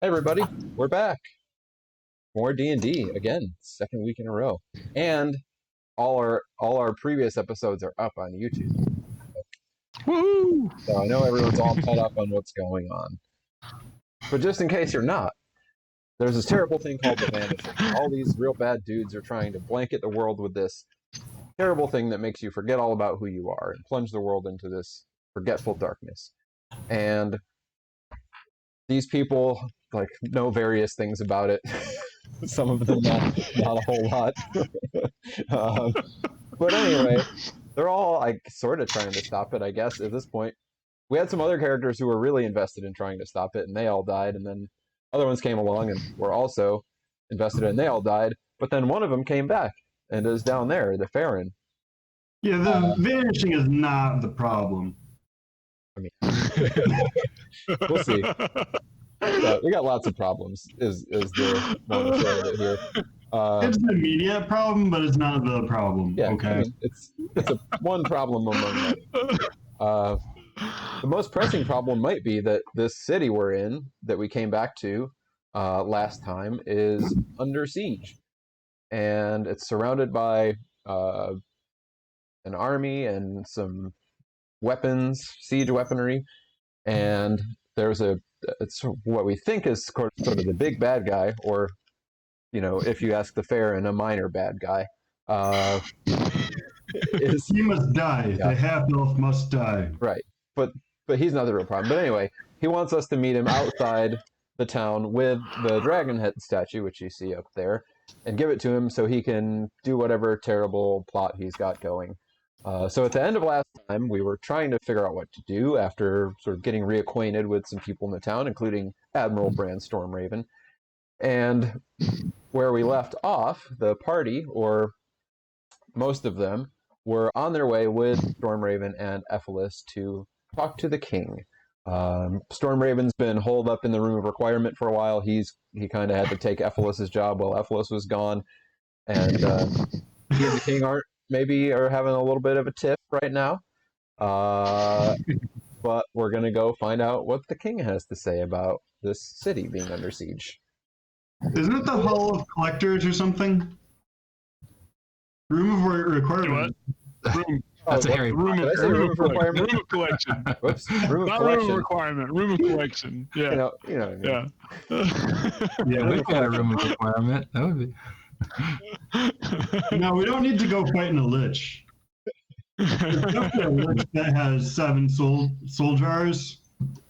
Hey everybody, we're back. More D&D again, second week in a row. And all our previous episodes are up on YouTube. Woo! So I know everyone's all caught up on what's going on. But just in case you're not, there's this terrible thing called the vanishing. All these real bad dudes are trying to blanket the world with this terrible thing that makes you forget all about who you are and plunge the world into this forgetful darkness. And these people know various things about it. Some of them not a whole lot. But anyway, they're all sort of trying to stop it, I guess, at this point. We had some other characters who were really invested in trying to stop it, and they all died. And then other ones came along and were also invested in, and they all died. But then one of them came back and is down there, the Farron. Yeah, the vanishing is not the problem. I mean, we'll see. But we got lots of problems, is the long and short of it here. It's an immediate problem, but it's not the problem. Yeah, okay. I mean, it's one problem among many. The most pressing problem might be that this city we're in, that we came back to last time, is under siege, and it's surrounded by an army and some weapons, siege weaponry, and it's what we think is sort of the big bad guy, or if you ask the fair, and a minor bad guy. He must die. Yeah. The half-elf must die. Right, but he's not the real problem. But anyway, he wants us to meet him outside the town with the dragon head statue, which you see up there, and give it to him so he can do whatever terrible plot he's got going. So at the end of last time, we were trying to figure out what to do after sort of getting reacquainted with some people in the town, including Admiral Bran Stormraven. And where we left off, the party, or most of them, were on their way with Stormraven and Ephelis to talk to the king. Stormraven's been holed up in the room of requirement for a while. He kind of had to take Ephelis's job while Ephelis was gone. And he and the king are having a little bit of a tiff right now. But we're going to go find out what the king has to say about this city being under siege. Isn't it the Hall of Collectors or something? Room of requirement. That's a Harry Room Potter. of requirement. Room of collection. Whoops. Room of Not collection. room of requirement. Room of collection. Yeah. You know what I mean. Yeah. Yeah, we've got a room of requirement. That would be. No, we don't need to go fighting a lich. There's definitely a lich that has 7 soul jars.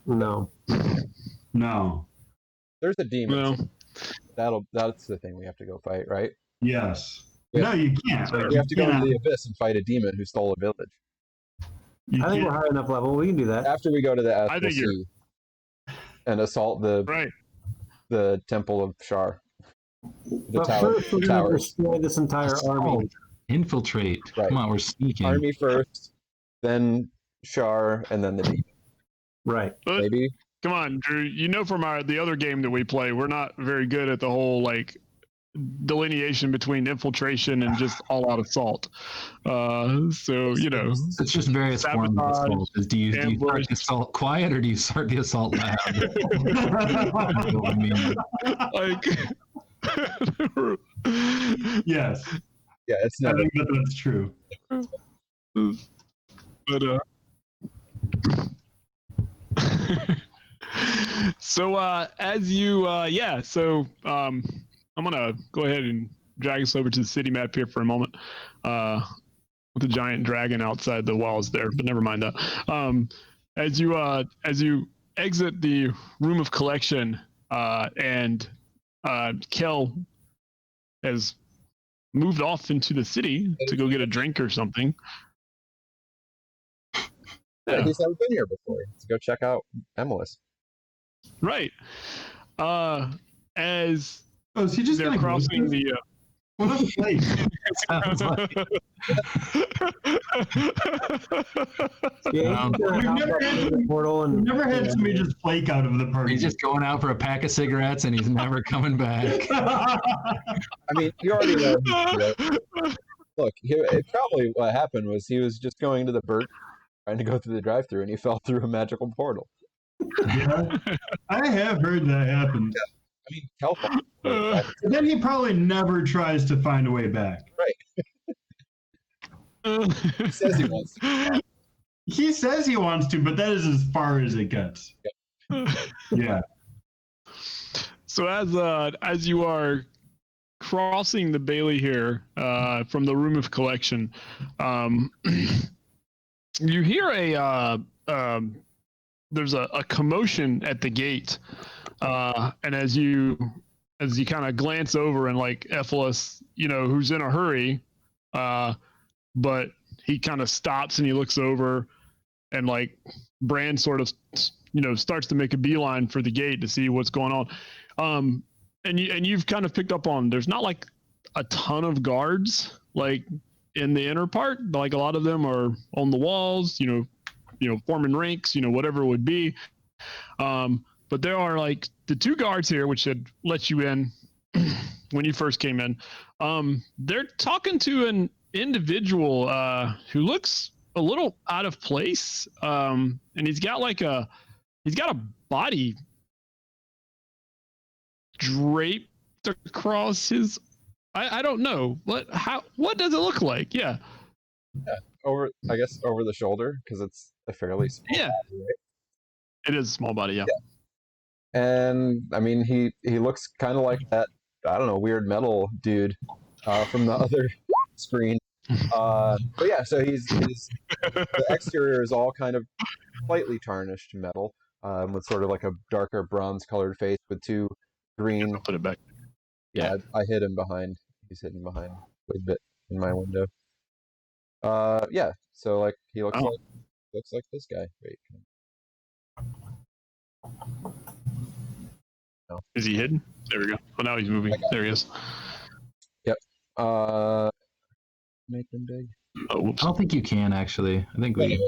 No. No. There's a demon. No. That's the thing we have to go fight, right? Yes. Yeah. No, you can't. We have to go into the abyss and fight a demon who stole a village. I think we're high enough level. We can do that. After we go to the I Astral think Sea and assault the Temple of Shar. The But first, we're going to destroy this entire army. Infiltrate. Right. Come on, we're sneaking. Army first, then Shar, and then the demon. Right. But, Maybe. come on, Drew. You know from the other game that we play, we're not very good at the whole delineation between infiltration and just all-out assault. So it's just various forms of assault. Do you start the assault quiet or do you start the assault loud? Yes. Yeah, it's not. I think that's true. But so as you I'm gonna go ahead and drag us over to the city map here for a moment, with the giant dragon outside the walls there. But never mind that. As you exit the room of collection, and Kel has moved off into the city to go get a drink or something. Yeah, he's never been here before. Let's go check out Emilis. Right. As is he just they're crossing the what a place. We've never had somebody just flake out of the party. He's just going out for a pack of cigarettes and he's never coming back. I mean, you already know. Look, probably what happened was he was just going to the bird, trying to go through the drive-thru, and he fell through a magical portal. Yeah, I have heard that happens. I mean, Kelp. Uh, But then he probably never tries to find a way back. He says he wants to. He says he wants to, but that is as far as it gets. Yeah. So as you are crossing the Bailey here from the room of collection, you hear there's a commotion at the gate, and as you kind of glance over and like Ephilas, who's in a hurry, but he kind of stops and he looks over, and like Brand sort of starts to make a beeline for the gate to see what's going on. And you've kind of picked up on there's not like a ton of guards like in the inner part. Like a lot of them are on the walls, forming ranks, whatever it would be. But there are like the two guards here, which had let you in when you first came in. They're talking to an individual who looks a little out of place, and he's got a body draped across his. I don't know what does it look like? Yeah. Over the shoulder, because it's a fairly small body, right? It is a small body, yeah. And I mean, he looks kind of like that, I don't know, weird metal dude from the other screen. But yeah, so he's the exterior is all kind of slightly tarnished metal, with sort of like a darker bronze colored face with two green. I'll put it back. Yeah, I hid him behind. He's hidden behind a bit in my window. Yeah. So like he looks like this guy. Wait. No. Is he hidden? There we go. Well, now he's moving. There he is. Yep. Make them big. Oh, whoops. I don't think you can actually. I think we.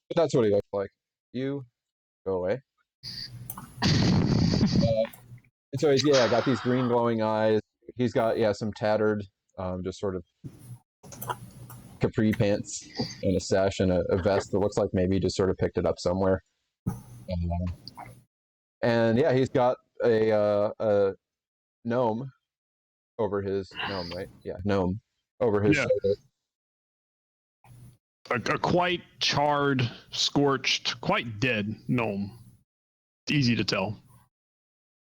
But that's what he looks like. You go away. And so he's got these green glowing eyes. He's got some tattered, just sort of capri pants and a sash and a vest that looks like maybe he just sort of picked it up somewhere. And yeah, he's got a gnome over his gnome, right? Yeah, gnome over his shoulder. A quite charred, scorched, quite dead gnome. It's easy to tell.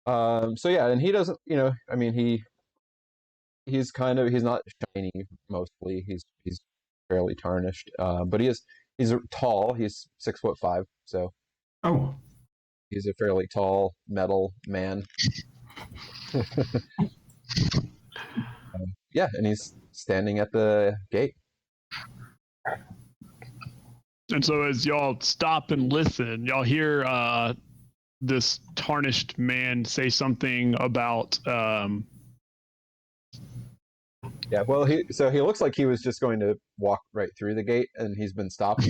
So yeah, and he doesn't, I mean, he's not shiny mostly. He's fairly tarnished, but he's tall. He's 6'5", so he's a fairly tall metal man. Yeah, and he's standing at the gate. And so as y'all stop and listen, y'all hear this tarnished man say something about Yeah, well, he looks like he was just going to walk right through the gate, and he's been stopped.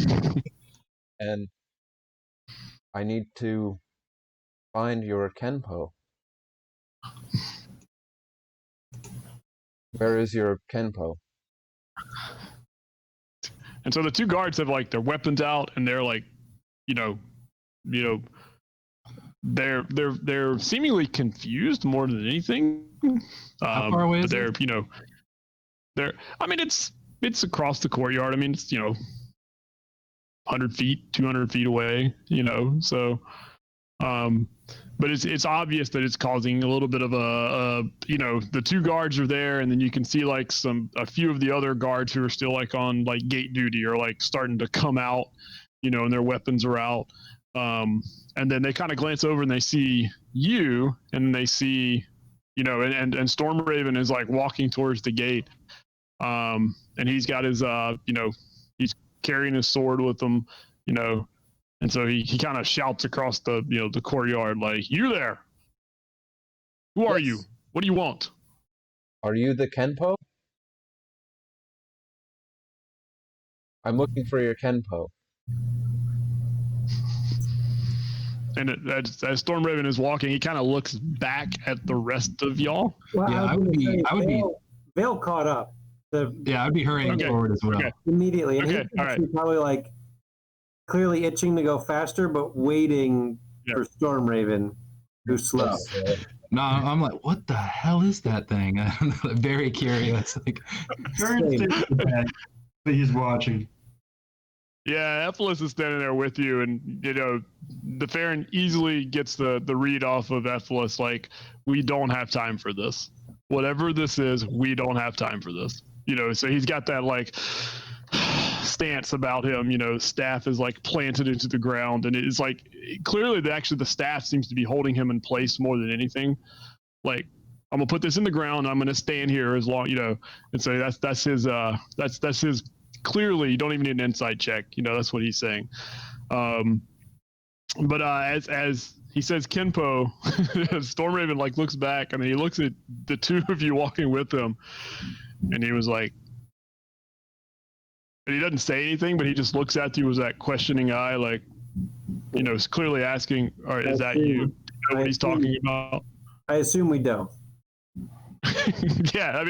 And I need to find your Kenpo. Where is your Kenpo? and so the two guards have like their weapons out, and they're like, they're seemingly confused more than anything. How far away is they're it? I mean, it's across the courtyard. I mean, it's 100 feet, 200 feet away. So, but it's obvious that it's causing a little bit of the two guards are there, and then you can see like a few of the other guards who are still like on like gate duty are like starting to come out, and their weapons are out. And then they kind of glance over and they see you, and they see, and Stormraven is like walking towards the gate. And he's got his, he's carrying his sword with him, and so he kind of shouts across the, the courtyard, like, "You there? Who are you? What do you want? Are you the Kenpo? I'm looking for your Kenpo." And as Stormraven is walking, he kind of looks back at the rest of y'all. Well, Yeah, I would be. Vale caught up. I'd be hurrying forward as well. Immediately. And Okay, he's probably like clearly itching to go faster, but waiting for Storm Raven, who's slow. No, I'm like, what the hell is that thing? I'm very curious. Like, Baron stays in the back, but he's watching. Yeah, Ephelis is standing there with you, and the Farron easily gets the read off of Ephelis, like, we don't have time for this. Whatever this is, we don't have time for this. So he's got that like stance about him. Staff is like planted into the ground, and it's like clearly the staff seems to be holding him in place more than anything. Like, I'm gonna put this in the ground. I'm gonna stand here as long, and so that's his. Clearly, you don't even need an insight check. That's what he's saying. But as he says, Kenpo, Stormraven like looks back, and then he looks at the two of you walking with him, and he was like, and he doesn't say anything, but he just looks at you with that questioning eye, like, clearly asking, "All right, is that you? Do you know what he's talking about?" I assume we don't. Yeah,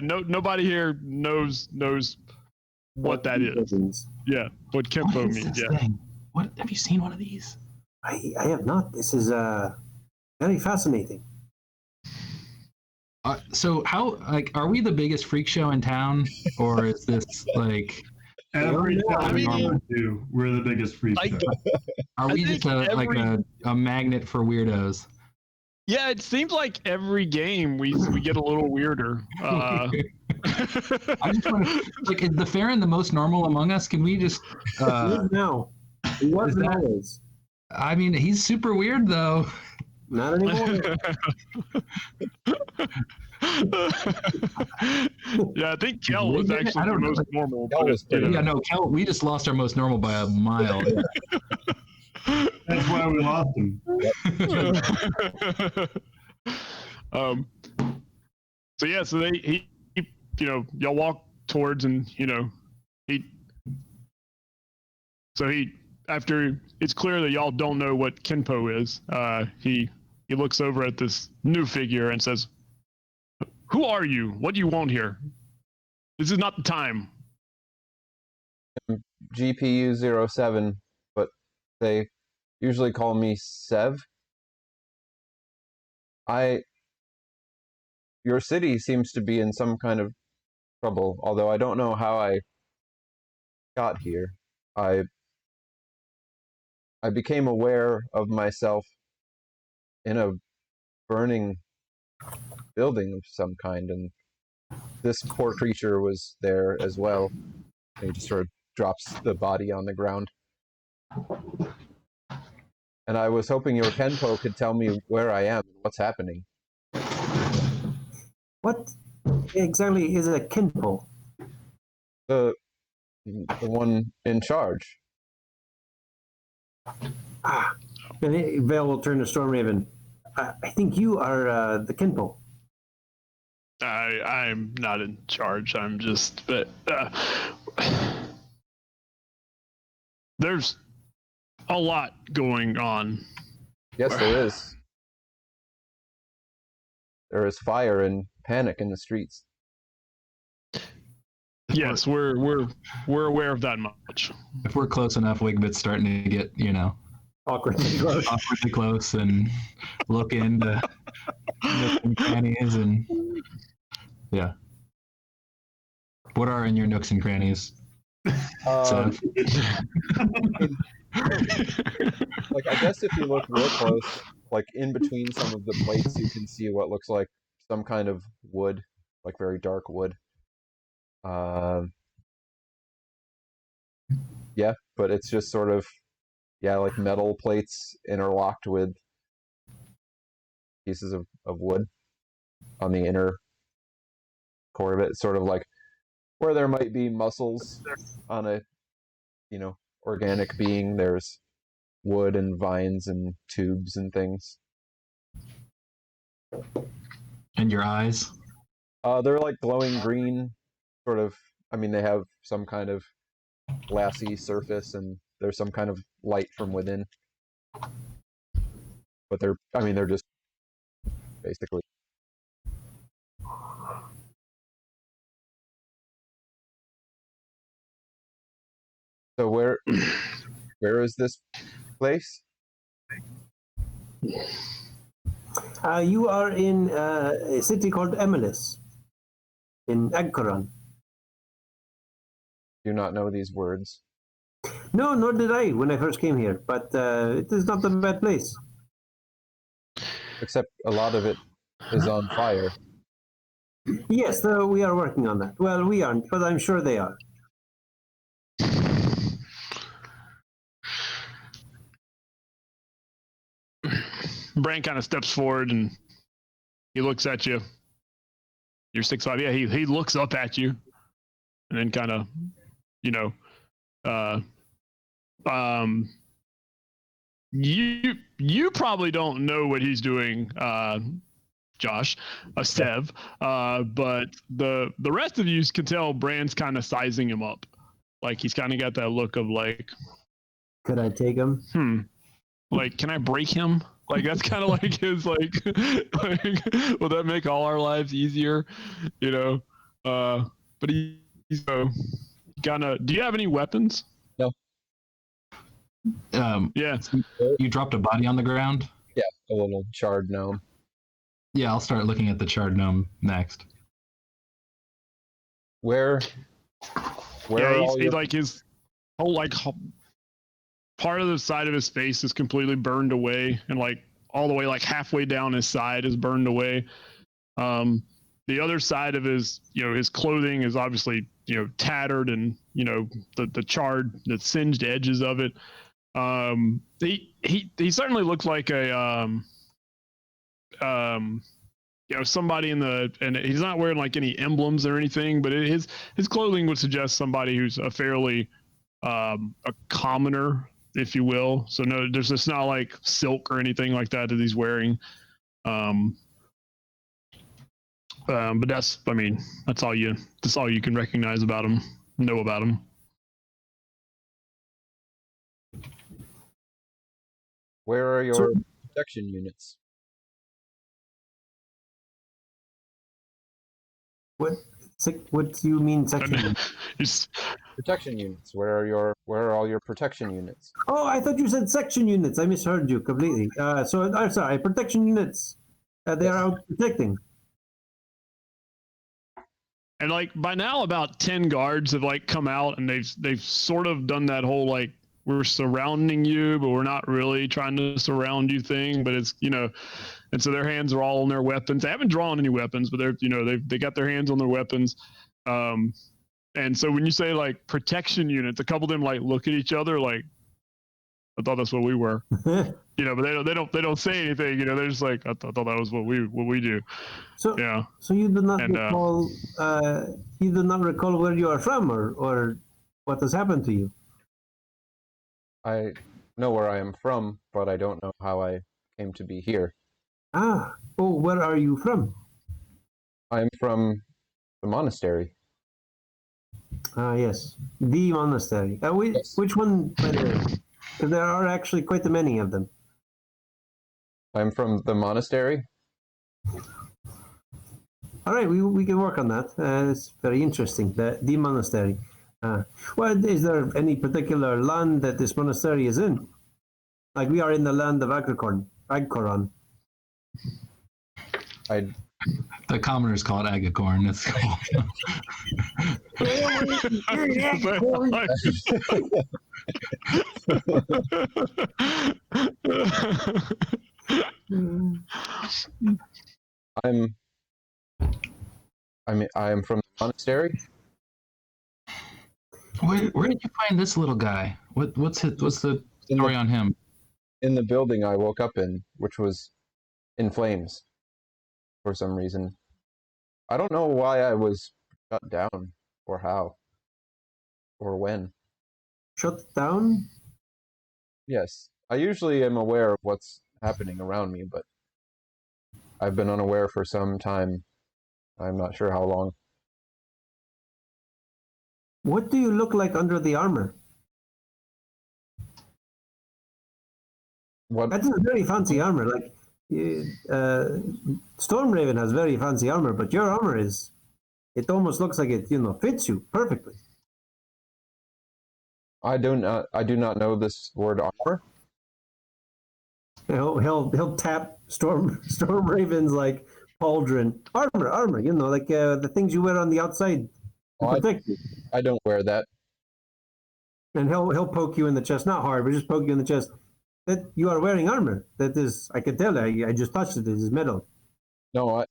nobody here knows what that is. Yeah, what Kenpo means. Yeah. Thing? What have you seen one of these? I have not. This is very fascinating. So how are we the biggest freak show in town, or is this like Every time mean, we're the biggest freak show. Are we just a magnet for weirdos? Yeah, it seems like every game we get a little weirder. I just want to, like, is the Farron the most normal among us? Can we just No, he wasn't always. I mean, he's super weird though. Not anymore. Yeah, I think Kel was actually the most normal. Kel, we just lost our most normal by a mile. That's why we lost him. So he y'all walk towards, and after it's clear that y'all don't know what Kenpo is, he looks over at this new figure and says, "Who are you? What do you want here? This is not the time." GPU 07, but they usually call me Sev. Your city seems to be in some kind of trouble, although I don't know how I got here. I became aware of myself in a burning building of some kind, and this poor creature was there as well. And he just sort of drops the body on the ground. And I was hoping your Kenpo could tell me where I am and what's happening. What exactly is a Kenpo? The one in charge. And Vale will turn to Stormraven. I think you are the Kenpo. I'm not in charge. I'm just, but there's a lot going on. Yes, there is. There is fire and panic in the streets. Yes, we're aware of that much. If we're close enough, Wigbit's starting to get, awkwardly close and look into nooks and crannies, and yeah. What are in your nooks and crannies? Like, I guess if you look real close, like in between some of the plates, you can see what looks like some kind of wood, like very dark wood. Yeah, but it's just sort of, like metal plates interlocked with pieces of wood on the inner core of it. It's sort of like where there might be muscles on a, organic being, there's wood and vines and tubes and things. And your eyes? They're like glowing green, sort of. I mean, they have some kind of glassy surface, and there's some kind of light from within. But they're just basically. So where is this place? You are in a city called Emilis in Agkoran. Do not know these words. No, nor did I when I first came here, but it is not a bad place. Except a lot of it is on fire. Yes, we are working on that. Well, we aren't, but I'm sure they are. Bran kind of steps forward and he looks at you. You're 6'5". Yeah, he looks up at you, and then kind of, you probably don't know what he's doing, Josh, Stev, but the rest of you can tell Bran's kind of sizing him up. Like he's kind of got that look of like, could I take him? Like, can I break him? Like that's kind of like his like will that make all our lives easier? But he's kind of. Do you have any weapons? No. Yeah. You dropped a body on the ground? Yeah, a little charred gnome. Yeah, I'll start looking at the charred gnome next. Where Yeah, are all he's your... like his whole part of the side of his face is completely burned away, and like all the way like halfway down his side is burned away. The other side of his his clothing is obviously tattered, and the charred, the singed edges of it. He certainly looked like a somebody and he's not wearing like any emblems or anything, but his clothing would suggest somebody who's a fairly a commoner, if you will. So no, there's just not like silk or anything like that he's wearing. But that's all you can recognize about him, know about him. Where are your protection units? What do you mean section? Protection units. Where are all your protection units? Oh, I thought you said section units. I misheard you completely. So I'm sorry. Protection units. They are out protecting. And like by now, about 10 guards have like come out, and they've sort of done that whole like we're surrounding you, but we're not really trying to surround you thing. But it's and so their hands are all on their weapons. They haven't drawn any weapons, but they're they got their hands on their weapons. And so when you say like protection units, a couple of them like look at each other like, I thought that's what we were, but they don't say anything. They're just like, I thought that was what we do. So yeah. So you do not recall where you are from or what has happened to you. I know where I am from, but I don't know how I came to be here. Where are you from? I'm from the monastery. Yes, the monastery. Yes. Which one, by the way? 'Cause there are actually quite many of them. I'm from the monastery. All right, we can work on that. It's very interesting. The monastery. Well, is there any particular land that this monastery is in? Like we are in the land of Agkoran. The commoners call it agacorn. It's I am from the monastery. Where did you find this little guy? What's the story on him? In the building I woke up in, which was in flames for some reason. I don't know why I was shut down, or how, or when. Shut down? Yes, I usually am aware of what's happening around me, but I've been unaware for some time. I'm not sure how long. What do you look like under the armor? What? That is very fancy armor. Like Stormraven has very fancy armor, but your armor it almost looks like it fits you perfectly. I do not know this word armor. He'll tap Storm Raven's like pauldron armor. You know, like the things you wear on the outside to Oh, protect you. I don't wear that. And he'll poke you in the chest, not hard, but just poke you in the chest. That you are wearing armor. That is, I can tell. I just touched it. It is metal. No,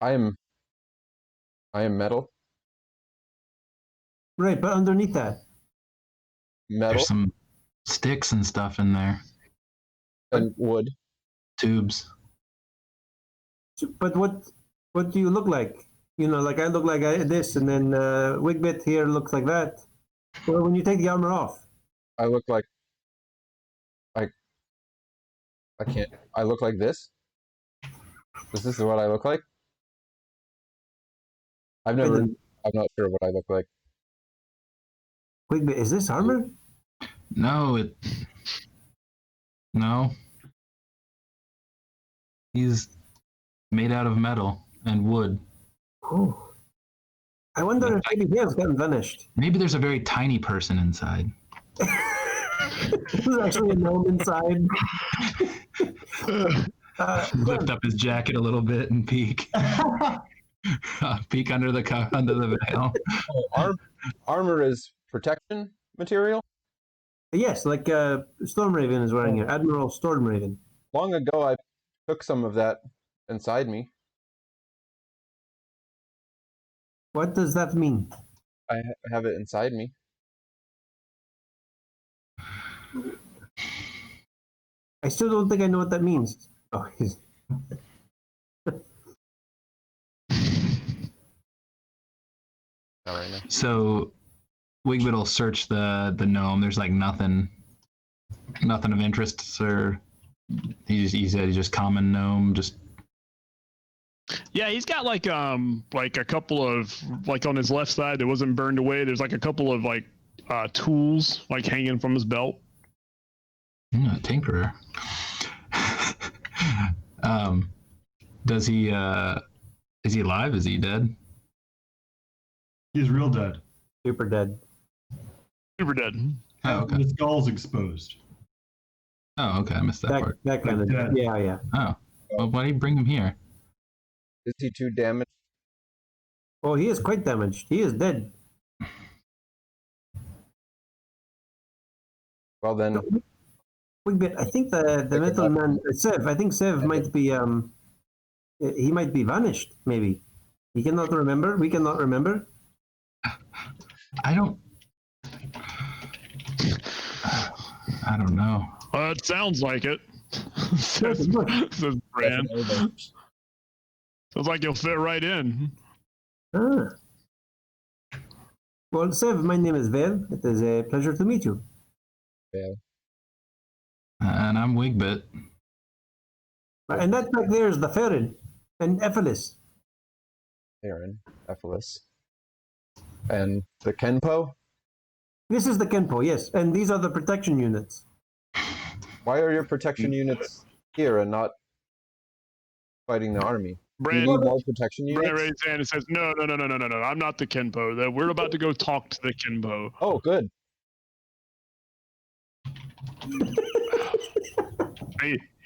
I am metal. Right, but underneath that, Metal There's some sticks and stuff in there. and wood. Tubes. but what do you look like? You know, like I look like this, and then Wigbit here looks like that. Well, when you take the armor off, I look like I can't. I look like this. This is what I look like. I'm not sure what I look like. Wigbit, is this armor? No. He's made out of metal and wood. Oh, I wonder if maybe he has gotten vanished. Maybe there's a very tiny person inside. There's actually a gnome inside. Lift up his jacket a little bit and peek. Peek under the veil. Oh, armor is protection material. Yes, like Stormraven is wearing it. Admiral Stormraven. Long ago, I took some of that inside me. What does that mean? I have it inside me. I still don't think I know what that means. Oh, he's... Not right now. So Wigbit will search the gnome. There's like nothing of interest, or he said he's just common gnome. Just Yeah, he's got like a couple of like on his left side that wasn't burned away. There's like a couple of like tools like hanging from his belt. a tinkerer. Does he? Is he alive? Is he dead? He's real dead. super dead. Super dead. Oh, okay. The skull's exposed. Oh, okay. I missed that part. That kind of Dead. yeah. Oh, well, why do you bring him here? Is he too damaged? Oh, he is quite damaged. He is dead. Well then, Wigbit, I think the metal man Sev. I think Sev might be he might be vanished. Maybe he cannot remember. We cannot remember. I don't know. It sounds like it. says Bran. Sounds like you'll fit right in. Ah. Well, Sev, my name is Vel. It is a pleasure to meet you. yeah. And I'm Wigbit. And that back there is the Ferrin and Ephelis. Aaron, Ephelis, and the Kenpo. This is the Kenpo, yes. And these are the protection units. Why are your protection units here and not fighting the army? Bran, You need more protection Bran units. raised his hand and says, No. I'm not the Kenpo. We're about to go talk to the Kenpo. Oh, good.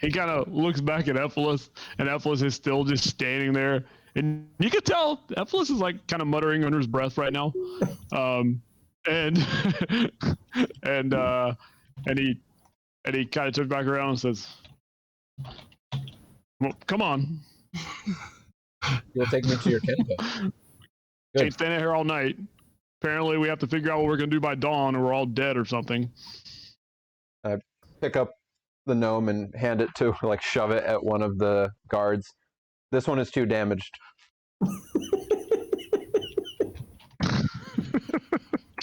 He kind of looks back at Ephelis, and Ephelis is still just standing there. And you can tell Ephelis is like kind of muttering under his breath right now. And he kind of turns back around and says, well, come on. You'll take me to your Kenpo. Can't stand here all night. Apparently we have to figure out what we're going to do by dawn or we're all dead or something. Pick up the gnome and hand it to, like, shove it at one of the guards. This one is too damaged.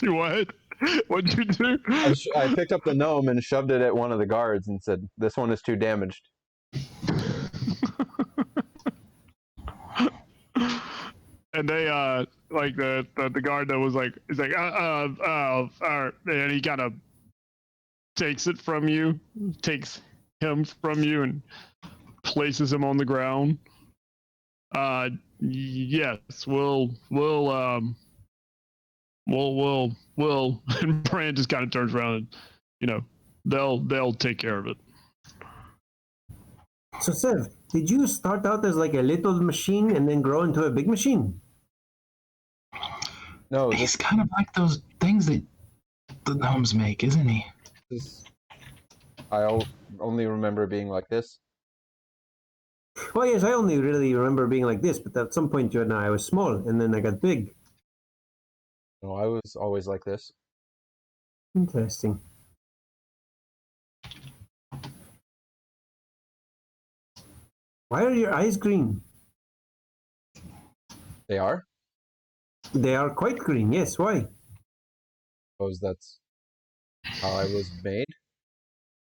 What? What'd you do? I picked up the gnome and shoved it at one of the guards and said, "This one is too damaged." And they like the guard that was like, he's like, and he kind of takes it from you, takes him from you, and places him on the ground. Yes, we'll, and Bran just kind of turns around and, they'll take care of it. So, Sev, did you start out as like a little machine and then grow into a big machine? No, He's this kind of like those things that the gnomes make, isn't he? is. Only remember being like this. Well, yes, I only really remember being like this, but at some point you and I was small, and then I got big. No, I was always like this. Interesting. Why are your eyes green? They are. They are quite green, yes. Why? Suppose that's how I was made.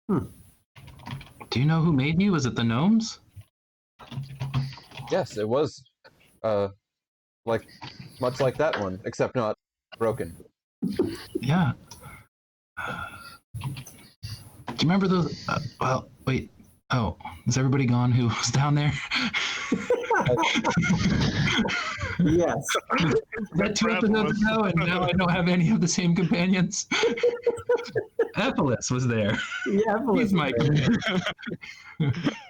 Do you know who made you? Was it the gnomes? Yes, it was. Like much like that one, except not broken. Yeah. Do you remember those? Well, wait. Oh, is everybody gone who was down there? Yes. That 2 episodes ago, and now I don't have any of the same companions. Ephesus was there. Yeah, He's my companion.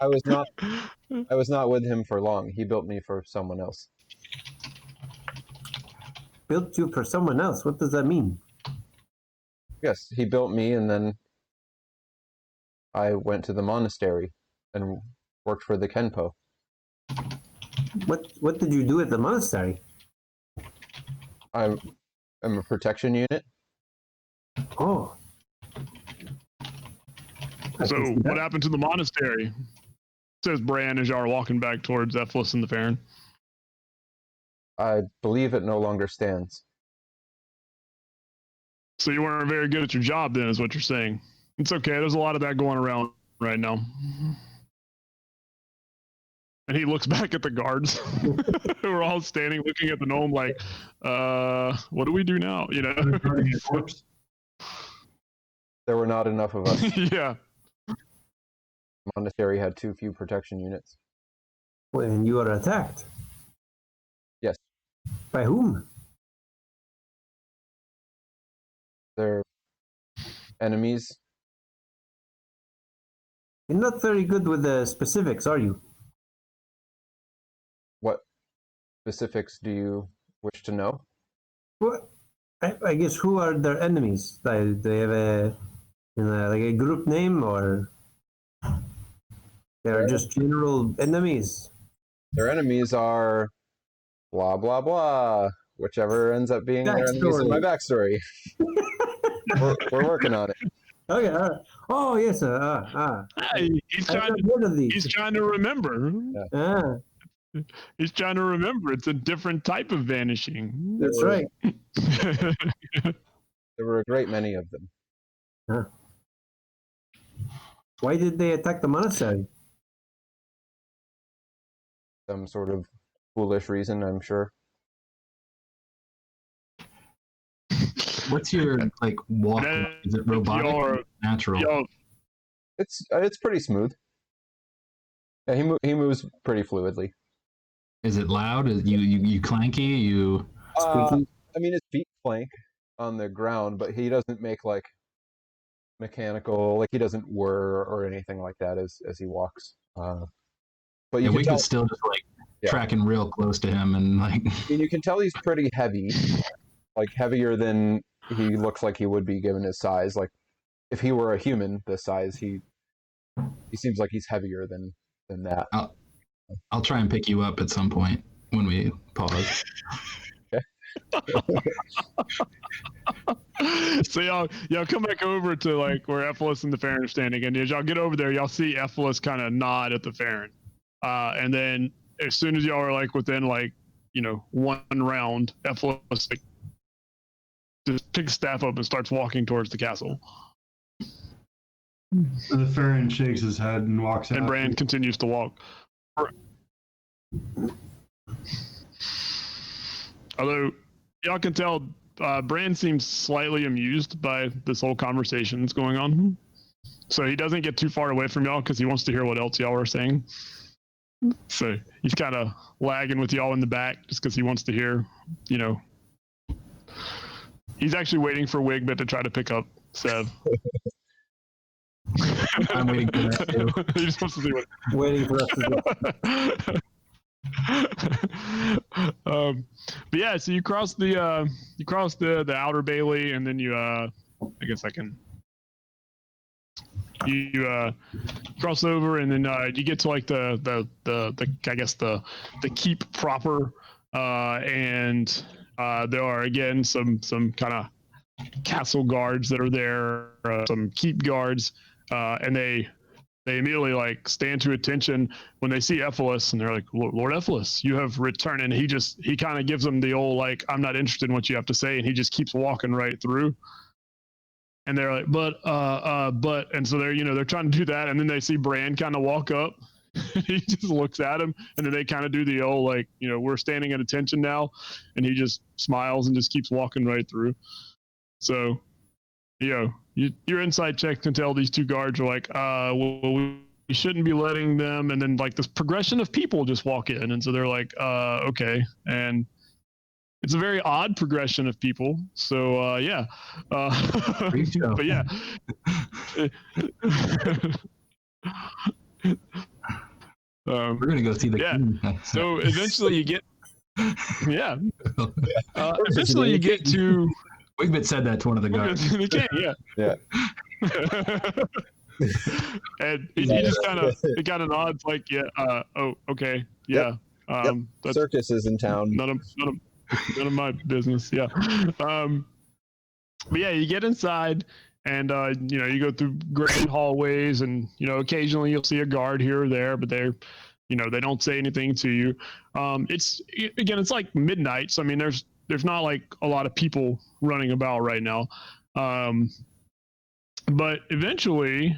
I was not with him for long. He built me for someone else. built you for someone else. What does that mean? Yes, he built me, and then I went to the monastery and worked for the Kenpo. What did you do at the monastery? I'm a protection unit. Oh. So what happened to the monastery? Says Bran as y'all are walking back towards Ephesus and the Farron. I believe it no longer stands. So you weren't very good at your job then, is what you're saying. It's okay. There's a lot of that going around right now. And he looks back at the guards who are all standing looking at the gnome like, what do we do now? You know? Guarding a corpse. There were not enough of us. Yeah. The monastery had too few protection units. When you are attacked. Yes, By whom? they're enemies. You're not very good with the specifics, are you? What specifics do you wish to know? What? I guess who are their enemies? Do they have like a group name, or they're just general enemies? Their enemies are blah blah blah. Whichever ends up being their enemies in my backstory. we're working on it. Okay. Oh yes. He's I've trying not heard of these. he's trying to remember. Ah, He's trying to remember. It's a different type of vanishing. that's right. There were a great many of them. Huh. Why did they attack the monastery? Some sort of foolish reason, I'm sure. What's your like walk? Is it robotic or natural? It's pretty smooth. Yeah, he moves pretty fluidly. Is it loud? Is you clanky? You Squeaky? I mean, his feet plank on the ground, but he doesn't make like mechanical, like he doesn't whir or anything like that as he walks. But you we can tell, could still just like Yeah. tracking real close to him and like. I mean, you can tell he's pretty heavy, like heavier than he looks like he would be given his size. Like if he were a human, the size he seems like he's heavier than that. I'll try and pick you up at some point when we pause. So y'all come back over to like where Ephesus and the Farron are standing, and as y'all get over there, y'all see Ephesus kind of nod at the Farron, and then as soon as y'all are like within like one round, Ephesus like just picks staff up and starts walking towards the castle, The Farron shakes his head and walks out. and Bran continues to walk. Although y'all can tell, Bran seems slightly amused by this whole conversation that's going on. So he doesn't get too far away from y'all because he wants to hear what else y'all are saying. So he's kind of lagging with y'all in the back just because he wants to hear, He's actually waiting for Wigbit to try to pick up Sev. I'm waiting for that too. He just wants to see what. Waiting for us to do. But yeah, so you cross the outer bailey, and then you I guess I can you cross over, and then you get to like the I guess the keep proper, and there are again some kind of castle guards that are there, some keep guards, and they immediately like stand to attention when they see Ephesus, and they're like, Lord Ephesus, you have returned. And he kind of gives them the old like, I'm not interested in what you have to say, and he just keeps walking right through. And they're like, but, and so they're trying to do that, and then they see Bran kind of walk up. He just looks at him, and then they kind of do the old like, we're standing at attention now, and he just smiles and just keeps walking right through. So, your inside check can tell these two guards are like, well, we shouldn't be letting them. And then like this progression of people just walk in, and so they're like, okay, and it's a very odd progression of people. So yeah, but yeah. We're gonna go see the king. So eventually you get, yeah. Eventually you get to. Wigbit said that to one of the guards. The king, yeah. Yeah. And he just kind of nods like, yeah, oh, okay, yeah. Yep. Circus is in town. None of my business. Yeah. But yeah, you get inside, and you go through great hallways, and occasionally you'll see a guard here or there, but they're they don't say anything to you. It's like midnight, so I mean there's not like a lot of people running about right now. But eventually,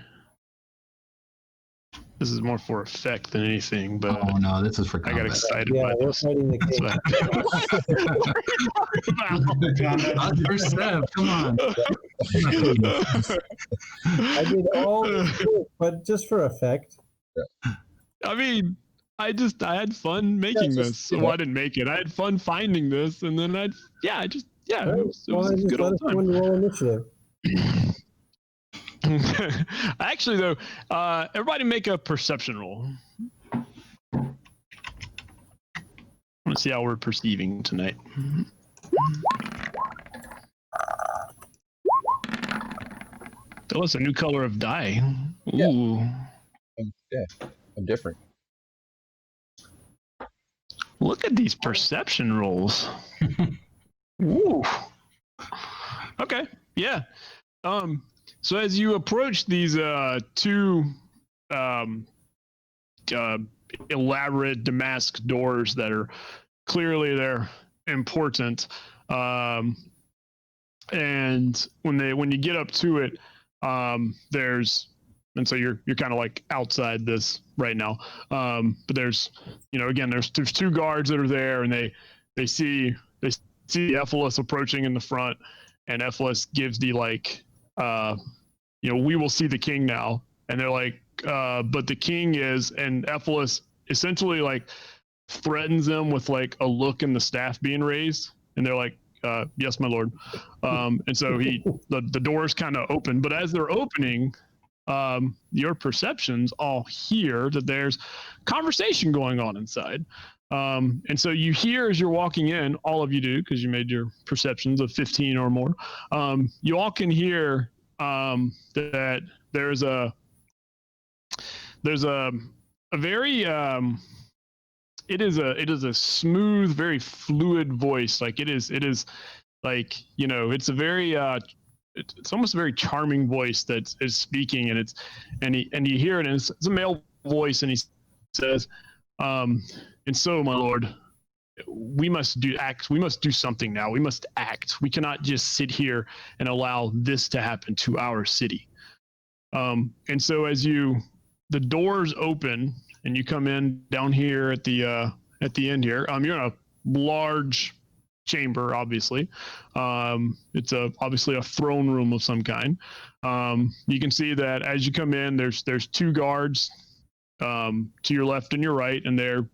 this is more for effect than anything, but oh no, this is for combat. I got excited Yeah, by we're this. fighting the king. Not for Seb, come on. I did all this work, but just for effect. I mean, I had fun making this. So I didn't make it. I had fun finding this, and then it was a good old time. Roll initiative. Actually, though, everybody make a perception roll. I want to see how we're perceiving tonight. Tell us a new color of dye. Ooh. I'm different. Look at these perception rolls. Ooh. Okay. Yeah. So as you approach these two elaborate damask doors that are clearly they're important, and when you get up to it, and so you're kind of like outside this right now, but there's again there's two guards that are there, and they see Ephesus approaching in the front, and Ephesus gives the like we will see the king now, and they're like but the king is, and Ephesus essentially like threatens them with like a look and the staff being raised, and they're like yes my lord, and so the doors kind of open, but as they're opening, your perceptions all hear that there's conversation going on inside. And so you hear as you're walking in, all of you do, because you made your perceptions of 15 or more. You all can hear that there's a very it is a smooth, very fluid voice. Like it is like it's a very it's almost a very charming voice that is speaking, and you hear it, and it's a male voice, and he says, and so, my lord, we must do something now. We must act. We cannot just sit here and allow this to happen to our city. And so as the doors open and you come in down here at the end here, you're in a large chamber, obviously. It's obviously a throne room of some kind. You can see that as you come in, there's two guards to your left and your right, and they're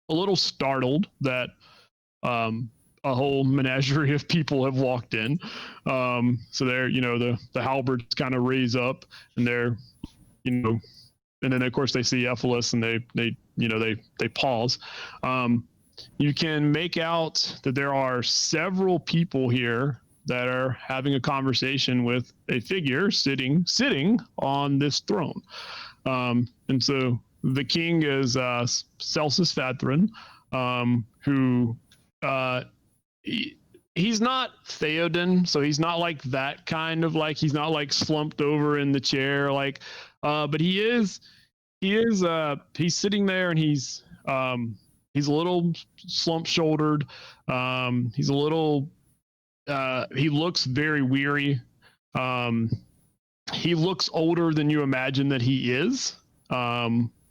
a little startled that a whole menagerie of people have walked in. So they're, the halberds kind of raise up, and they're and then of course they see Ephesus and they pause. You can make out that there are several people here that are having a conversation with a figure sitting on this throne. And so the king is Celsus Fathrin, who he's not Theoden, so he's not like that kind of like, he's not like slumped over in the chair, like, but he's sitting there and he's a little slump shouldered. He's a little, he looks very weary. He looks older than you imagine that he is.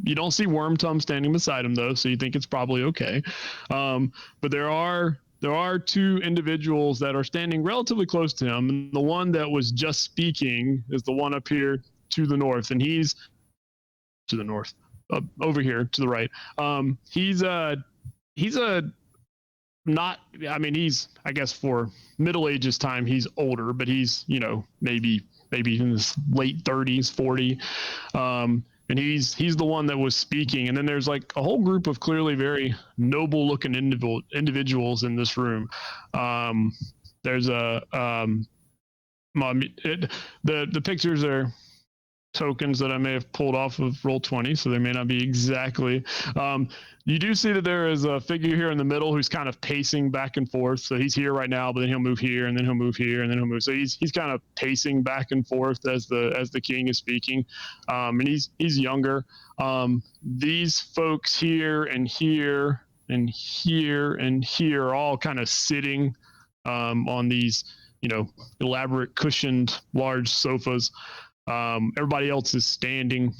You don't see Wormtongue standing beside him though, so you think it's probably okay. But there are two individuals that are standing relatively close to him, and the one that was just speaking is the one up here to the north, and he's to the north, over here to the right. He's not, I mean, he's, I guess for Middle Ages time, he's older, but he's, maybe in his late 30s, 40. And he's the one that was speaking. And then there's like a whole group of clearly very noble looking individuals in this room. There's the pictures are tokens that I may have pulled off of Roll20, so they may not be exactly. You do see that there is a figure here in the middle who's kind of pacing back and forth. So he's here right now, but then he'll move here, and then he'll move here, and then he'll move. So he's kind of pacing back and forth as the king is speaking, and he's younger. These folks here and here and here and here are all kind of sitting on these elaborate cushioned large sofas. Everybody else is standing.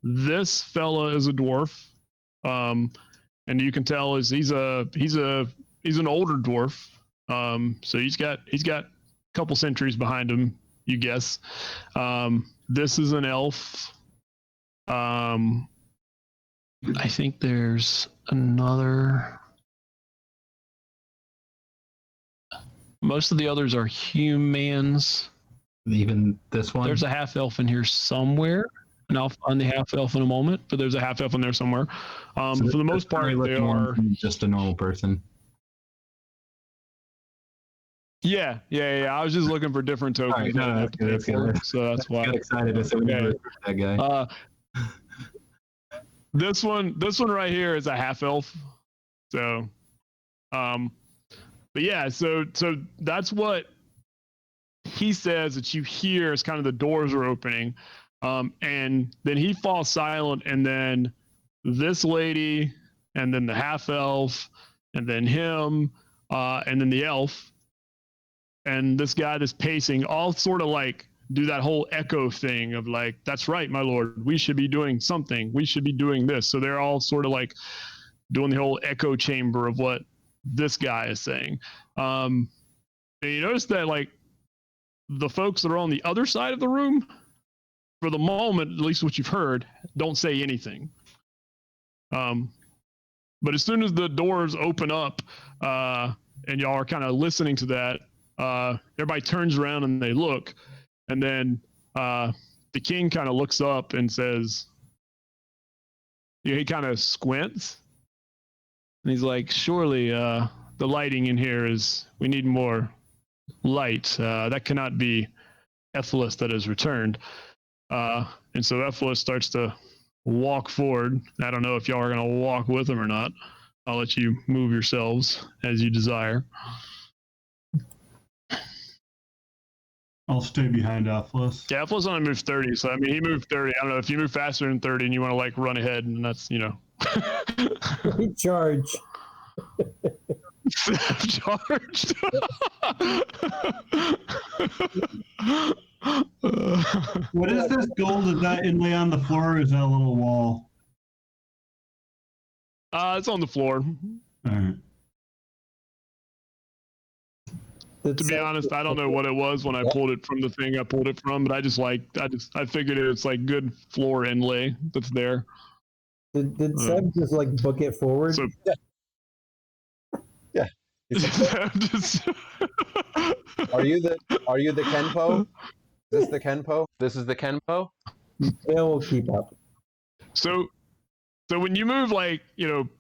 This fella is a dwarf, and you can tell he's an older dwarf. So he's got a couple centuries behind him, you guess. This is an elf. I think there's another. Most of the others are humans. Even this one? There's a half elf in here somewhere, and I'll find the half elf in a moment, but there's a half elf in there somewhere. So for the most part, they are just a normal person. Yeah. I was just looking for different tokens. All right, no, that's good. So that's why I got excited as we never that guy. This one right here is a half elf. So, but yeah, so that's what he says that you hear as kind of the doors are opening, and then he falls silent, and then this lady, and then the half elf, and then him, and then the elf, and this guy that's pacing all sort of like do that whole echo thing of like, that's right, my lord, we should be doing something, we should be doing this. So they're all sort of like doing the whole echo chamber of what this guy is saying. And you notice that like the folks that are on the other side of the room, for the moment, at least what you've heard, don't say anything. But as soon as the doors open up, and y'all are kind of listening to that, everybody turns around and they look, and then the king kind of looks up and says, he kind of squints, and he's like, surely the lighting in here we need more light. That cannot be Ephesus that has returned. And so Ephesus starts to walk forward. I don't know if y'all are going to walk with him or not. I'll let you move yourselves as you desire. I'll stay behind Ephesus. Yeah, Ephesus only moved 30, so I mean, he moved 30. I don't know if you move faster than 30 and you want to like run ahead, and that's, Charge. Charged. What is this gold? Is that inlay on the floor, or is that a little wall? It's on the floor. All right. To be honest, I don't know what it was when I pulled it from the thing I pulled it from, but I figured it's like good floor inlay that's there. Did Seb just like book it forward? So, Yeah. just, Are you the Kenpo? This the Kenpo? This is the Kenpo? Yeah, we'll keep up. So when you move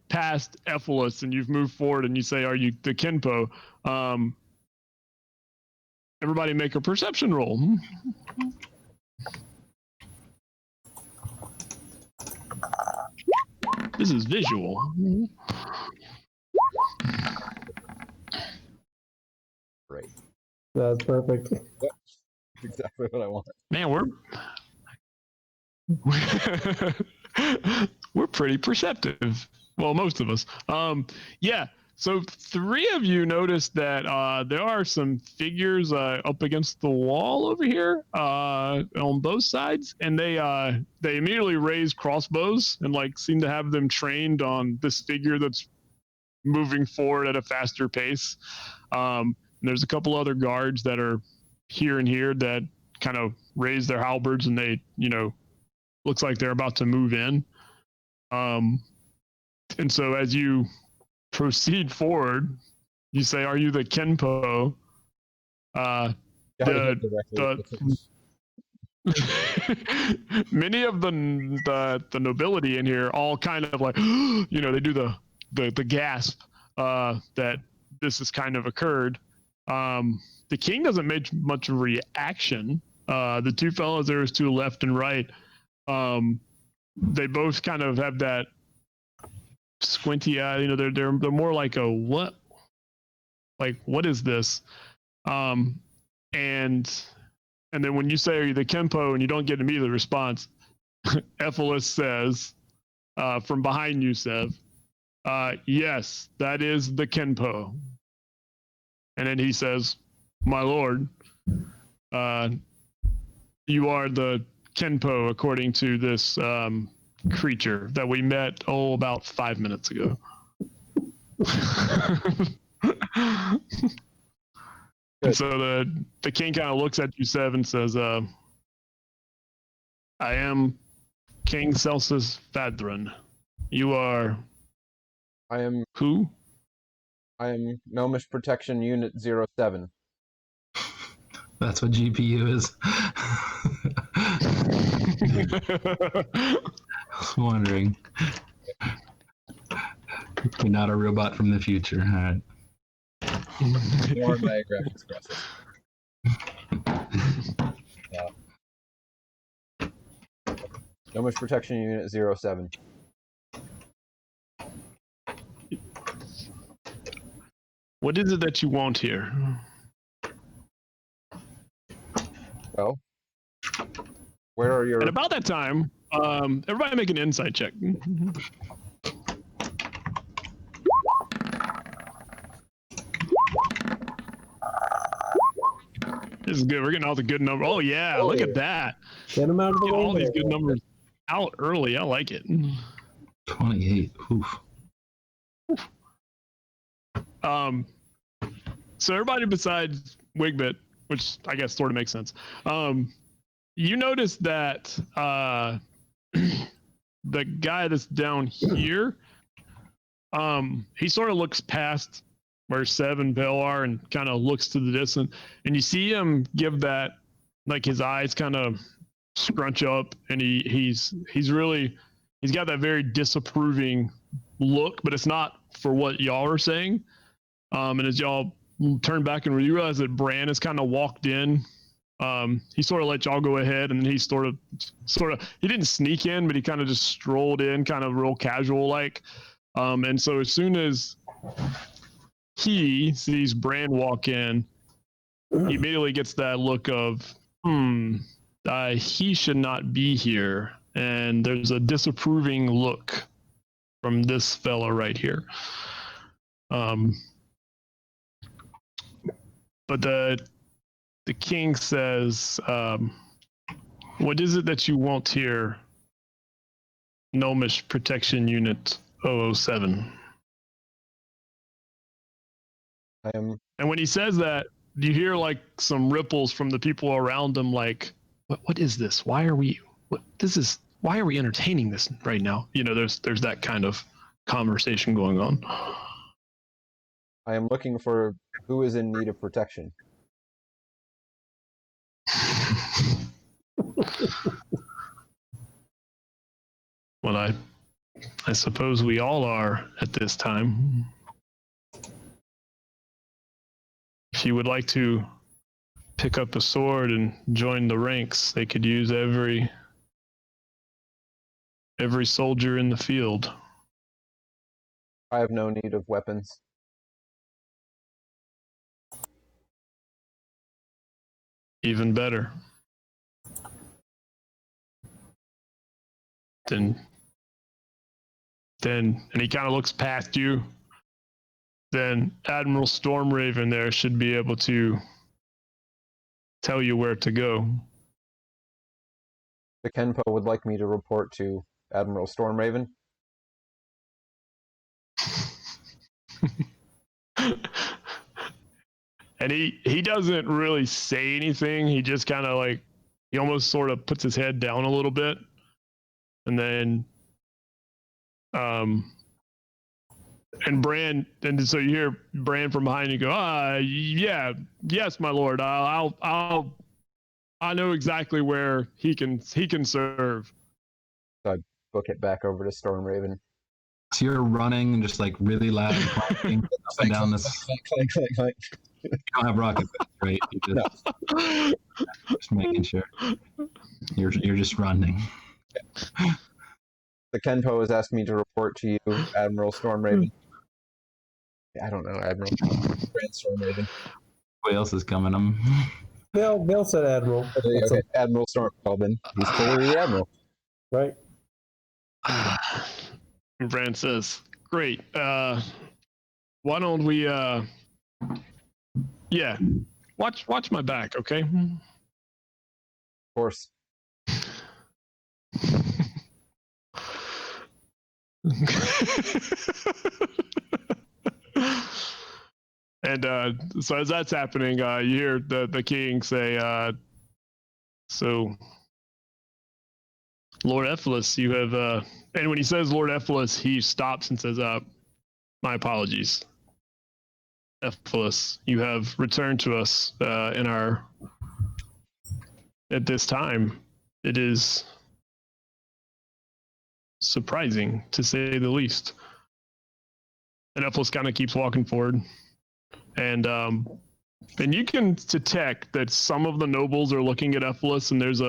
past Ephesus and you've moved forward and you say, "Are you the Kenpo?" Everybody make a perception roll. This is visual. Great. That's perfect. Exactly what I want. Man, we're pretty perceptive. Well, most of us. Yeah. So 3 of you noticed that there are some figures up against the wall over here on both sides, and they immediately raise crossbows and seem to have them trained on this figure that's moving forward at a faster pace. There's a couple other guards that are here and here that kind of raise their halberds, and they looks like they're about to move in. And so as you proceed forward, you say, "Are you the Kenpo?" Many of the nobility in here all kind of they do the gasp that this has kind of occurred. The king doesn't make much of a reaction. The 2 fellows there is to the left and right. They both kind of have that squinty eye. They're more like a what? Like, what is this? And then when you say, "Are you the Kenpo?" and you don't get an immediate response, Ephesus says, from behind you, Sev, "Yes, that is the Kenpo." And then he says, "My lord, you are the Kenpo according to this creature that we met about 5 minutes ago." And so the king kind of looks at you, Sev, and says, "I am King Celsus Fadron. You are I am who?" Gnomish Protection Unit 07. That's what GPU is. I was wondering. You're not a robot from the future. All right. More my graphics process. Gnomish Protection Unit 07. What is it that you want here? Well, where are your... At about that time, everybody make an insight check. This is good. We're getting all the good numbers. Oh yeah, look at that. Get them out of the Get all way. these good numbers out early. I like it. 28. Oof. So everybody besides Wigbit, which I guess sort of makes sense, you notice that the guy that's down here, he sort of looks past where Sev and Bell are and kind of looks to the distance, and you see him give that, his eyes kind of scrunch up, and he's got that very disapproving look, but it's not for what y'all are saying. And as y'all turn back and you realize that Bran has kind of walked in, he sort of let y'all go ahead, and he sort of he didn't sneak in, but he kind of just strolled in, kind of real casual like. And so as soon as he sees Bran walk in, he immediately gets that look of, he should not be here. And there's a disapproving look from this fella right here. But the king says, "What is it that you want here, Gnomish Protection Unit 007? And when he says that, you hear some ripples from the people around him, what is this? Why are we entertaining this right now? There's that kind of conversation going on. I am looking for who is in need of protection. Well, I suppose we all are at this time. If you would like to pick up a sword and join the ranks, they could use every soldier in the field. I have no need of weapons. Even better. Then, and he kind of looks past you. Then Admiral Stormraven there should be able to tell you where to go. The Kenpo would like me to report to Admiral Stormraven. And he doesn't really say anything. He just kind of like, he almost sort of puts his head down a little bit. And then, and Bran, and so you hear Bran from behind you go, yeah, yes, my lord. I know exactly where he can serve. So I book it back over to Stormraven. So you're running and just like really loud, clanking up and down this. Clank. You don't have rockets, right? You just making sure. You're just running. The Kenpo has asked me to report to you, Admiral Stormraven. I don't know, Admiral Grand Stormraven. Who else is coming? Bill said Admiral. Okay. Admiral Stormraven. He's clearly the Admiral. Right. Bran says, great. Why don't we, yeah, watch my back, okay? Of course. And so as that's happening, you hear the king say, so Lord Ephesus, you have, and when he says Lord Ephesus, he stops and says, my apologies. Ephesus, you have returned to us at this time. It is surprising, to say the least. And Ephesus kind of keeps walking forward. And you can detect that some of the nobles are looking at Ephesus, and there's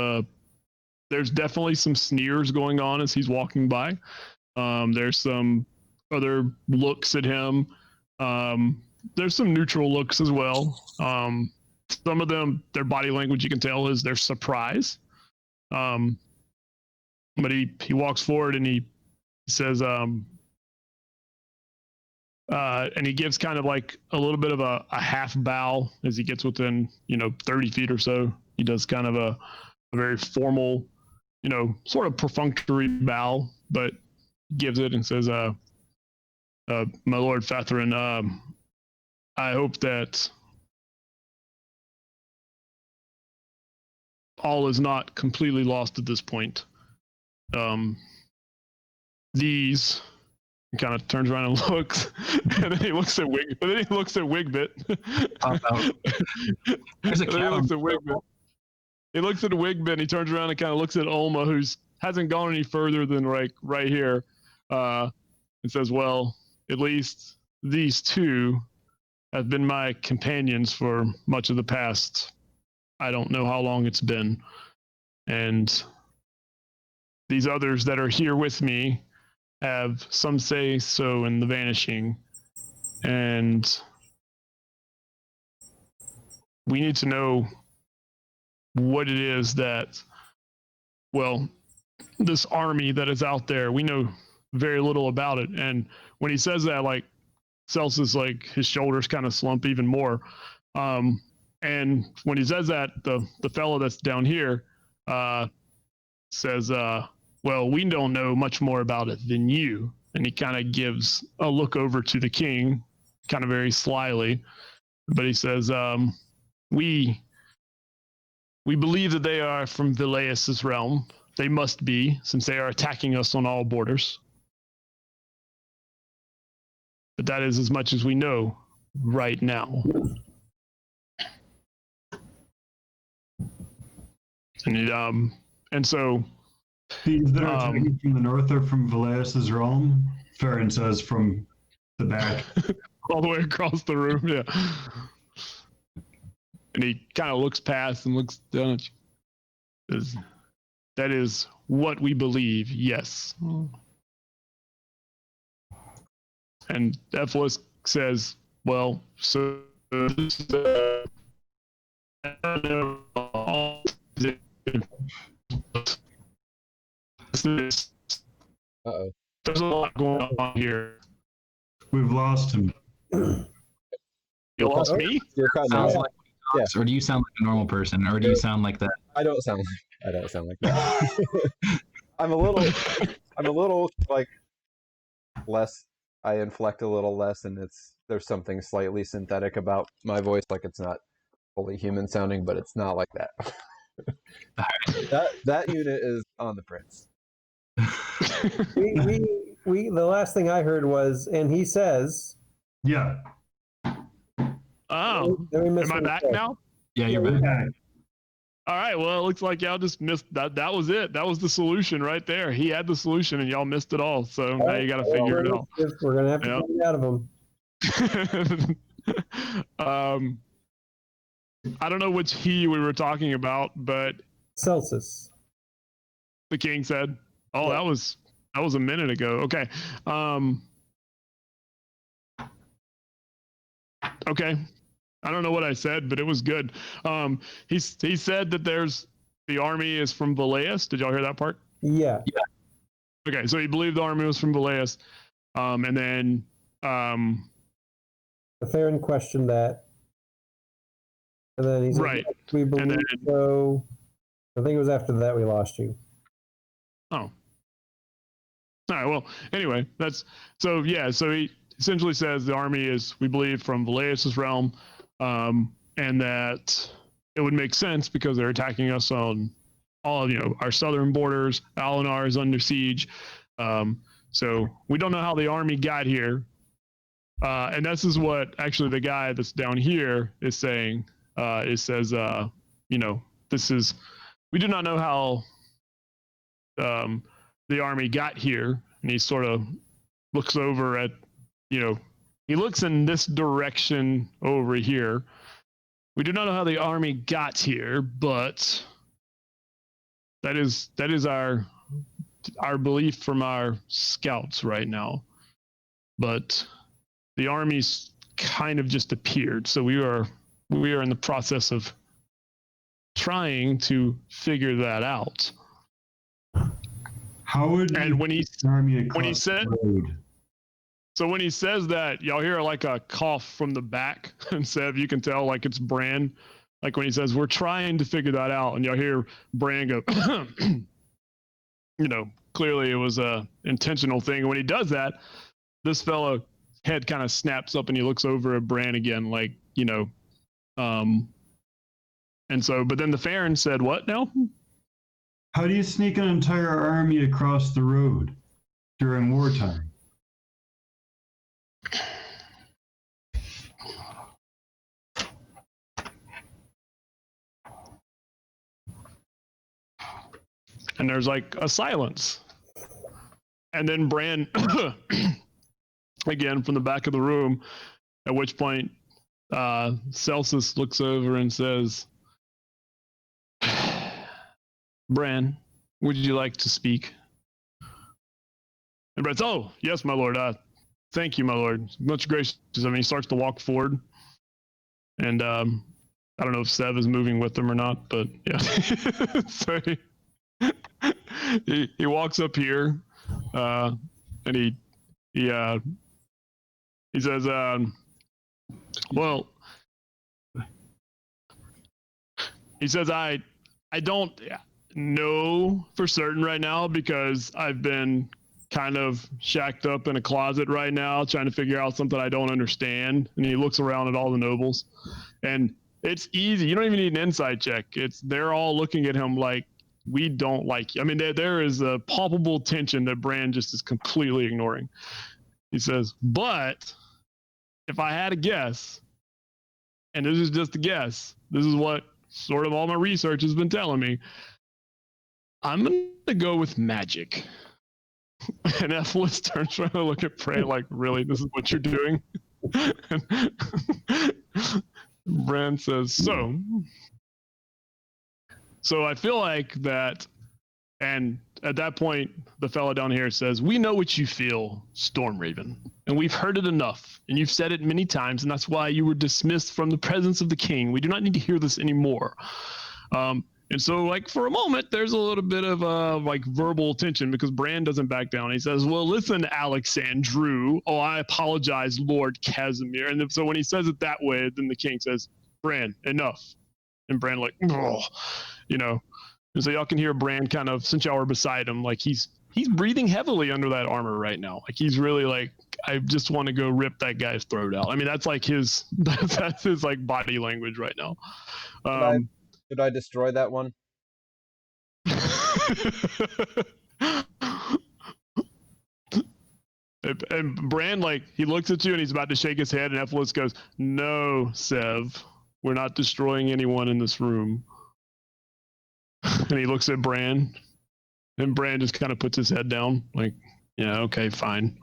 definitely some sneers going on as he's walking by. There's some other looks at him. There's some neutral looks as well. Some of them, their body language, you can tell, is their surprise. But he walks forward and he says, and he gives kind of like a little bit of a half bow as he gets within, 30 feet or so. He does kind of a very formal, sort of perfunctory bow, but gives it and says, my Lord Fatherin, I hope that all is not completely lost at this point. These kind of turns around and looks, and then he looks at Wigbit. There's a cow. He looks at Wigbit, and he turns around and kind of looks at Olma, who's hasn't gone any further than right here, and says, "Well, at least these two have been my companions for much of the past. I don't know how long it's been, and these others that are here with me have some say so in the vanishing, and we need to know what it is that, well, this army that is out there, we know very little about it." And when he says that, like, Celsus, like, his shoulders kind of slump even more. And when he says that, the fellow that's down here says, well, we don't know much more about it than you. And he kind of gives a look over to the king, kind of very slyly. But he says, we believe that they are from Velaeus' realm. They must be, since they are attacking us on all borders. But that is as much as we know right now. And so These that are attacking from the north are from Valeas's realm. Farron says from the back. all the way across the room. Yeah. And he kind of looks past and looks down at you. That is what we believe, yes. And Ephesus says, well, so this is, Uh-oh. there's a lot going on here. We've lost him. You lost me? You're cutting Sounds out. like when he talks, or do you sound like a normal person, or do you sound like that? I don't sound like that. I'm a little like less. I inflect a little less, and there's something slightly synthetic about my voice. Like it's not fully human sounding, but it's not like that. that unit is on the prince. We the last thing I heard was, and he says, Yeah. Oh, then we missed am I what back he said. now? Yeah, you're We're back. back. All right. Well, it looks like y'all just missed that. That was it. That was the solution right there. He had the solution, and y'all missed it all. So now you got to figure it out. We're gonna have to Yep. find out of him. I don't know which he we were talking about, but Celsus. the king said, "Oh, Yeah. that was a minute ago." Okay. Okay. I don't know what I said, but it was good. He said that the army is from Valeas. Did y'all hear that part? Yeah. Okay, so he believed the army was from Valeas, and then The Farron questioned that. And then he said, right. "Yes, we believe then- so." I think it was after that we lost you. Oh. All right. Well, anyway, so he essentially says the army is, we believe, from Valeas' realm, and that it would make sense because they're attacking us on all of, our southern borders. Alinar is under siege. So we don't know how the army got here. And this is what actually the guy that's down here is saying. It says, we do not know how the army got here. And he sort of looks over at, he looks in this direction over here. We do not know how the army got here, but that is our belief from our scouts right now. But the army's kind of just appeared, so we are in the process of trying to figure that out. How would And when he army said, road? so when he says that, y'all hear like a cough from the back, and Sev, you can tell like it's Bran. Like when he says, we're trying to figure that out, and y'all hear Bran go, clearly it was a intentional thing. And when he does that, this fellow head kind of snaps up and he looks over at Bran again, like, and so, but then the Farron said, what now? How do you sneak an entire army across the road during wartime? And there's like a silence. And then Bran, again, from the back of the room, at which point Celsus looks over and says, Bran, would you like to speak? And Bran's, oh, yes, my lord. Thank you, my lord. Much gracious. I mean, he starts to walk forward. And I don't know if Sev is moving with him or not, but yeah. So he walks up here, and he says, well, he says, I don't know for certain right now because I've been kind of shacked up in a closet right now trying to figure out something I don't understand. And he looks around at all the nobles, and it's easy. You don't even need an insight check. They're all looking at him like, we don't like you. I mean, there is a palpable tension that Bran just is completely ignoring. He says, but if I had a guess, and this is just a guess, this is what sort of all my research has been telling me, I'm going to go with magic. And Ephesus turns around and look at Bran like, really, this is what you're doing? Bran says, so I feel like that, and at that point, the fellow down here says, we know what you feel, Stormraven, and we've heard it enough, and you've said it many times, and that's why you were dismissed from the presence of the king. We do not need to hear this anymore. And so, like, for a moment, there's a little bit of like verbal tension because Bran doesn't back down. He says, well, listen, Alexandru. Oh, I apologize, Lord Casimir. And so when he says it that way, then the king says, Bran, enough. And Bran like, oh, you know. And so y'all can hear Bran kind of, since y'all are beside him, like he's breathing heavily under that armor right now. Like he's really like, I just want to go rip that guy's throat out. I mean, that's like that's his like body language right now. Should I destroy that one? And Bran, like, he looks at you and he's about to shake his head, and Ephesus goes, no, Sev, we're not destroying anyone in this room. And he looks at Bran, and Bran just kind of puts his head down, like, yeah, okay, fine.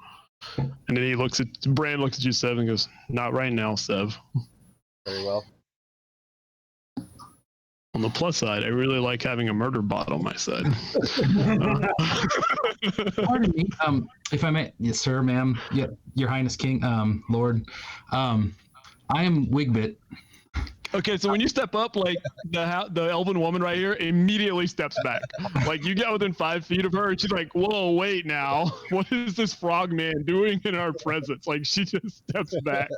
And then Bran looks at you, Sev, and goes, not right now, Sev. Very well. On the plus side, I really like having a murder bot on my side. Pardon me, if I may, yes, sir, ma'am, yeah, Your Highness, King, Lord, I am Wigbit. Okay, so when you step up, like the elven woman right here immediately steps back. Like you get within 5 feet of her, and she's like, "Whoa, wait now! What is this frog man doing in our presence?" Like she just steps back.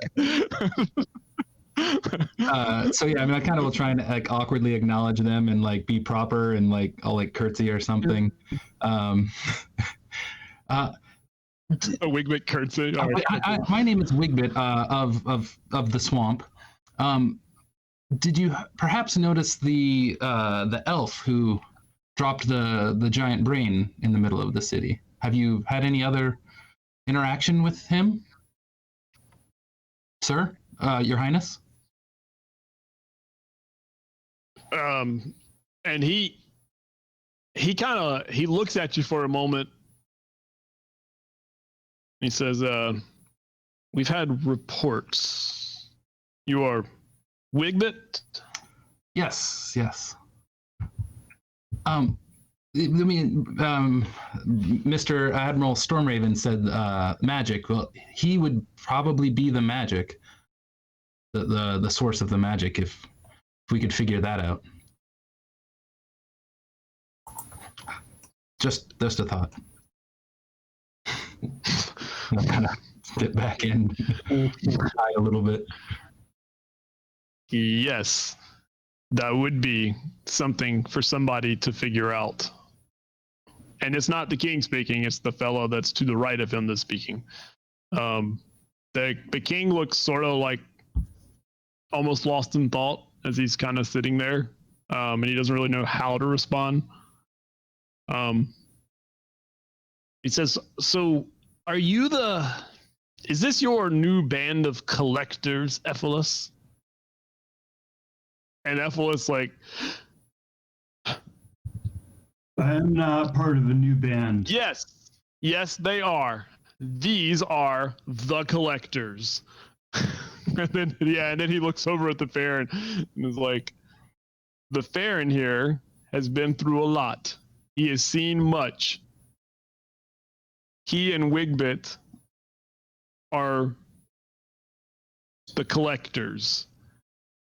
So yeah, I mean, I kind of will try and like awkwardly acknowledge them and like be proper and like I'll like curtsy or something. A Wigbit curtsy. Right. My name is Wigbit of the swamp. Did you perhaps notice the elf who dropped the giant brain in the middle of the city? Have you had any other interaction with him, sir, Your Highness? And he looks at you for a moment. He says, we've had reports. You are Wigbit? Yes. Mr. Admiral Stormraven said magic. Well, he would probably be the magic, the source of the magic if we could figure that out. Just a thought. I'll kind of get back in a little bit. Yes, that would be something for somebody to figure out. And it's not the king speaking, it's the fellow that's to the right of him that's speaking. The king looks sort of like almost lost in thought as he's kind of sitting there, and he doesn't really know how to respond. He says, so is this your new band of collectors, Ephesus? And Ephesus like, I am not part of a new band. yes, they are. These are the collectors. and then he looks over at the Farron and is like, the Farron here has been through a lot. He has seen much. He and Wigbit are the collectors.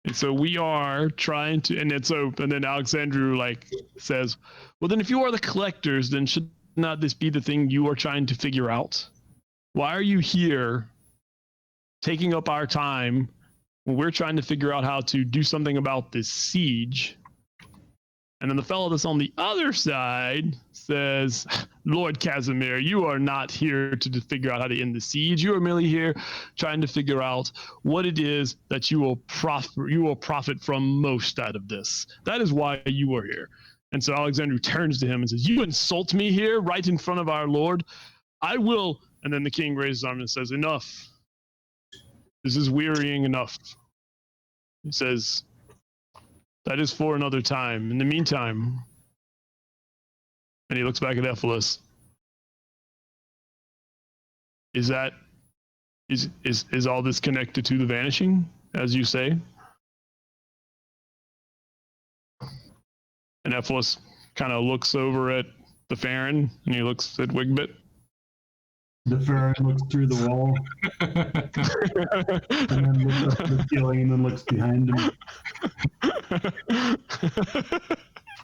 And so we are trying to, and then Alexandru like says, well, then if you are the collectors, then should not this be the thing you are trying to figure out? Why are you here taking up our time when we're trying to figure out how to do something about this siege? And then the fellow that's on the other side says, Lord Casimir, you are not here to figure out how to end the siege. You are merely here trying to figure out what it is that you will profit from most out of this. That is why you are here. And so Alexander turns to him and says, you insult me here right in front of our Lord? I will. And then the king raises his arm and says, enough. This is wearying enough. He says, that is for another time. In the meantime, And he looks back at Ephialus. Is all this connected to the vanishing, as you say? And Ephialus kind of looks over at the Farron, and he looks at Wigbit. The Farron looks through the wall and then looks up to the ceiling and then looks behind him.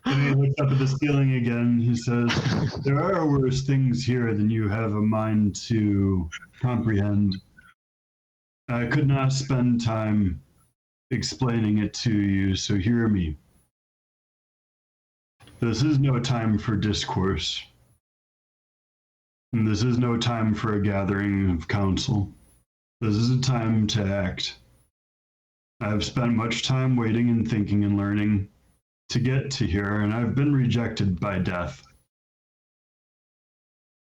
And he looks up at the ceiling again. He says, "There are worse things here than you have a mind to comprehend. I could not spend time explaining it to you, so hear me. This is no time for discourse. And this is no time for a gathering of counsel. This is a time to act. I have spent much time waiting and thinking and learning to get to here, and I've been rejected by death.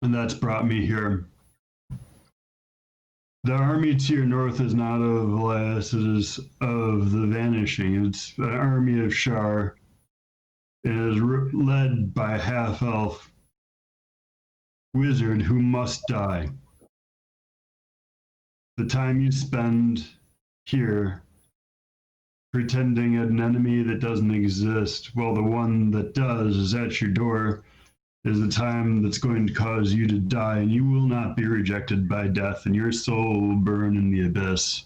And that's brought me here. The army to your north is not of Elias, it is of the Vanishing. It's an army of Shar. It is led by a half-elf wizard who must die. The time you spend here pretending an enemy that doesn't exist, while the one that does is at your door, is the time that's going to cause you to die, and you will not be rejected by death, and your soul will burn in the abyss.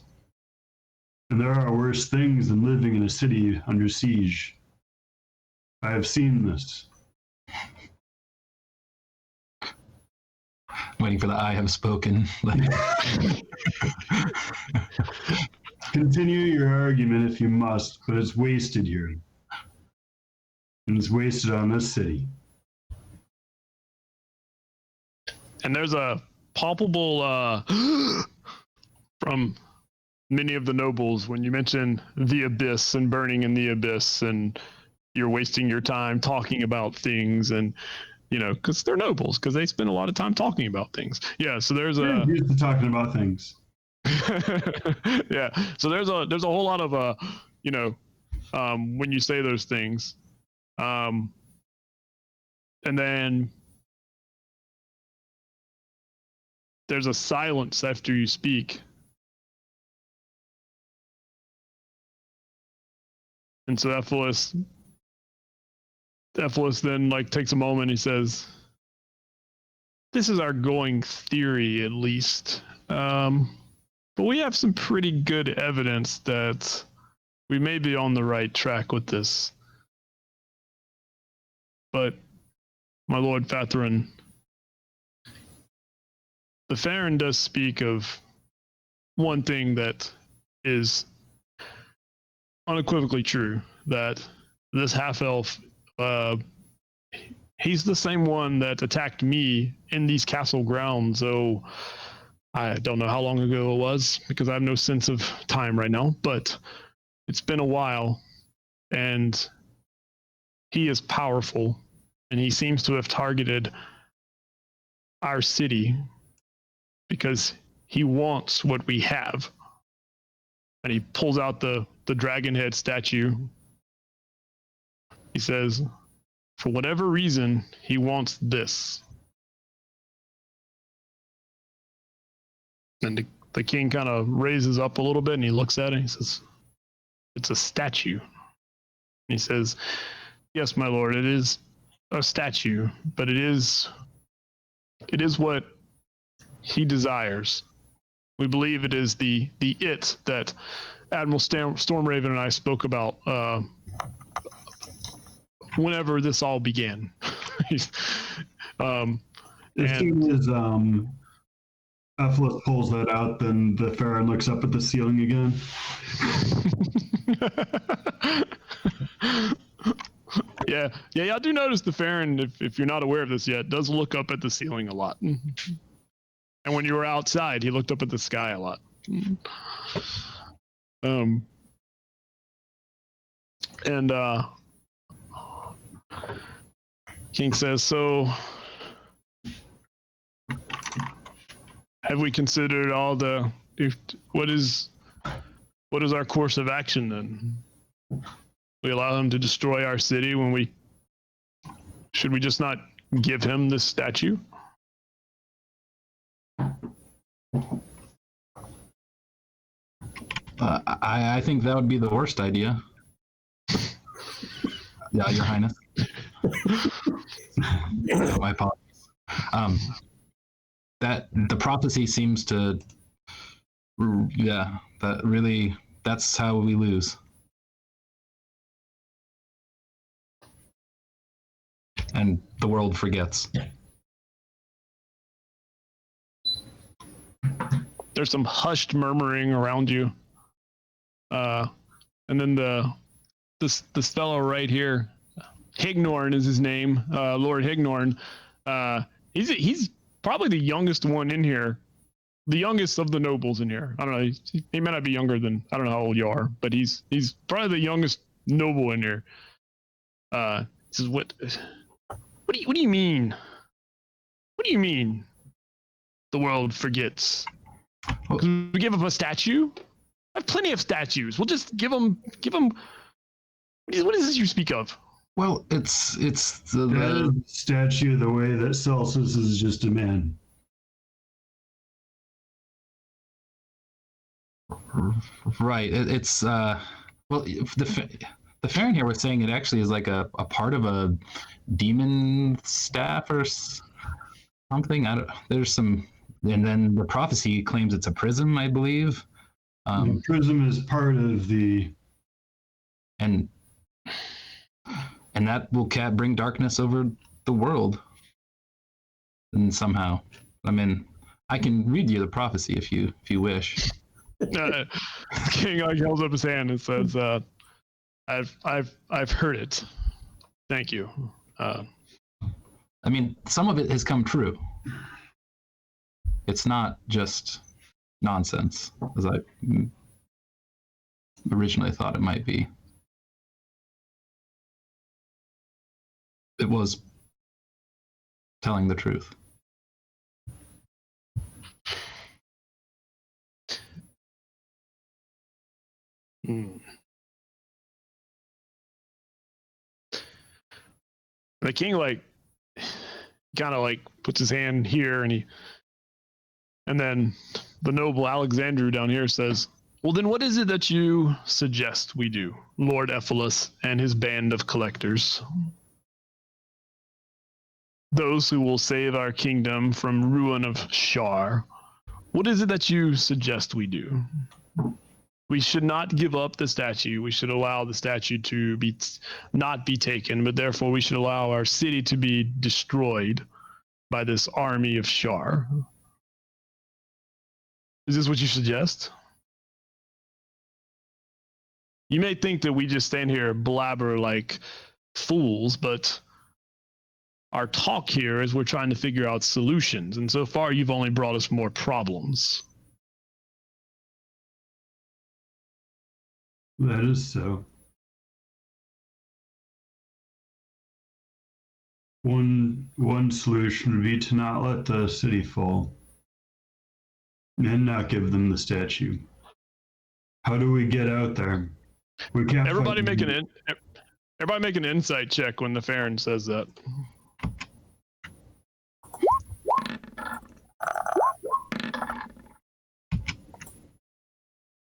And there are worse things than living in a city under siege. I have seen this. Waiting for the I have spoken. Continue your argument if you must, but it's wasted here. And it's wasted on this city. And there's a palpable from many of the nobles when you mention the abyss and burning in the abyss, and you're wasting your time talking about things, and because they're nobles, because they spend a lot of time talking about things. Yeah, so there's You're used to talking about things. yeah, so there's a whole lot of when you say those things, and then there's a silence after you speak. And so Ephialus then takes a moment. He says, "This is our going theory, at least. But we have some pretty good evidence that we may be on the right track with this. But, my Lord Fathrin, the Farron does speak of one thing that is unequivocally true, that this half-elf, he's the same one that attacked me in these castle grounds, so I don't know how long ago it was, because I have no sense of time right now, but it's been a while, and he is powerful, and he seems to have targeted our city because he wants what we have." And he pulls out the dragon head statue. He says, "For whatever reason, he wants this." And the king kind of raises up a little bit, and he looks at it, and he says, "It's a statue." And he says, "Yes, my lord, it is a statue, but it is what he desires. We believe it is the it that Admiral Stormraven and I spoke about whenever this all began." As soon as Ephialus pulls that out, then the Farron looks up at the ceiling again. Yeah, I do notice the Farron, if you're not aware of this yet, does look up at the ceiling a lot. And when you were outside, he looked up at the sky a lot. King says, "So, have we considered all what is our course of action then? We allow him to destroy our city should we just not give him this statue? I think that would be the worst idea. Yeah, Your Highness. My apologies. That the prophecy seems to, yeah, that really, that's how we lose. And the world forgets. There's some hushed murmuring around you. And then this fellow right here, Hignorn is his name, Lord Hignorn. He's probably the youngest one in here, the youngest of the nobles in here. I don't know. He may not be younger than, I don't know how old you are, but he's probably the youngest noble in here. Says, what do you mean? What do you mean? The world forgets. We give him a statue. I have plenty of statues. We'll just give him. What is this you speak of? Well, it's the That statue the way that Celsus is just a man. right. It's well, the Farron here was saying it actually is like a part of a demon staff or something. I don't. There's some, and then the prophecy claims it's a prism, I believe. The prism is part of the, and that will bring darkness over the world. And somehow, I mean, I can read you the prophecy if you wish. King holds up his hand and says, "I've heard it. Thank you." I mean, some of it has come true. It's not just nonsense, as I originally thought it might be. It was telling the truth. The king kind of puts his hand here, and then the noble Alexandru down here says, "Well, then what is it that you suggest we do, Lord Ephelus and his band of collectors? Those who will save our kingdom from ruin of Shar. What is it that you suggest we do? We should not give up the statue. We should allow the statue to not be taken, but therefore we should allow our city to be destroyed by this army of Shar. Is this what you suggest? You may think that we just stand here and blabber like fools, but our talk here is we're trying to figure out solutions, and so far you've only brought us more problems." that is so. One solution would be to not let the city fall and not give them the statue. How do we get out there? We can't. Everybody make an insight check when the Farron says that.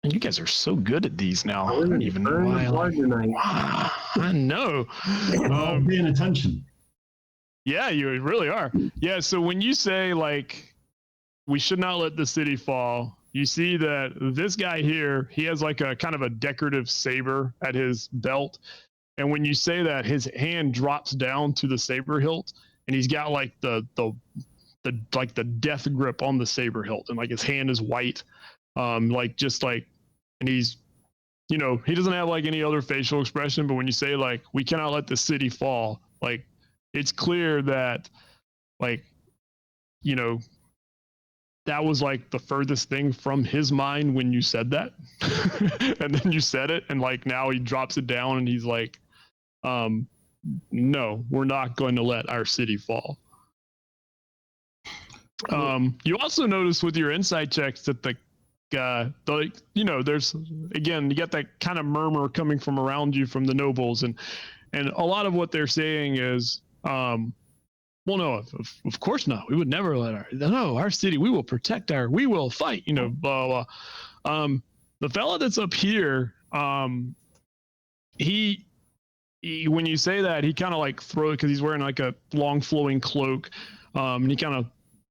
And you guys are so good at these now. I don't even know why. I know. Paying attention. Yeah, you really are. Yeah, so when you say we should not let the city fall, you see that this guy here, he has a kind of a decorative saber at his belt. And when you say that, his hand drops down to the saber hilt, and he's got the death grip on the saber hilt, and his hand is white. And he's, he doesn't have any other facial expression, but when you say we cannot let the city fall, it's clear that that was the furthest thing from his mind when you said that. And then you said it, and now he drops it down and he's no, we're not going to let our city fall. You also notice with your insight checks that there's, again, you get that kind of murmur coming from around you from the nobles, and a lot of what they're saying is well, no, of course not. We would never let our city, we will protect we will fight, blah, blah. The fella that's up here, he when you say that, he kind of like throws, because he's wearing like a long flowing cloak, and he kind of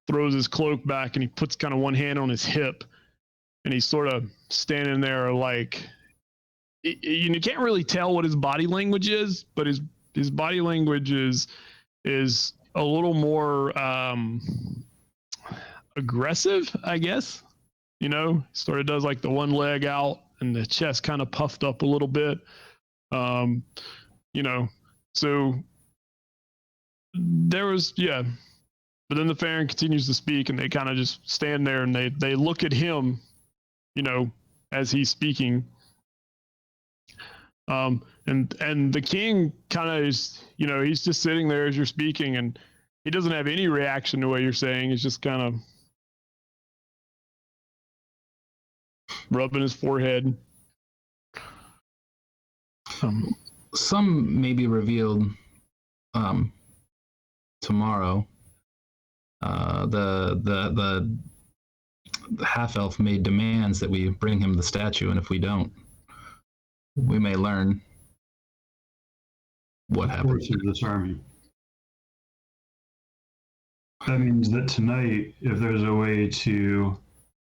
throws his cloak back and he puts kind of one hand on his hip, and he's sort of standing there like, you can't really tell what his body language is, but his body language is a little more aggressive, I guess. Sort of does like the one leg out and the chest kind of puffed up a little bit. So there was, yeah. But then the Farron continues to speak, and they kind of just stand there and they look at him, as he's speaking. And the king kind of is, he's just sitting there as you're speaking, and he doesn't have any reaction to what you're saying. He's just kind of rubbing his forehead. Some may be revealed tomorrow. The half elf made demands that we bring him the statue, and if we don't, we may learn what happened to this army. That means that tonight, if there's a way to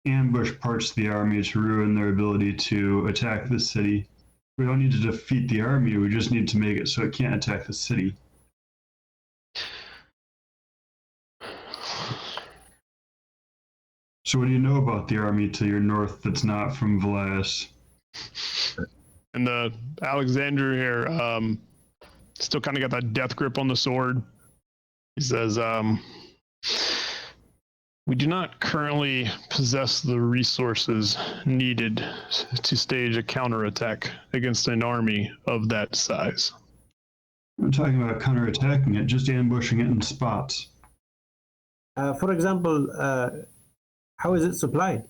ambush parts of the army to ruin their ability to attack the city, we don't need to defeat the army, we just need to make it so it can't attack the city. So what do you know about the army to your north that's not from Velas? And the Alexander here, still kind of got that death grip on the sword. He says, we do not currently possess the resources needed to stage a counterattack against an army of that size. I'm talking about counterattacking it, just ambushing it in spots. For example, how is it supplied,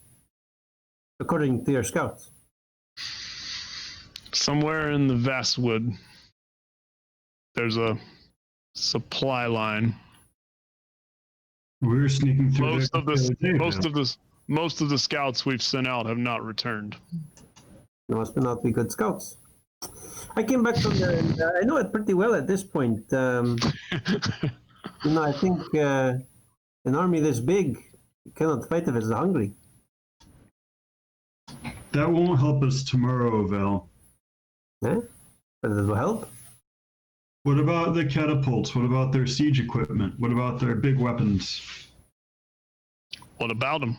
according to your scouts? Somewhere in the Vastwood, there's a supply line. We're sneaking through. Most of the scouts we've sent out have not returned. They must not be good scouts. I came back from there, and I know it pretty well at this point. I think an army this big cannot fight if it's hungry. That won't help us tomorrow, Val. Yeah, but it will help. What about the catapults? What about their siege equipment? What about their big weapons? What about them?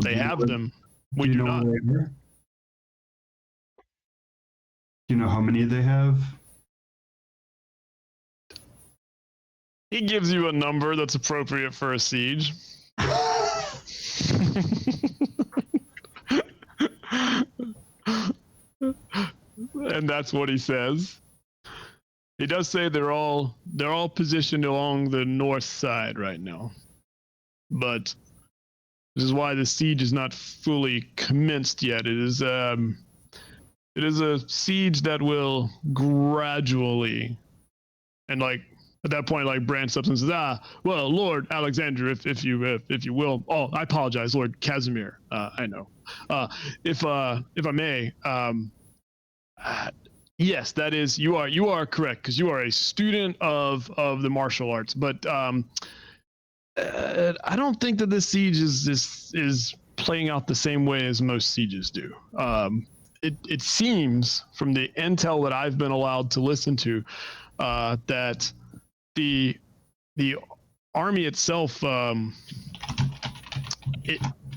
They have them. We do not. Do you know how many they have? He gives you a number that's appropriate for a siege. And that's what he says. He does say they're all positioned along the north side right now. But this is why the siege is not fully commenced yet. It is a siege that will gradually, and like at that point, like Bran steps and says, well, Lord Alexander, if you will. Oh, I apologize, Lord Casimir. I know. If I may, yes, that is, you are correct, because you are a student of the martial arts. But I don't think that this siege is playing out the same way as most sieges do. It seems from the intel that I've been allowed to listen to that the army itself,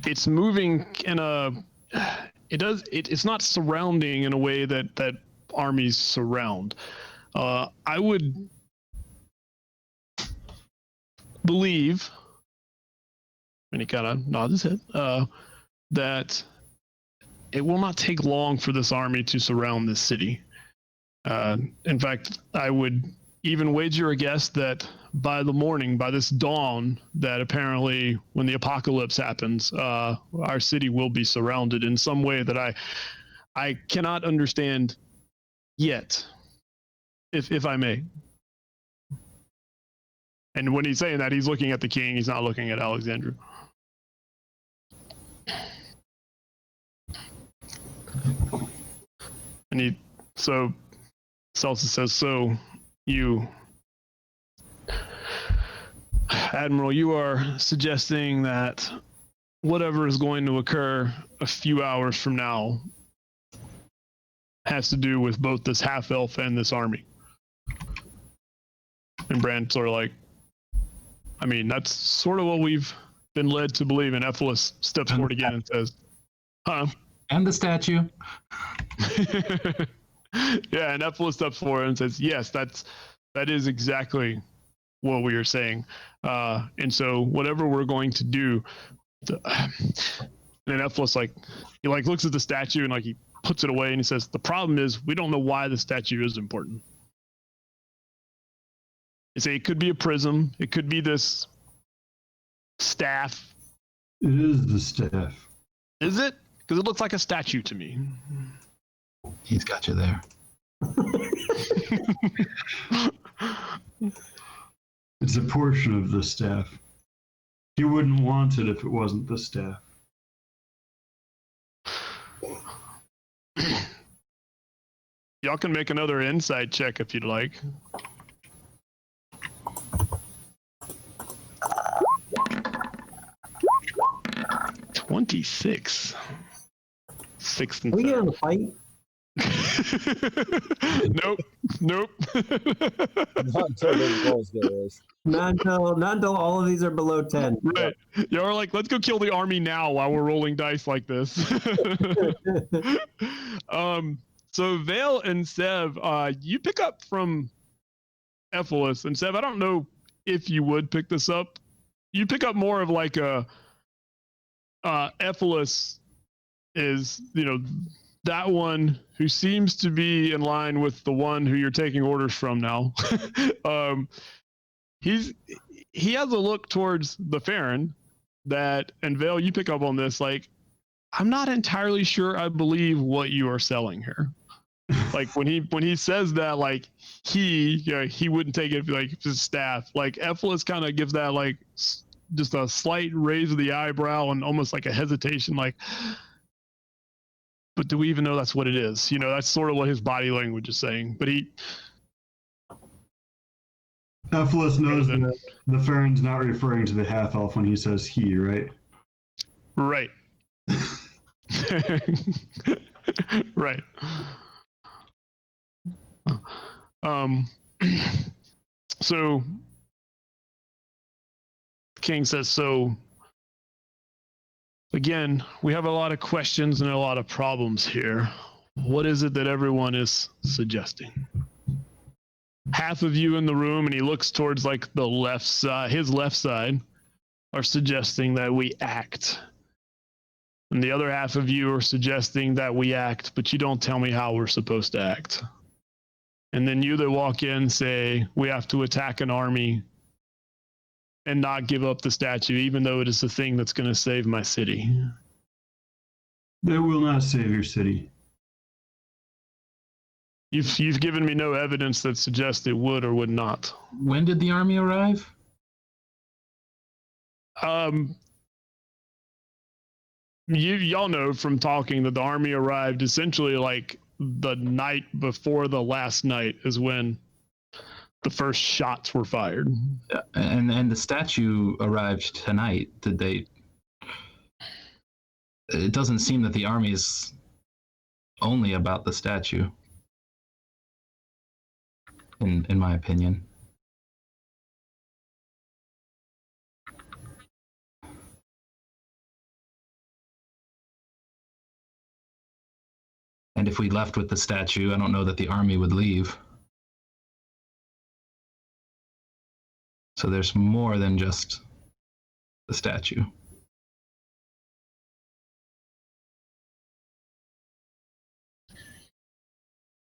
it's moving in a it's not surrounding in a way that armies surround. I would believe, and he kind of nods his head, that it will not take long for this army to surround this city. In fact, I would even wager a guess that by the morning, by this dawn, that apparently when the apocalypse happens, our city will be surrounded in some way that I cannot understand yet, if I may. And when he's saying that, he's looking at the king. He's not looking at Alexandru. And so Celsus says, so you, Admiral, you are suggesting that whatever is going to occur a few hours from now has to do with both this half-elf and this army. And Brand's sort of like, I mean, that's sort of what we've been led to believe. And Ephesus steps forward again and says, huh? And the statue. Yeah, and Ephesus steps forward and says, yes, that is exactly what we are saying. And so whatever we're going to do, and Ephesus he looks at the statue and he puts it away and he says, the problem is we don't know why the statue is important. They say it could be a prism, it could be this staff. It is the staff. Is it? Because it looks like a statue to me. He's got you there. It's a portion of the staff. He wouldn't want it if it wasn't the staff. Y'all can make another insight check if you'd like. $26. Sixth and Are we seventh. getting a fight? Nope. Not until those rolls get raised. Not until all of these are below 10. Right. Y'all are like, let's go kill the army now while we're rolling dice like this. So Vale and Sev, you pick up from Ephesus, and Sev, I don't know if you would pick this up. You pick up more of like a Ephesus is, that one who seems to be in line with the one who you're taking orders from now. He has a look towards the Farron and Vale, you pick up on this, I'm not entirely sure I believe what you are selling here. When he says that, he wouldn't take it like his staff. Ephesus kind of gives that just a slight raise of the eyebrow and almost like a hesitation, but do we even know that's what it is? That's sort of what his body language is saying. But Ephesus knows that the Farron's not referring to the half-elf when he says he, right? Right. Right. So King says, so again, we have a lot of questions and a lot of problems here. What is it that everyone is suggesting? Half of you in the room, and he looks towards the left side, his left side, are suggesting that we act. And the other half of you are suggesting that we act, but you don't tell me how we're supposed to act. And then you that walk in say, we have to attack an army and not give up the statue, even though it is the thing that's going to save my city. That will not save your city. You've given me no evidence that suggests it would or would not. When did the army arrive? Y'all know from talking that the army arrived essentially the night before the last night is when the first shots were fired. And the statue arrived tonight. Did they? It doesn't seem that the army is only about the statue. In my opinion. And if we left with the statue, I don't know that the army would leave. So there's more than just the statue.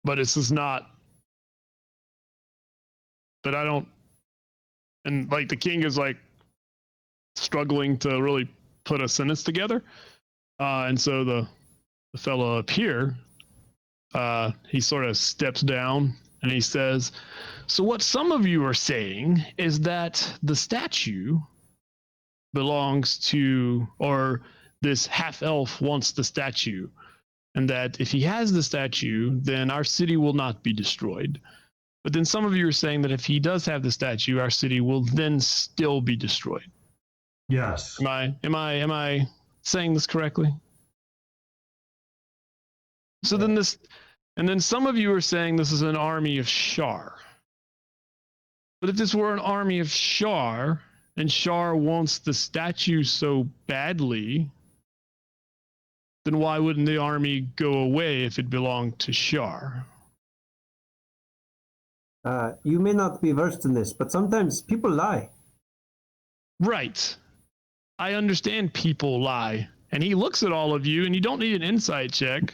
But this is not. But I don't. And the king is struggling to really put a sentence together. And so the fellow up here, he sort of steps down and he says, so what some of you are saying is that the statue belongs to, or this half-elf wants the statue, and that if he has the statue, then our city will not be destroyed. But then some of you are saying that if he does have the statue, our city will then still be destroyed. Yes. Am I saying this correctly? So then then some of you are saying this is an army of Shar. But if this were an army of Shar, and Shar wants the statue so badly, then why wouldn't the army go away if it belonged to Shar? You may not be versed in this, but sometimes people lie. Right. I understand people lie. And he looks at all of you, and you don't need an insight check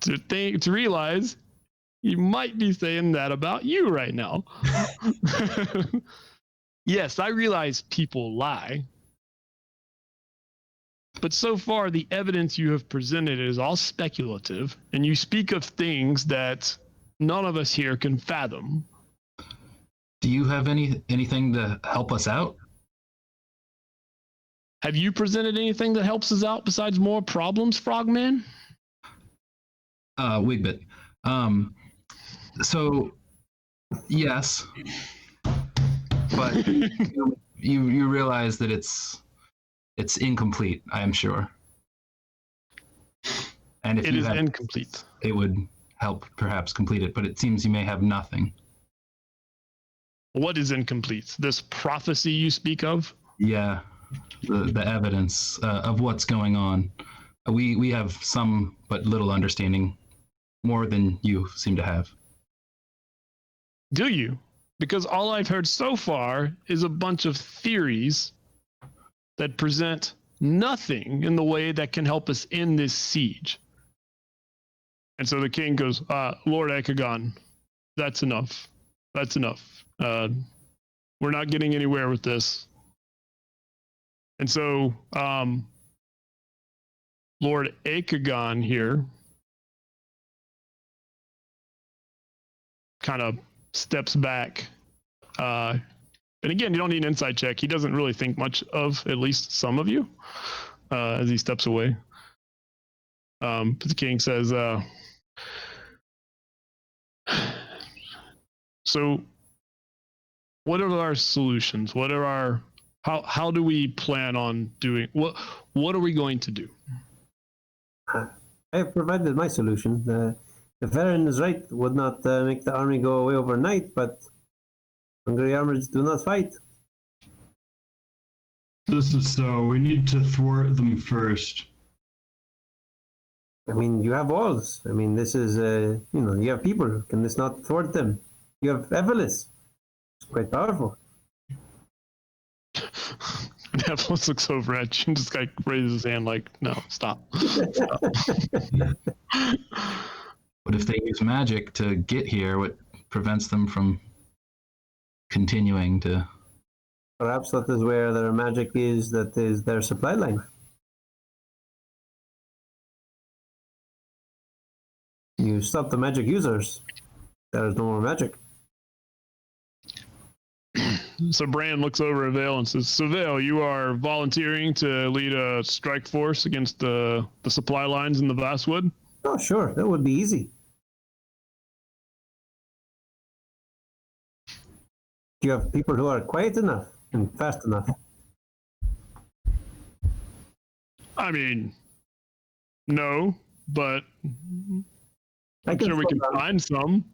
to realize he might be saying that about you right now. Yes, I realize people lie. But so far, the evidence you have presented is all speculative, and you speak of things that none of us here can fathom. Do you have anything to help us out? Have you presented anything that helps us out besides more problems, Frogman? Wigbit. So, yes, but you realize that it's incomplete, I am sure. And if It you is had, incomplete. it would help perhaps complete it, but it seems you may have nothing. What is incomplete? This prophecy you speak of? Yeah, the evidence of what's going on. We have some but little understanding, more than you seem to have. Do you? Because all I've heard so far is a bunch of theories that present nothing in the way that can help us end this siege. And so the king goes, Lord Ekagon, that's enough. That's enough. We're not getting anywhere with this. And so Lord Ekagon here kind of steps back. And again, you don't need an insight check. He doesn't really think much of at least some of you as he steps away. But the king says, so what are our solutions? What are our, how do we plan on doing, what are we going to do? I have provided my solution. The Varen is right, would not make the army go away overnight, but hungry armies do not fight. This is so. We need to thwart them first. I mean, you have walls. I mean, this is, you have people. Can this not thwart them? You have Evelis. It's quite powerful. Evelis looks over at you and just like raises his hand like, no, stop. Stop. But if they use magic to get here, what prevents them from continuing to... Perhaps that is where their magic is, that is their supply line. You stop the magic users, there is no more magic. So Bran looks over at Vale and says, so Vale, you are volunteering to lead a strike force against the supply lines in the Vastwood? Oh, sure, that would be easy. You have people who are quiet enough and fast enough. I mean, no, but I'm sure we can find some.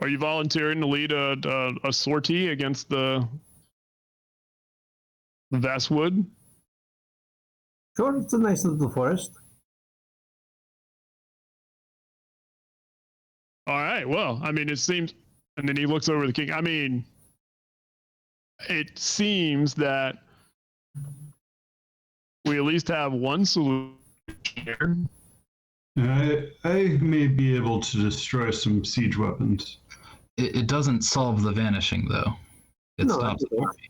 Are you volunteering to lead a sortie against the Vastwood? Sure, it's a nice little forest. All right, well, I mean, it seems, and then he looks over the king. I mean, it seems that we at least have one solution here. I may be able to destroy some siege weapons. It doesn't solve the vanishing, though. It No, stops the army.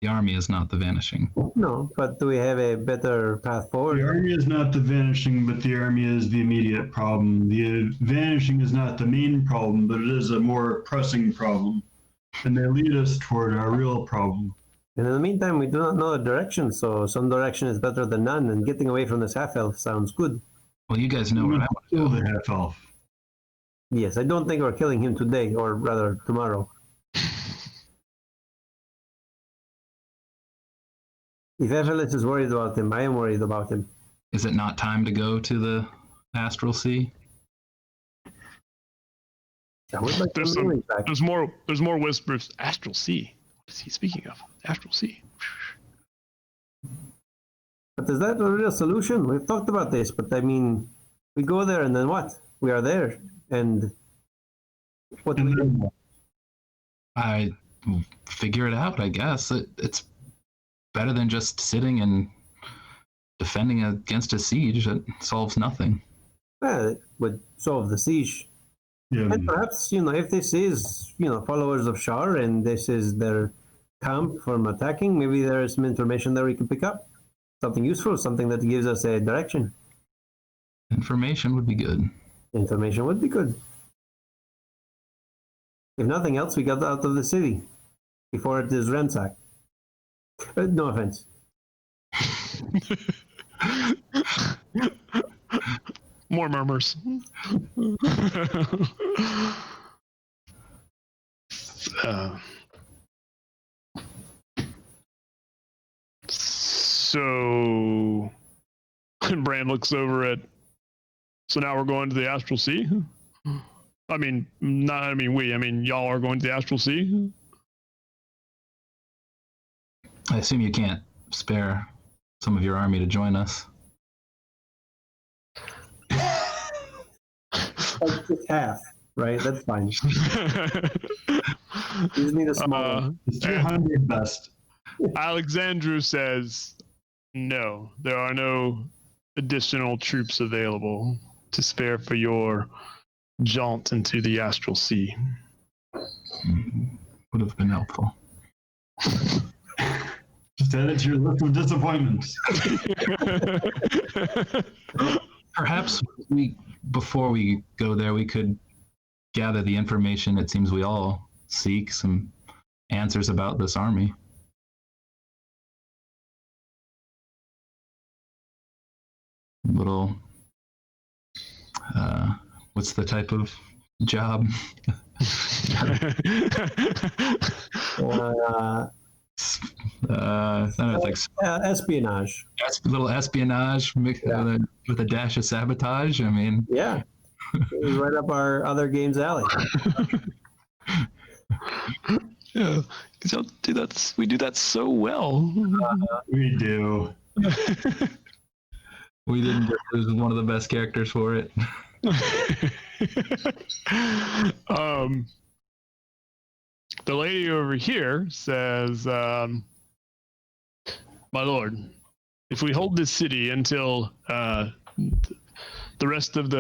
The army is not the vanishing. No, but do we have a better path The forward? army is not the vanishing, but the army is the immediate problem. The vanishing is not the main problem, but it is a more pressing problem. And they lead us toward our real problem. And in the meantime, we do not know the direction, so some direction is better than none, and getting away from this half-elf sounds good. Well, you guys know where I want to Kill go. the half elf. Yes, I don't think we're killing him today, or rather tomorrow. If Evelis is worried about him, I am worried about him. Is it not time to go to the astral sea? I would like There's to some- know, in fact. There's more whispers. Astral Sea. What is he speaking of? Astral Sea. But is that a real solution? We've talked about this, but I mean, we go there and then what? We are there, and what do we do? I figure it out, I guess. It's better than just sitting and defending against a siege. It solves nothing. Well, it would solve the siege. Yeah. And perhaps, if this is, followers of Shar and this is their camp from attacking, maybe there is some information that we can pick up. Something useful, something that gives us a direction. Information would be good. Information would be good. If nothing else, we got out of the city before it is ransacked. No offense. More murmurs. So, Bran looks over at. So now we're going to the Astral Sea. I mean, y'all are going to the Astral Sea. I assume you can't spare some of your army to join us. Like just half, right? That's fine. Gives me the small. It's 200 best. Alexandru says, no, there are no additional troops available to spare for your jaunt into the Astral Sea. Would have been helpful. Just add it to your list of disappointments. Perhaps before we go there, we could gather the information it seems we all seek, some answers about this army. Little, what's the type of job? I don't know, it's like Espionage. little espionage mixed with a dash of sabotage. I mean, Yeah. It was right up our other game's alley. Yeah, because y'all do that. We do that so well. We do. we didn't just lose one of the best characters for it. The lady over here says, "My lord, if we hold this city until the rest of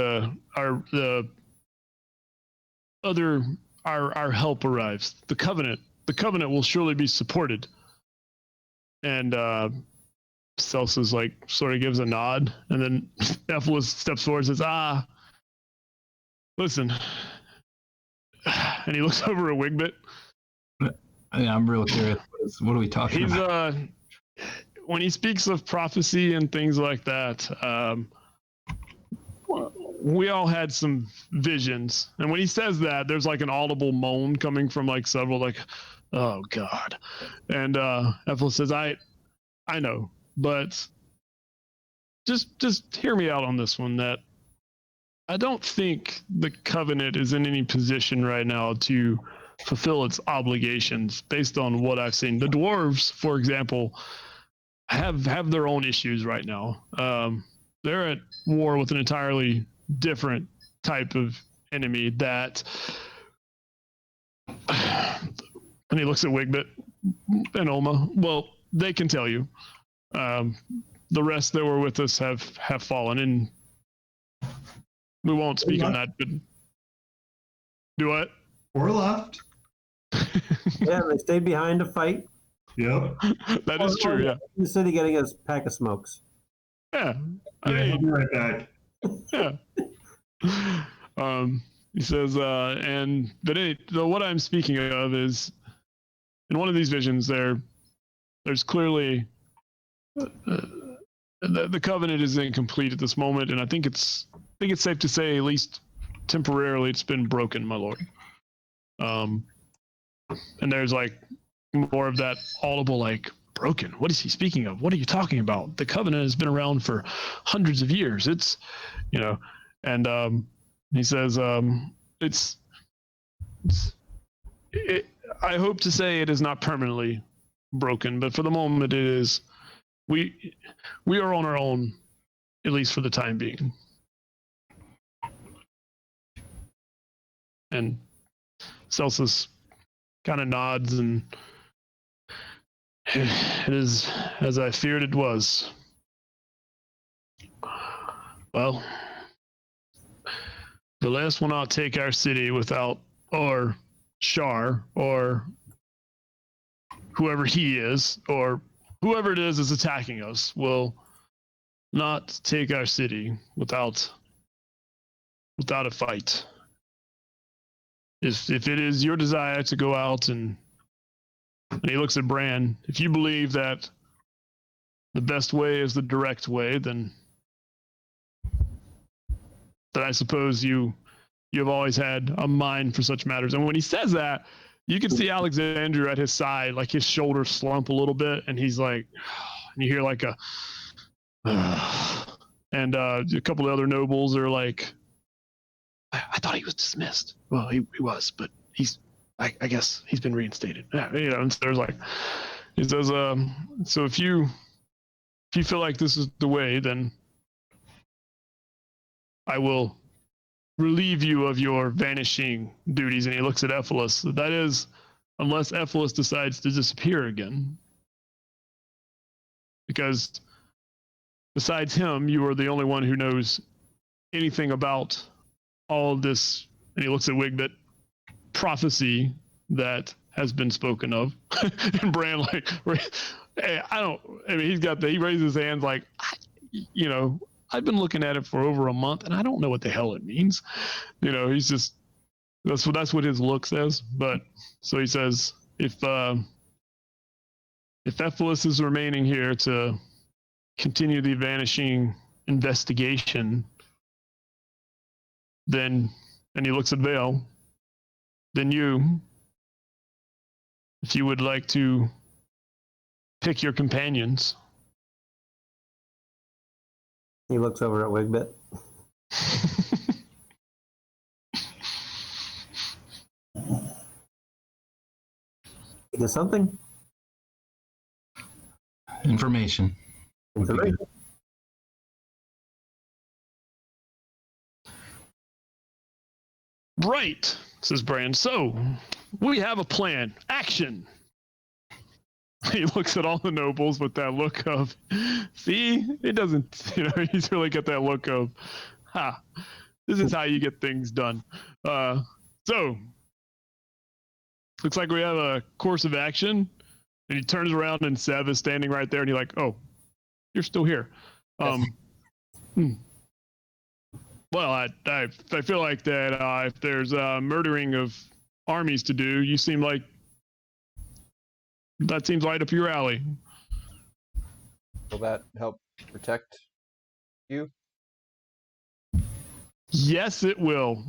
our help arrives, the covenant will surely be supported." And Celsus sort of gives a nod, and then Ephelis steps forward and says, listen. And he looks over at Wigbit. Yeah, I'm real curious. What are we talking about? When he speaks of prophecy and things like that, we all had some visions. And when he says that, there's like an audible moan coming from several, oh God. And Ethel says, I know, but just hear me out on this one, that I don't think the Covenant is in any position right now to fulfill its obligations based on what I've seen. The dwarves, for example, have their own issues right now. They're at war with an entirely different type of enemy that, and he looks at Wigbit and Oma. Well, they can tell you. The rest that were with us have fallen, and we won't speak on that, but do what? Or left. Yeah, they stayed behind to fight. Yep. That is true. Yeah. In the city getting a pack of smokes. Yeah. I Yeah, I'll mean, be right back. yeah. He says, so what I'm speaking of is in one of these visions, there's clearly the covenant is incomplete at this moment, and I think it's safe to say, at least temporarily, it's been broken, my lord. And there's like more of that audible, like, broken. What is he speaking of? What are you talking about? The covenant has been around for hundreds of years. It's, and he says, I hope to say it is not permanently broken, but for the moment it is. We are on our own, at least for the time being. And Celsus kind of nods, and it is as I feared it was. Well, the last will not take our city without, or Shar, or whoever he is, or whoever it is attacking us, will not take our city without a fight. If it is your desire to go out and he looks at Bran, if you believe that the best way is the direct way, then I suppose you have always had a mind for such matters. And when he says that, you can see Alexandru at his side, like his shoulders slump a little bit, and he's like, and you hear like a, and a couple of other nobles are like, I thought he was dismissed. Well, he was, but I guess he's been reinstated. Yeah, and so there's like, he says, so if you feel like this is the way, then I will relieve you of your vanishing duties. And he looks at Ephesus. That is, unless Ephesus decides to disappear again. Because besides him, you are the only one who knows anything about all of this. And he looks at Wigbit, prophecy that has been spoken of. And Bran, like, hey, he raises his hands like, I've been looking at it for over a month and I don't know what the hell it means. He's just, that's what his look says. But so he says, if Ephesus is remaining here to continue the vanishing investigation, then, and he looks at Vale, then if you would like to pick your companions. He looks over at Wigbit. Is something? Information. Right, says Bran. So, we have a plan. Action. He looks at all the nobles with that look of, see, it doesn't, he's really got that look of, this is how you get things done. So, looks like we have a course of action. And he turns around and Sev is standing right there, and he's like, oh, you're still here. Yes. Well, I feel like that if there's murdering of armies to do, you seem like that seems right up your alley. Will that help protect you? Yes, it will.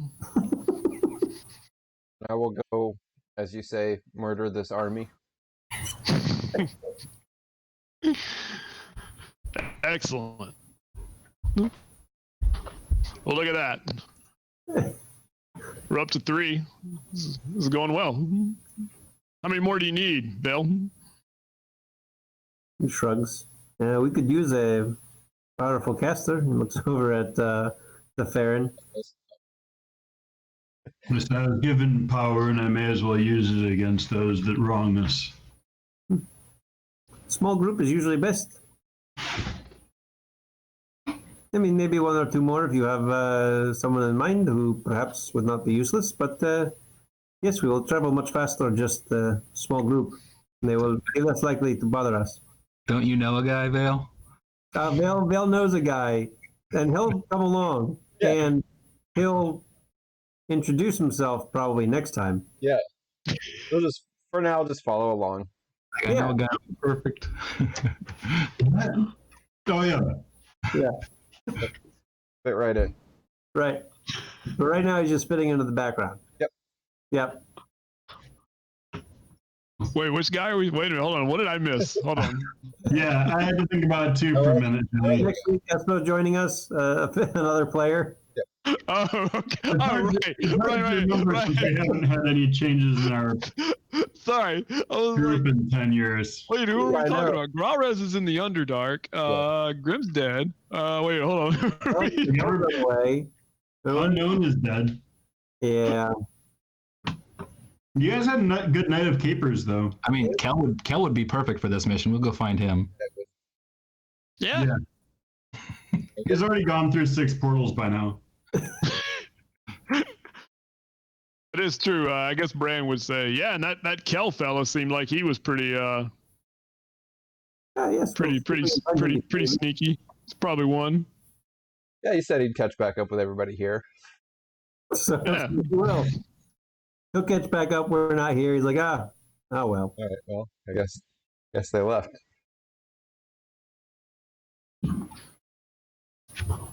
I will go, as you say, murder this army. Excellent. Well, look at that. We're up to 3. This is going well. How many more do you need, Bill? He shrugs. We could use a powerful caster. He looks over at the Farron. I was given power, and I may as well use it against those that wrong us. Small group is usually best. I mean, maybe 1 or 2 more if you have someone in mind who perhaps would not be useless. But yes, we will travel much faster just a small group. They will be less likely to bother us. Don't you know a guy, Vale? Vale knows a guy, and he'll come along, and he'll introduce himself probably next time. Yeah. We'll just, for now, just follow along. I know a guy. Perfect. Oh yeah. Fit right in. Right. But right now, he's just fitting into the background. Yep. Wait, which guy are we? Wait a minute, hold on. What did I miss? Hold on. Yeah, I had to think about it too for a minute. Johnny. Next week, Espo joining us, another player. Oh, okay. It's hard to- Right. it's hard to remember since we haven't had any changes in our Sorry. I was group like, in 10 years. wait, who are I we know. talking about? Growrez is in the Underdark. Grim's dead. Wait, hold on. Away. Unknown is dead. Yeah. You guys had a good night of capers, though. I mean, Kel would be perfect for this mission. We'll go find him. Yeah. He's already gone through 6 portals by now. It is true. I guess Bran would say, yeah, and that Kel fella seemed like he was pretty Yes. pretty sneaky. It's probably one. Yeah, he said he'd catch back up with everybody here. So Yeah. he will. He'll catch back up. We're not here. He's like, oh well. All right, well, I guess they left. All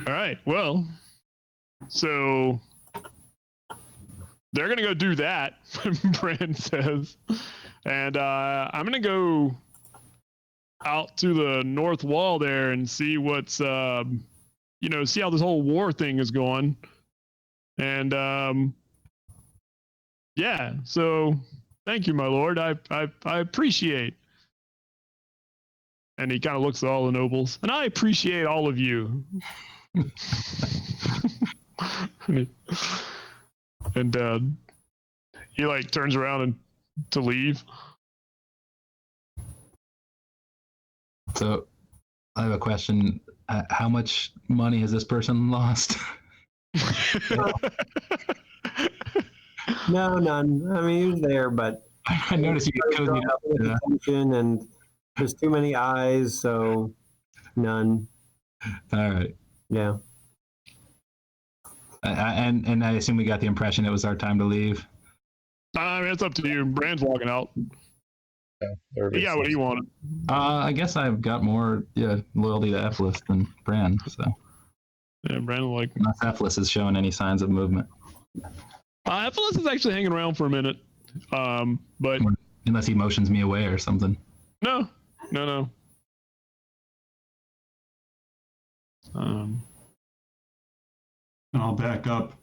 right. Well, so they're gonna go do that, Bran says, and I'm gonna go out to the north wall there and see what's see how this whole war thing is going, and yeah. So thank you, my lord. I appreciate. And he kind of looks at all the nobles, and I appreciate all of you. and he like turns around and to leave. So, I have a question. How much money has this person lost? No, none. I mean, he was there, but I noticed you get cozy up. Yeah. attention, and there's too many eyes, so none. All right. Yeah. And I assume we got the impression it was our time to leave. I mean, it's up to you. Brand's walking out. He got what he wanted. I guess I've got more loyalty to Ephesus than Bran. So Yeah, Brand like. unless Ephesus is showing any signs of movement, Ephesus is actually hanging around for a minute, but unless he motions me away or something. no. And I'll back up.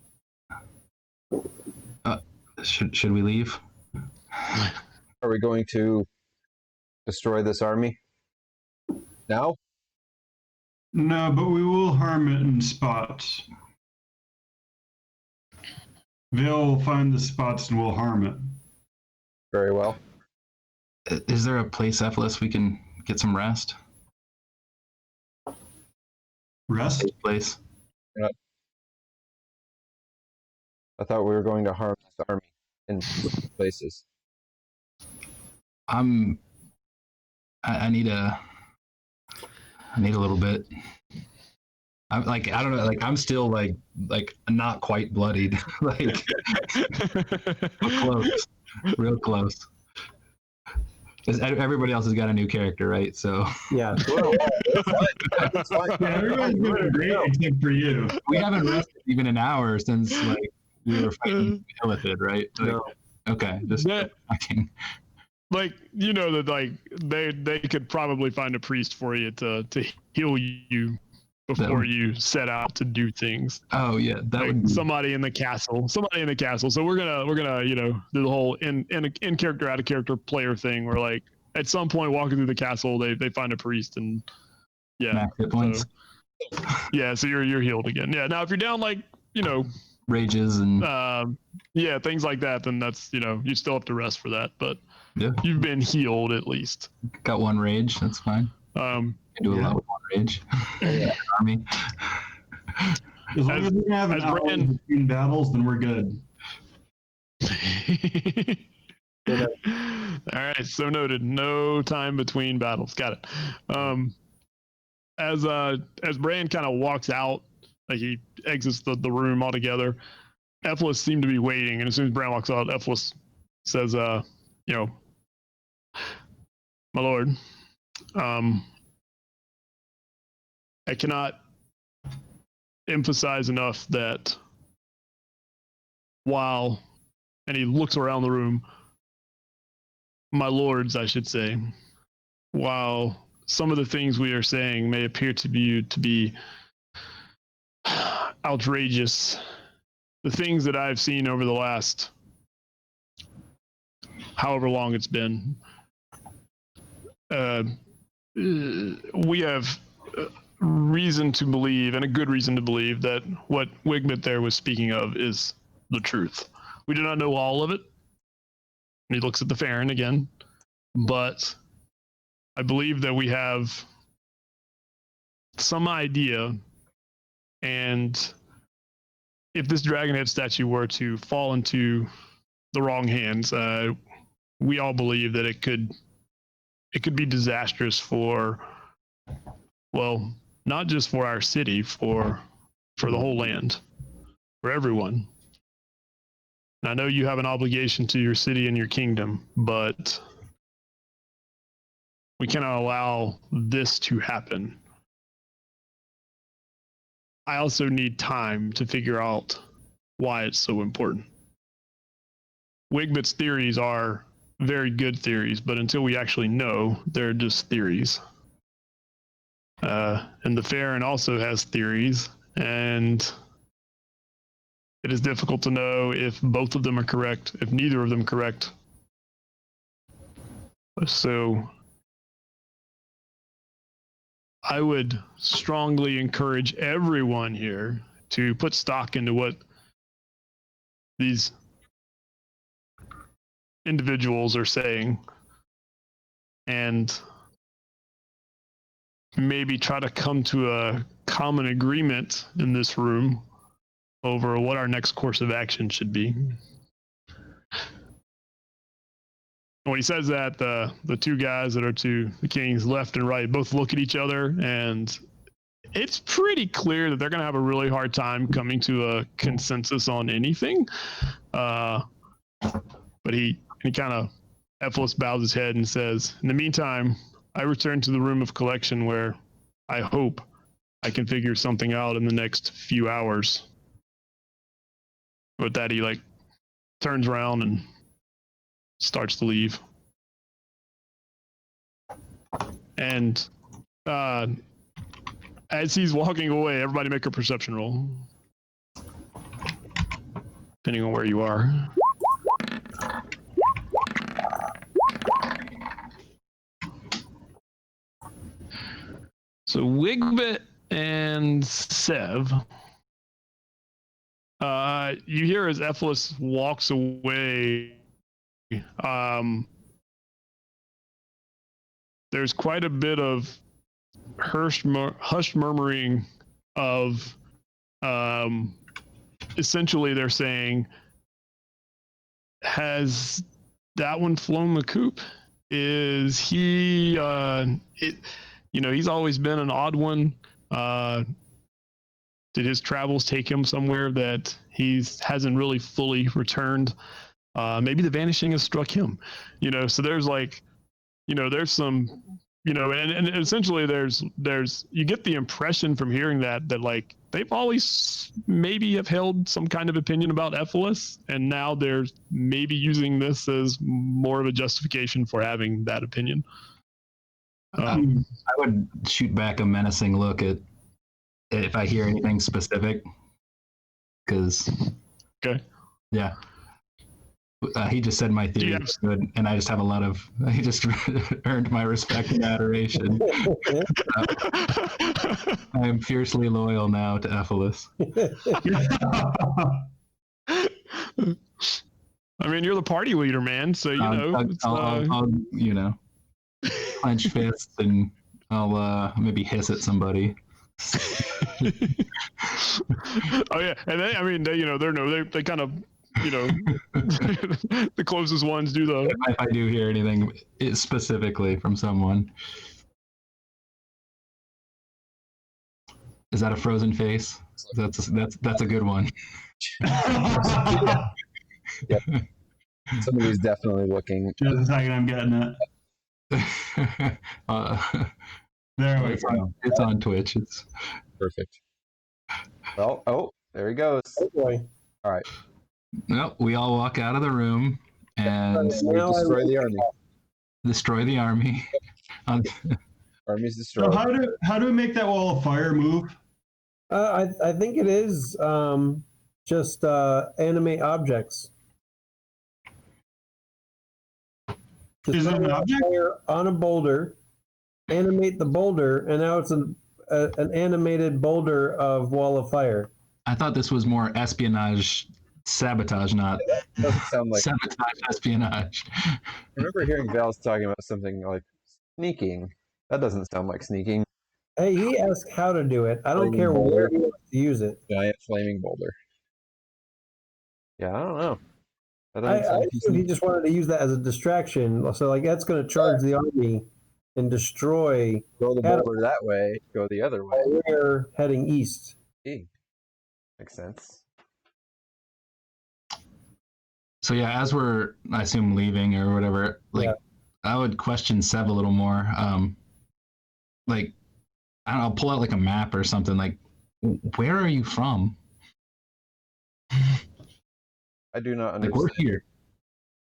Should we leave? Are we going to destroy this army now? No, but we will harm it in spots. They'll find the spots and we'll harm it. Very well. Is there a place, Ephesus, we can get some rest? Rest? Safe place. I thought we were going to harm this army in places. I need a little bit. I don't know, I'm still like not quite bloodied. Real close. Because everybody else has got a new character, right? So Yeah. That's fine. Yeah, everybody's doing great except for you. we haven't rested even an hour since we were fighting Illithid, right? No. Okay, just That- checking. that they could probably find a priest for you to heal you before you set out to do things. Oh yeah, that Like would be, somebody in the castle. So we're gonna do the whole in character out of character player thing where like at some point walking through the castle they find a priest and max hit points, so you're healed again. Yeah. Now if you're down rages and things like that, then that's you still have to rest for that. But yeah, you've been healed at least. got one rage. That's fine. Can do a lot with one rage. Army. As long as we can have an as hour Brand- between battles, then we're good. All right, so noted. No time between battles. Got it. As Bran kind of walks out, like he exits the room altogether, Ephelis seemed to be waiting, and as soon as Bran walks out, Ephelis says, you know, my lord, I cannot emphasize enough that while, and he looks around the room, my lords, I should say, while some of the things we are saying may appear to you to be outrageous, the things that I've seen over the last however long it's been, we have reason to believe, and a good reason to believe, that what Wigmit there was speaking of is the truth. We do not know all of it. And he looks at the Farron again, but I believe that we have some idea, and if this Dragonhead statue were to fall into the wrong hands, we all believe that it could be disastrous for, well, not just for our city, for the whole land, for everyone. And I know you have an obligation to your city and your kingdom, but we cannot allow this to happen. I also need time to figure out why it's so important. Wigmit's theories are very good theories, but until we actually know, they're just theories. And the Farron also has theories, and it is difficult to know if both of them are correct, if neither of them correct. So I would strongly encourage everyone here to put stock into what these individuals are saying, and maybe try to come to a common agreement in this room over what our next course of action should be. When he says that, the two guys that are to the king's left and right both look at each other, and it's pretty clear that they're going to have a really hard time coming to a consensus on anything. But he kind of, Ephelis bows his head and says, in the meantime, I return to the room of collection where I hope I can figure something out in the next few hours. With that, he turns around and starts to leave. And as he's walking away, everybody make a perception roll, depending on where you are. So Wigbit and Sev, you hear as Ephelis walks away, there's quite a bit of hushed murmuring of, essentially they're saying, has that one flown the coop? Is he, he's always been an odd one. Did his travels take him somewhere that he hasn't really fully returned? Maybe the vanishing has struck him, so there's there's some, and essentially there's, you get the impression from hearing that they've always maybe have held some kind of opinion about Ephelis, and now they're maybe using this as more of a justification for having that opinion. I would shoot back a menacing look at if I hear anything specific, because okay, yeah. He just said my theory is good, and I just have he just earned my respect and adoration. I am fiercely loyal now to Ephelis. I mean, you're the party leader, man, so I'll clench fists and I'll maybe hiss at somebody. Oh yeah, and they kind of the closest ones do the. If I do hear anything specifically from someone. Is that a frozen face? That's a good one. Yep. Somebody's definitely looking. Just a second, I'm getting it. There we go. It's on Twitch. It's Perfect. Well, there he goes. Oh boy. All right. no. We all walk out of the room and We destroy the army. destroy the army. Army's So destroyed. how do we make that wall of fire move? I think it is just animate objects. Just Is it put an object? fire on a boulder, animate the boulder, and now it's an animated boulder of wall of fire. I thought this was more espionage, sabotage, not Doesn't sound like. sabotage, espionage. I remember hearing Val's talking about something like sneaking. That doesn't sound like sneaking. Hey, he asked how to do it. I don't Flaming care boulder. where he wants to use it. Giant flaming boulder. Yeah, I don't know. That I doesn't sound too assumed he sneaky. just wanted to use that as a distraction. So, like, that's going to charge the army and destroy. Throw the Adam- boulder that way, go the other way. while we're heading east. Gee. Makes sense. So yeah, as we're, I assume, leaving or whatever, like Yeah. I would question Sev a little more. Like, I don't know, I'll pull out like a map or something. Like, where are you from? I do not Like, we're understand here.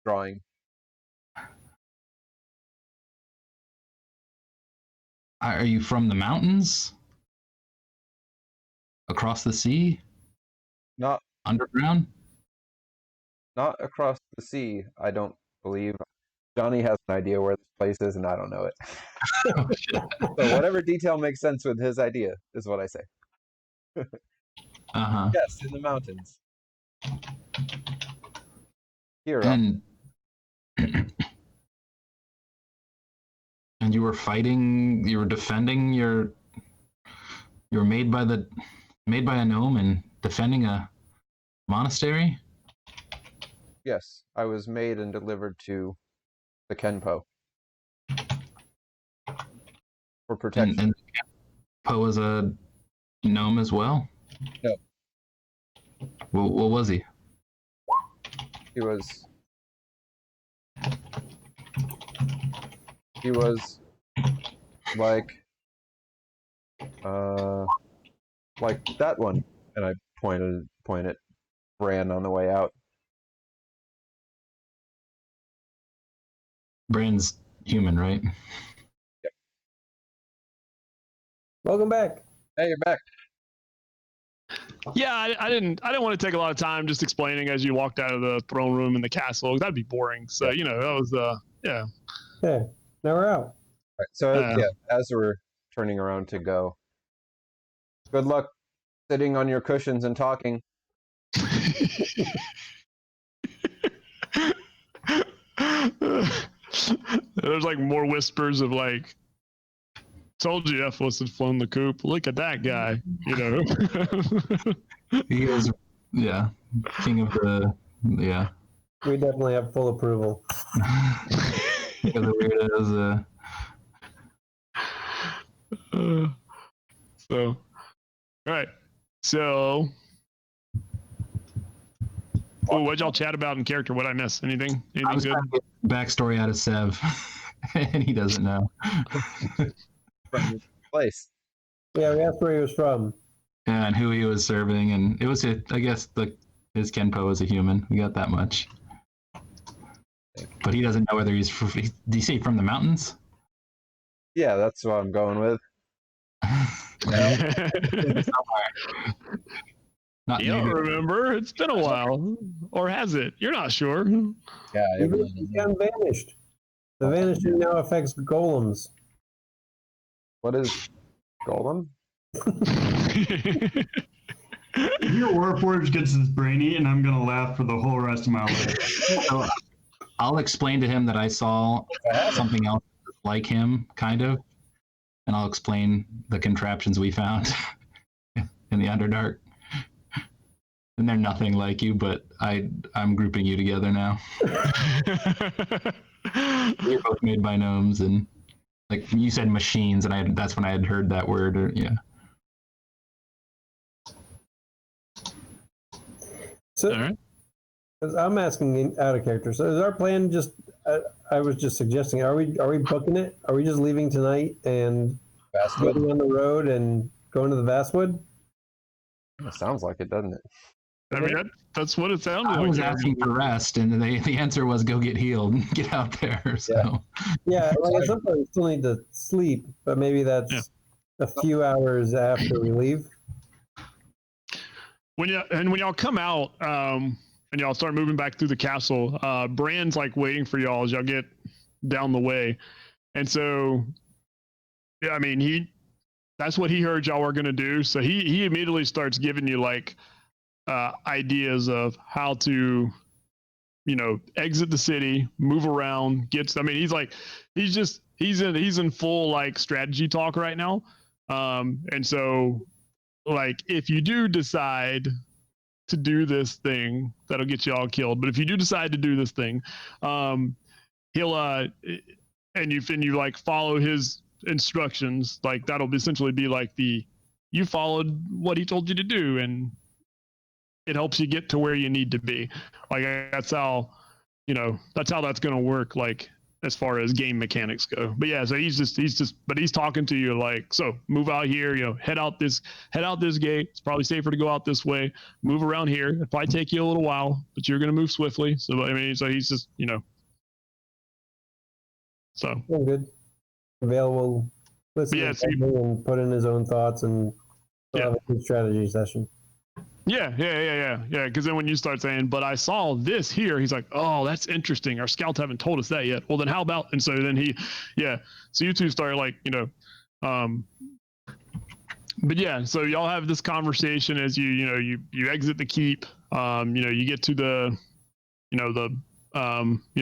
drawing. Are you from the mountains? Across the sea? Not Underground? not across the sea, I don't believe. Johnny has an idea where this place is, and I don't know it. Oh, shit. So whatever detail makes sense with his idea is what I say. Uh-huh. Yes, in the mountains. Here, And and you were fighting, you were defending you were made by a gnome and defending a monastery? yes, I was made and delivered to the Kenpo for protection. And Poe was a gnome as well? No. What was he? He was like that one, and I pointed Bran on the way out. Brand's human, right? Welcome back. Hey, you're back. Yeah, I didn't want to take a lot of time just explaining as you walked out of the throne room in the castle. That'd be boring. So that was yeah. Yeah. Now we're out. Right, so Yeah. as we're turning around to go, good luck sitting on your cushions and talking. There's like more whispers of like, told you F was had flown the coop. Look at that guy, He is, yeah, king of the, yeah. We definitely have full approval. King of the weirdos. So, all right. So, what'd y'all chat about in character? What'd I miss? Anything? I Anything was good? trying to get backstory out of Sev, and he doesn't know. From this place. Yeah, we asked where he was from. And who he was serving, and it was, I guess, his Kenpo was a human. We got that much. But he doesn't know whether he's from, did he say from the mountains? Yeah, that's what I'm going with. Not You don't maybe. remember? It's been a while. Or has it? You're not sure. Yeah, Even if he's gone vanished. The vanishing now affects golems. what is Golem? If your Warforged gets his brain eaten, I'm gonna laugh for the whole rest of my life. So I'll explain to him that I saw something else like him, kind of, and I'll explain the contraptions we found in the Underdark. and they're nothing like you, but I'm grouping you together now. You're both made by gnomes, and like you said, machines, and that's when I had heard that word. Or, yeah. So, All right. I'm asking out of character. So, is our plan just? I was just suggesting. Are we booking it? Are we just leaving tonight and Basswood? getting on the road and going to the Basswood? It sounds like it, doesn't it? I mean, that's what it sounded I like. was asking for rest, and the answer was go get healed and get out there. So Yeah, like at some point we still need to sleep, but maybe that's a few hours after we leave. When y'all come out, and y'all start moving back through the castle, Bran's like waiting for y'all as y'all get down the way, and so, yeah, I mean that's what he heard y'all were gonna do. So he immediately starts giving you like ideas of how to, exit the city, move around, he's in full like strategy talk right now. And so like if you do decide to do this thing, that'll get you all killed. But if you do decide to do this thing, he'll and you like follow his instructions, like that'll essentially be like you followed what he told you to do, and it helps you get to where you need to be. Like that's how that's going to work, like as far as game mechanics go. But yeah, so he's talking to you like, so move out here, head out this gate. It's probably safer to go out this way. Move around here. It'll probably take you a little while, but you're going to move swiftly. So I mean, so he's just, so Oh, good. Available. Listen and put in his own thoughts and have a good strategy session. Yeah. Because then when you start saying, but I saw this here, he's like, oh, that's interesting. Our scouts haven't told us that yet. Well, then how about? And so then so you two start like, but yeah, so y'all have this conversation as you exit the keep. You get to the,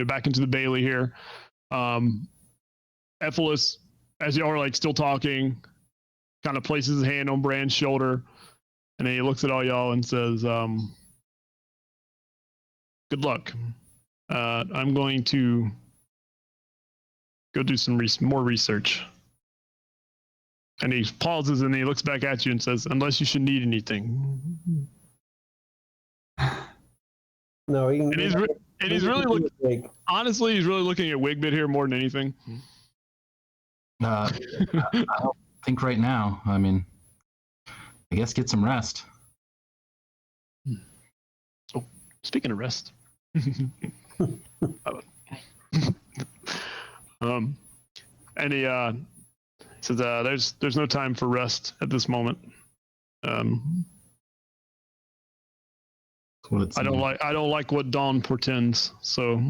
back into the Bailey here. Ephesus, as y'all are like still talking, kind of places his hand on Bran's shoulder. And then he looks at all y'all and says, good luck. I'm going to go do some more research. And he pauses and he looks back at you and says, unless you should need anything. No, he's really looking, honestly, he's really looking at Wigbit here more than anything. I don't think right now. I mean, I guess get some rest. Oh, speaking of rest. And he says, there's no time for rest at this moment. I don't like what dawn portends, so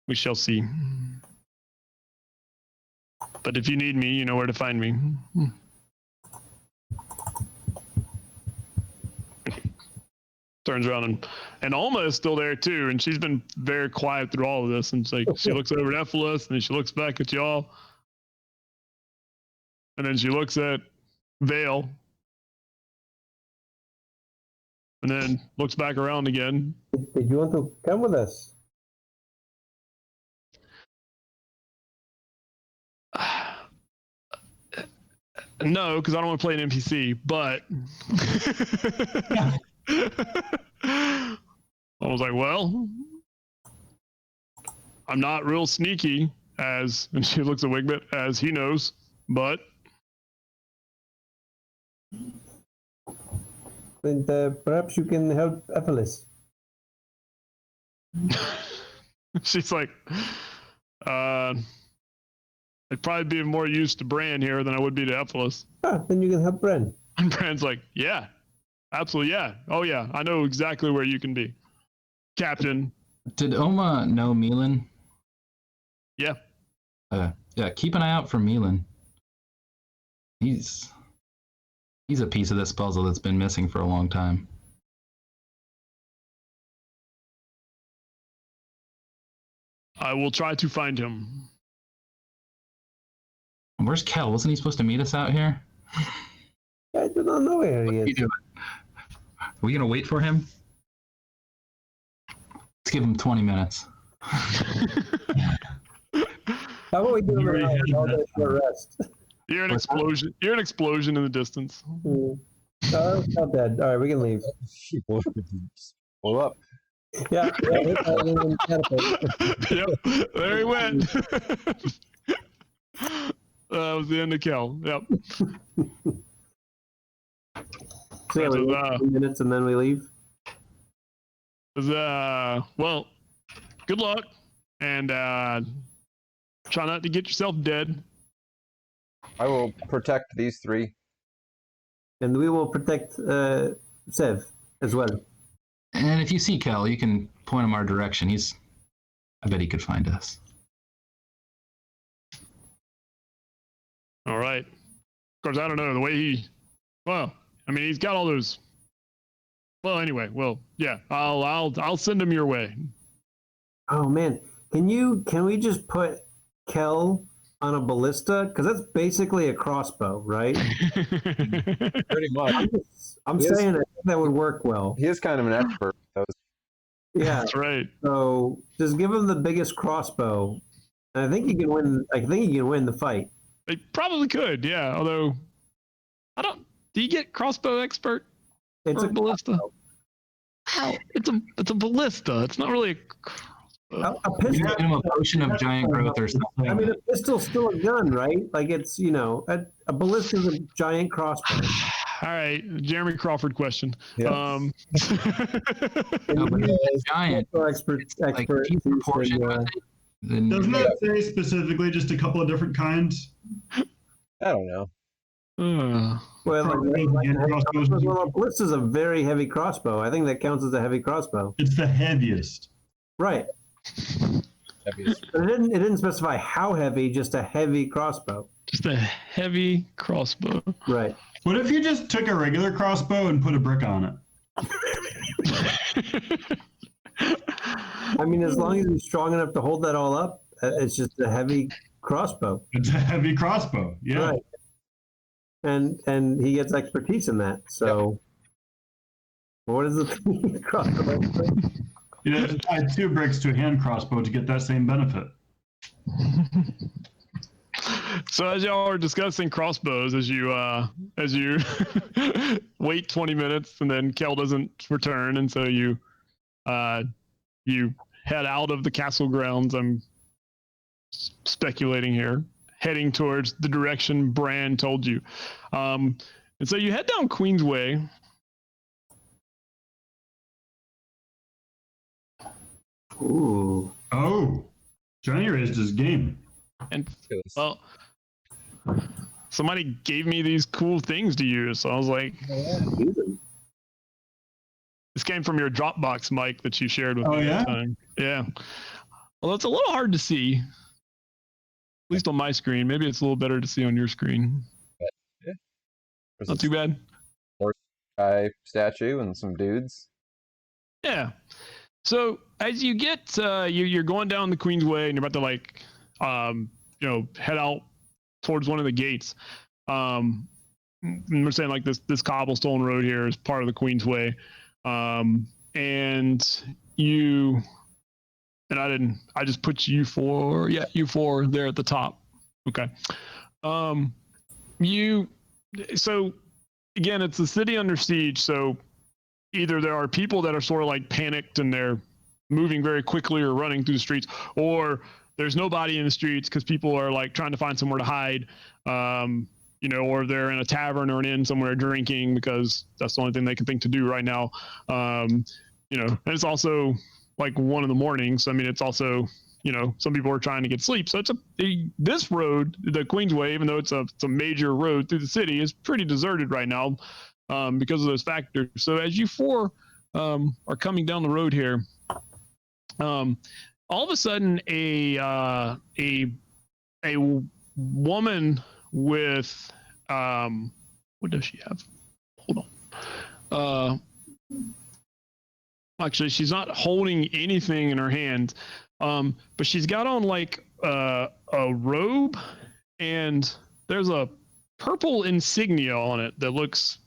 we shall see. But if you need me, you know where to find me. Turns around and Alma is still there too, and she's been very quiet through all of this. And like she looks over at Ephesus, and then she looks back at y'all, and then she looks at Vale, and then looks back around again. Did you want to come with us? No, because I don't want to play an NPC, but I was like, well, I'm not real sneaky, and she looks at Wigbit, as he knows, but And perhaps you can help Ephesus. she's like, I'd probably be more used to Bran here than I would be to Ephesus. Then you can help Bran. And Bran's like, yeah, absolutely, yeah. Oh, yeah, I know exactly where you can be. Captain. Did Oma know Milan? Yeah. Yeah, keep an eye out for Milan. He's a piece of this puzzle that's been missing for a long time. I will try to find him. Where's Kel? Wasn't he supposed to meet us out here? I do not know where he is. we gonna wait for him? Let's give him 20 minutes. How about we do You it already now? had I'll that. go for a rest. You're an explosion. You're an explosion in the distance. Oh, it's not bad. All right, we can leave. Blow up. Yeah. Yep, there he went. That was the end of Kel. Yep. So yeah, we wait 2 minutes and then we leave. Well, good luck, and try not to get yourself dead. I will protect these three. And we will protect Sev as well. And if you see Kel, you can point him our direction. I bet he could find us. All right. Of course, I don't know the way well, I mean, he's got all those. Well, anyway, yeah, I'll send him your way. Oh man, can we just put Kel on a ballista? Because that's basically a crossbow, right? Pretty much. I'm saying I think that would work well. He is kind of an expert. Yeah. That's right. So just give him the biggest crossbow, and I think he can win. I think he can win the fight. They probably could, yeah. Although, do you get crossbow expert? It's Or a ballista. How? It's a ballista. It's not really a crossbow. a pistol. Give him a potion of giant growth or something. I mean, a pistol's still a gun, right? Like it's a ballista is a giant crossbow. All right, Jeremy Crawford question. Yeah. No, but it's giant. Expert. Like deep proportion with it. Then Doesn't that say specifically just a couple of different kinds? I don't know. Well, Crossbows. a ballista is a very heavy crossbow. I think that counts as a heavy crossbow. It's the heaviest. Right. But it didn't specify how heavy, just a heavy crossbow. Just a heavy crossbow. Right. What if you just took a regular crossbow and put a brick on it? I mean, as long as he's strong enough to hold that all up, it's just a heavy crossbow. It's a heavy crossbow. Yeah. Right. And he gets expertise in that. So, what is the crossbow? You have to tie 2 bricks to a hand crossbow to get that same benefit. So as y'all are discussing crossbows, as you wait 20 minutes and then Kel doesn't return, and so you head out of the castle grounds. I'm speculating here, heading towards the direction Bran told you. And so you head down Queensway. Ooh. Oh, Johnny raised his game. And well, somebody gave me these cool things to use, so I was like, this came from your Dropbox, Mike, that you shared with me yeah? that time. Yeah. Well, it's a little hard to see, at least on my screen. Maybe it's a little better to see on your screen. Yeah. Not too bad. Horse guy statue and some dudes. Yeah. So as you get, you're going down the Queensway and you're about to head out towards one of the gates. And we're saying like this cobblestone road here is part of the Queensway. And I just put U4 there at the top. Okay. So again, it's the city under siege. So either there are people that are sort of like panicked and they're moving very quickly or running through the streets, or there's nobody in the streets because people are like trying to find somewhere to hide, or they're in a tavern or an inn somewhere drinking because that's the only thing they can think to do right now. And it's also like 1 a.m. So, I mean, it's also, some people are trying to get sleep. So this road, the Queensway, even though it's a major road through the city, is pretty deserted right now because of those factors. So as you four are coming down the road here, all of a sudden a woman with what does she have? Hold on. Actually, she's not holding anything in her hand, but she's got on like a robe, and there's a purple insignia on it that looks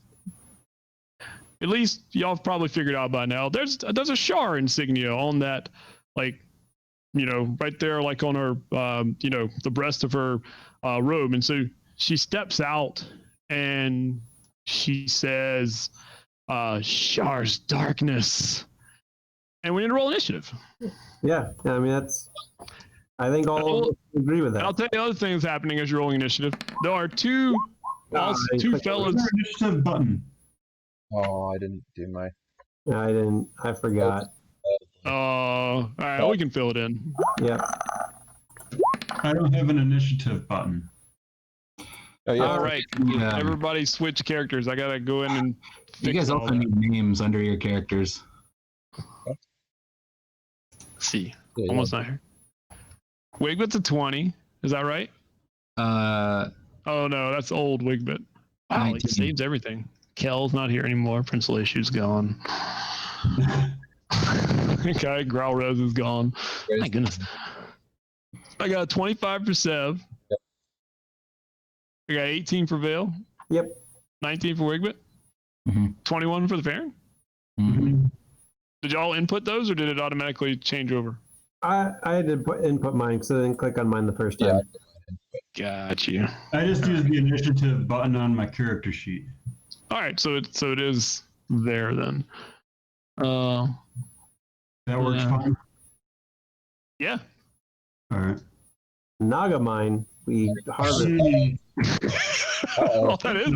at least y'all have probably figured out by now. There's a Shar insignia on that, like, right there, like on her, the breast of her robe. And so she steps out and she says, Shar's darkness. And we need to roll initiative. Yeah, I mean I think all of us agree with that. I'll tell you the other thing that's happening as you're rolling initiative. There are two fellas. Initiative button. Oh, I didn't do my. I forgot. All right, we can fill it in. Yeah. I don't have an initiative button. Oh yeah. All right, Yeah. everybody switch characters. I gotta go in and fix You guys all also that. need names under your characters. See, Yeah, almost not here. Wigbit's a 20. Is that right? Oh no, that's old Wigbit. Wow, he 19. saves everything. Kel's not here anymore. Principal Issue's gone. Okay, Growlrose is gone. My goodness. I got 25 for Sev. Yep. I got 18 for Vale. Yep. 19 for Wigbit. Mhm. 21 for the Farron. Mhm. Did y'all input those, or did it automatically change over? I had to input mine because I didn't click on mine the first time. Got you. I just used the initiative button on my character sheet. All right, so it is there then. That works Yeah. fine. Yeah. All right. Naga mine, we harvest. Well, that is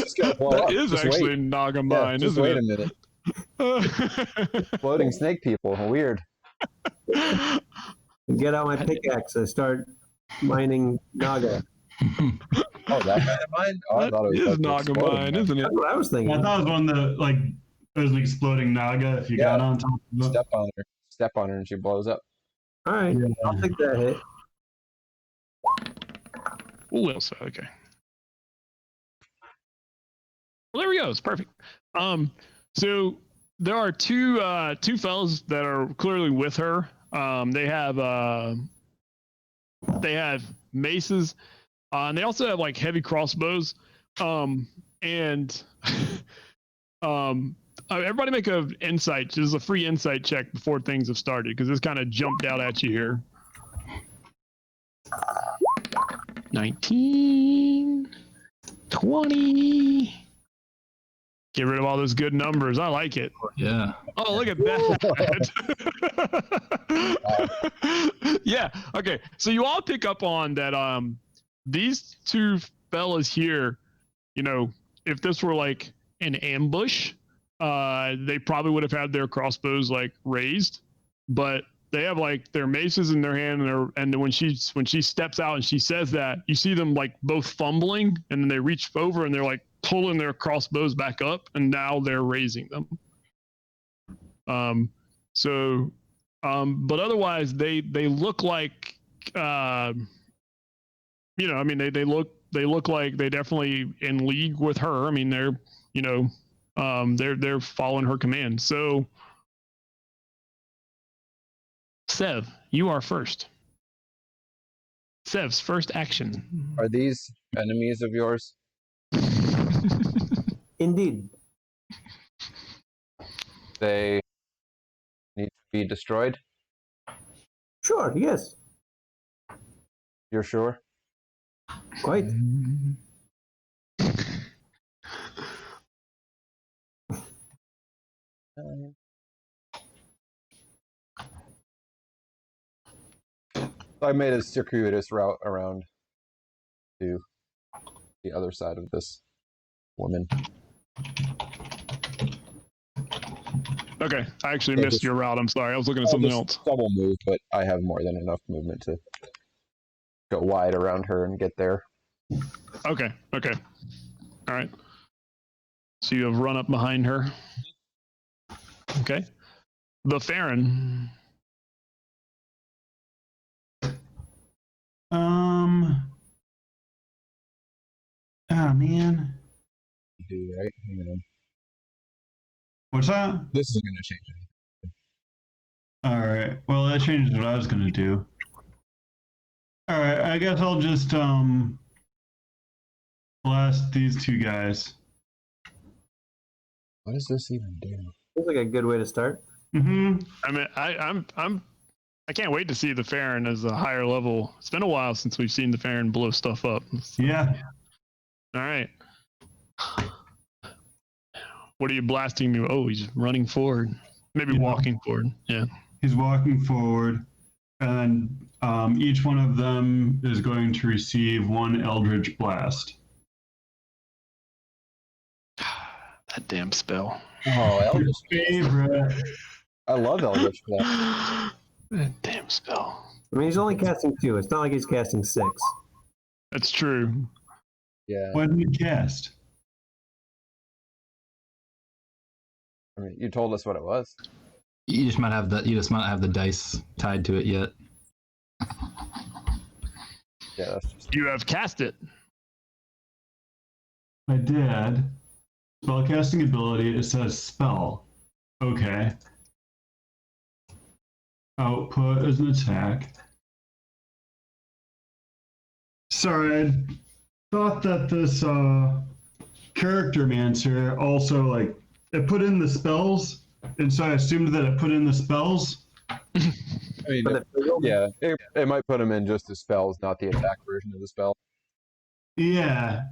Just gotta blow that up. is Just actually wait. Naga Yeah, mine, just isn't wait it? a minute. Floating snake people. Weird. Get out my pickaxe and start mining Naga. Oh, that kind of mine? Oh, I That thought it was is like the Naga exploding mine, one. isn't it? That's what I was thinking. I thought it was one that like it was an exploding naga if you got on top of it. Step on her and she blows up. All right, Yeah. I'll take that hit. Oh, Elsa. Okay. Well, there we go. It's perfect. So there are two fellas that are clearly with her. They have maces, and they also have like heavy crossbows. And everybody make an insight. This is a free insight check before things have started because this kind of jumped out at you here. 19, 20. Get rid of all those good numbers. I like it. Yeah. Oh, look at that. Yeah. Okay. So you all pick up on that these two fellas here, if this were like an ambush, they probably would have had their crossbows like raised, but they have like their maces in their hand, and when she steps out and she says that, you see them like both fumbling, and then they reach over and they're like pulling their crossbows back up, and now they're raising them. But otherwise they look like, they look like they definitely in league with her. I mean, they're following her command. So, Sev, you are first. Sev's first action. Are these enemies of yours? Indeed. They need to be destroyed? Sure, yes. You're sure? Quite. I made a circuitous route around to the other side of this woman. Okay, I actually Yeah, missed just- your route. I'm sorry. I was looking at something Just else. double move, but I have more than enough movement to go wide around her and get there. Okay. All right. So you have run up behind her. Okay. The Farron. Oh man. Do right? Hang on. What's that? This isn't going to change anything. All right. Well, that changes what I was gonna do. All right. I guess I'll just blast these two guys. What does this even do? Seems like a good way to start. Mm-hmm. I mean, I can't wait to see the Farron as a higher level. It's been a while since we've seen the Farron blow stuff up. Yeah. All right. What are you blasting me? Oh, he's running forward. Maybe Yeah. walking forward. Yeah. He's walking forward, and each one of them is going to receive one Eldritch Blast. That damn spell. Oh, Your Eldritch. favorite. I love Eldritch for that. That damn spell. I mean, he's only casting 2. It's not like he's casting 6. That's true. Yeah. What did he cast? I mean, you told us what it was. You just might have the dice tied to it yet. Yeah, that's just. You have cast it. I did. Spellcasting ability, it says spell. Okay. Output is an attack. Sorry, I thought that this character mancer also, like, it put in the spells, and so I assumed that it put in the spells. I mean, But yeah, it might put him in just the spells, not the attack version of the spell. Yeah.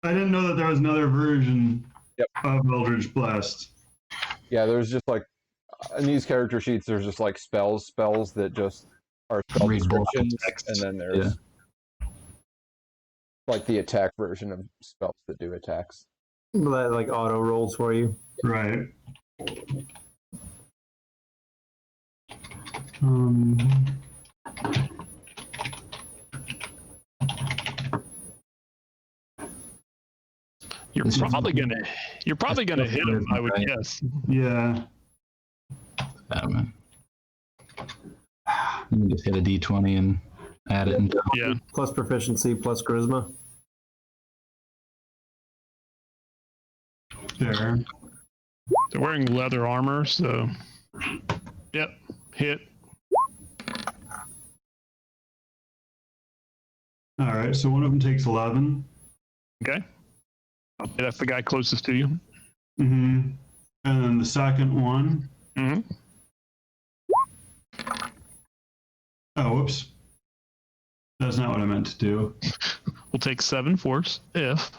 I didn't know that there was another version Yep. of Eldritch Blast. Yeah, there's just like in these character sheets, there's just like spells that just are spell Read block descriptions, text. and then there's like the attack version of spells that do attacks. that like auto rolls for you. Right. You're This is- probably gonna hit him, I would Right. guess. Yeah. Oh, man. You can just hit a d20 and add it. And Yeah. Plus proficiency, plus charisma. There. They're wearing leather armor, so yep, hit. All right. So one of them takes 11. Okay. Okay, that's the guy closest to you. Mm-hmm. And then the second one. Mm-hmm. Oh, whoops. That's not what I meant to do. We'll take 7 force if.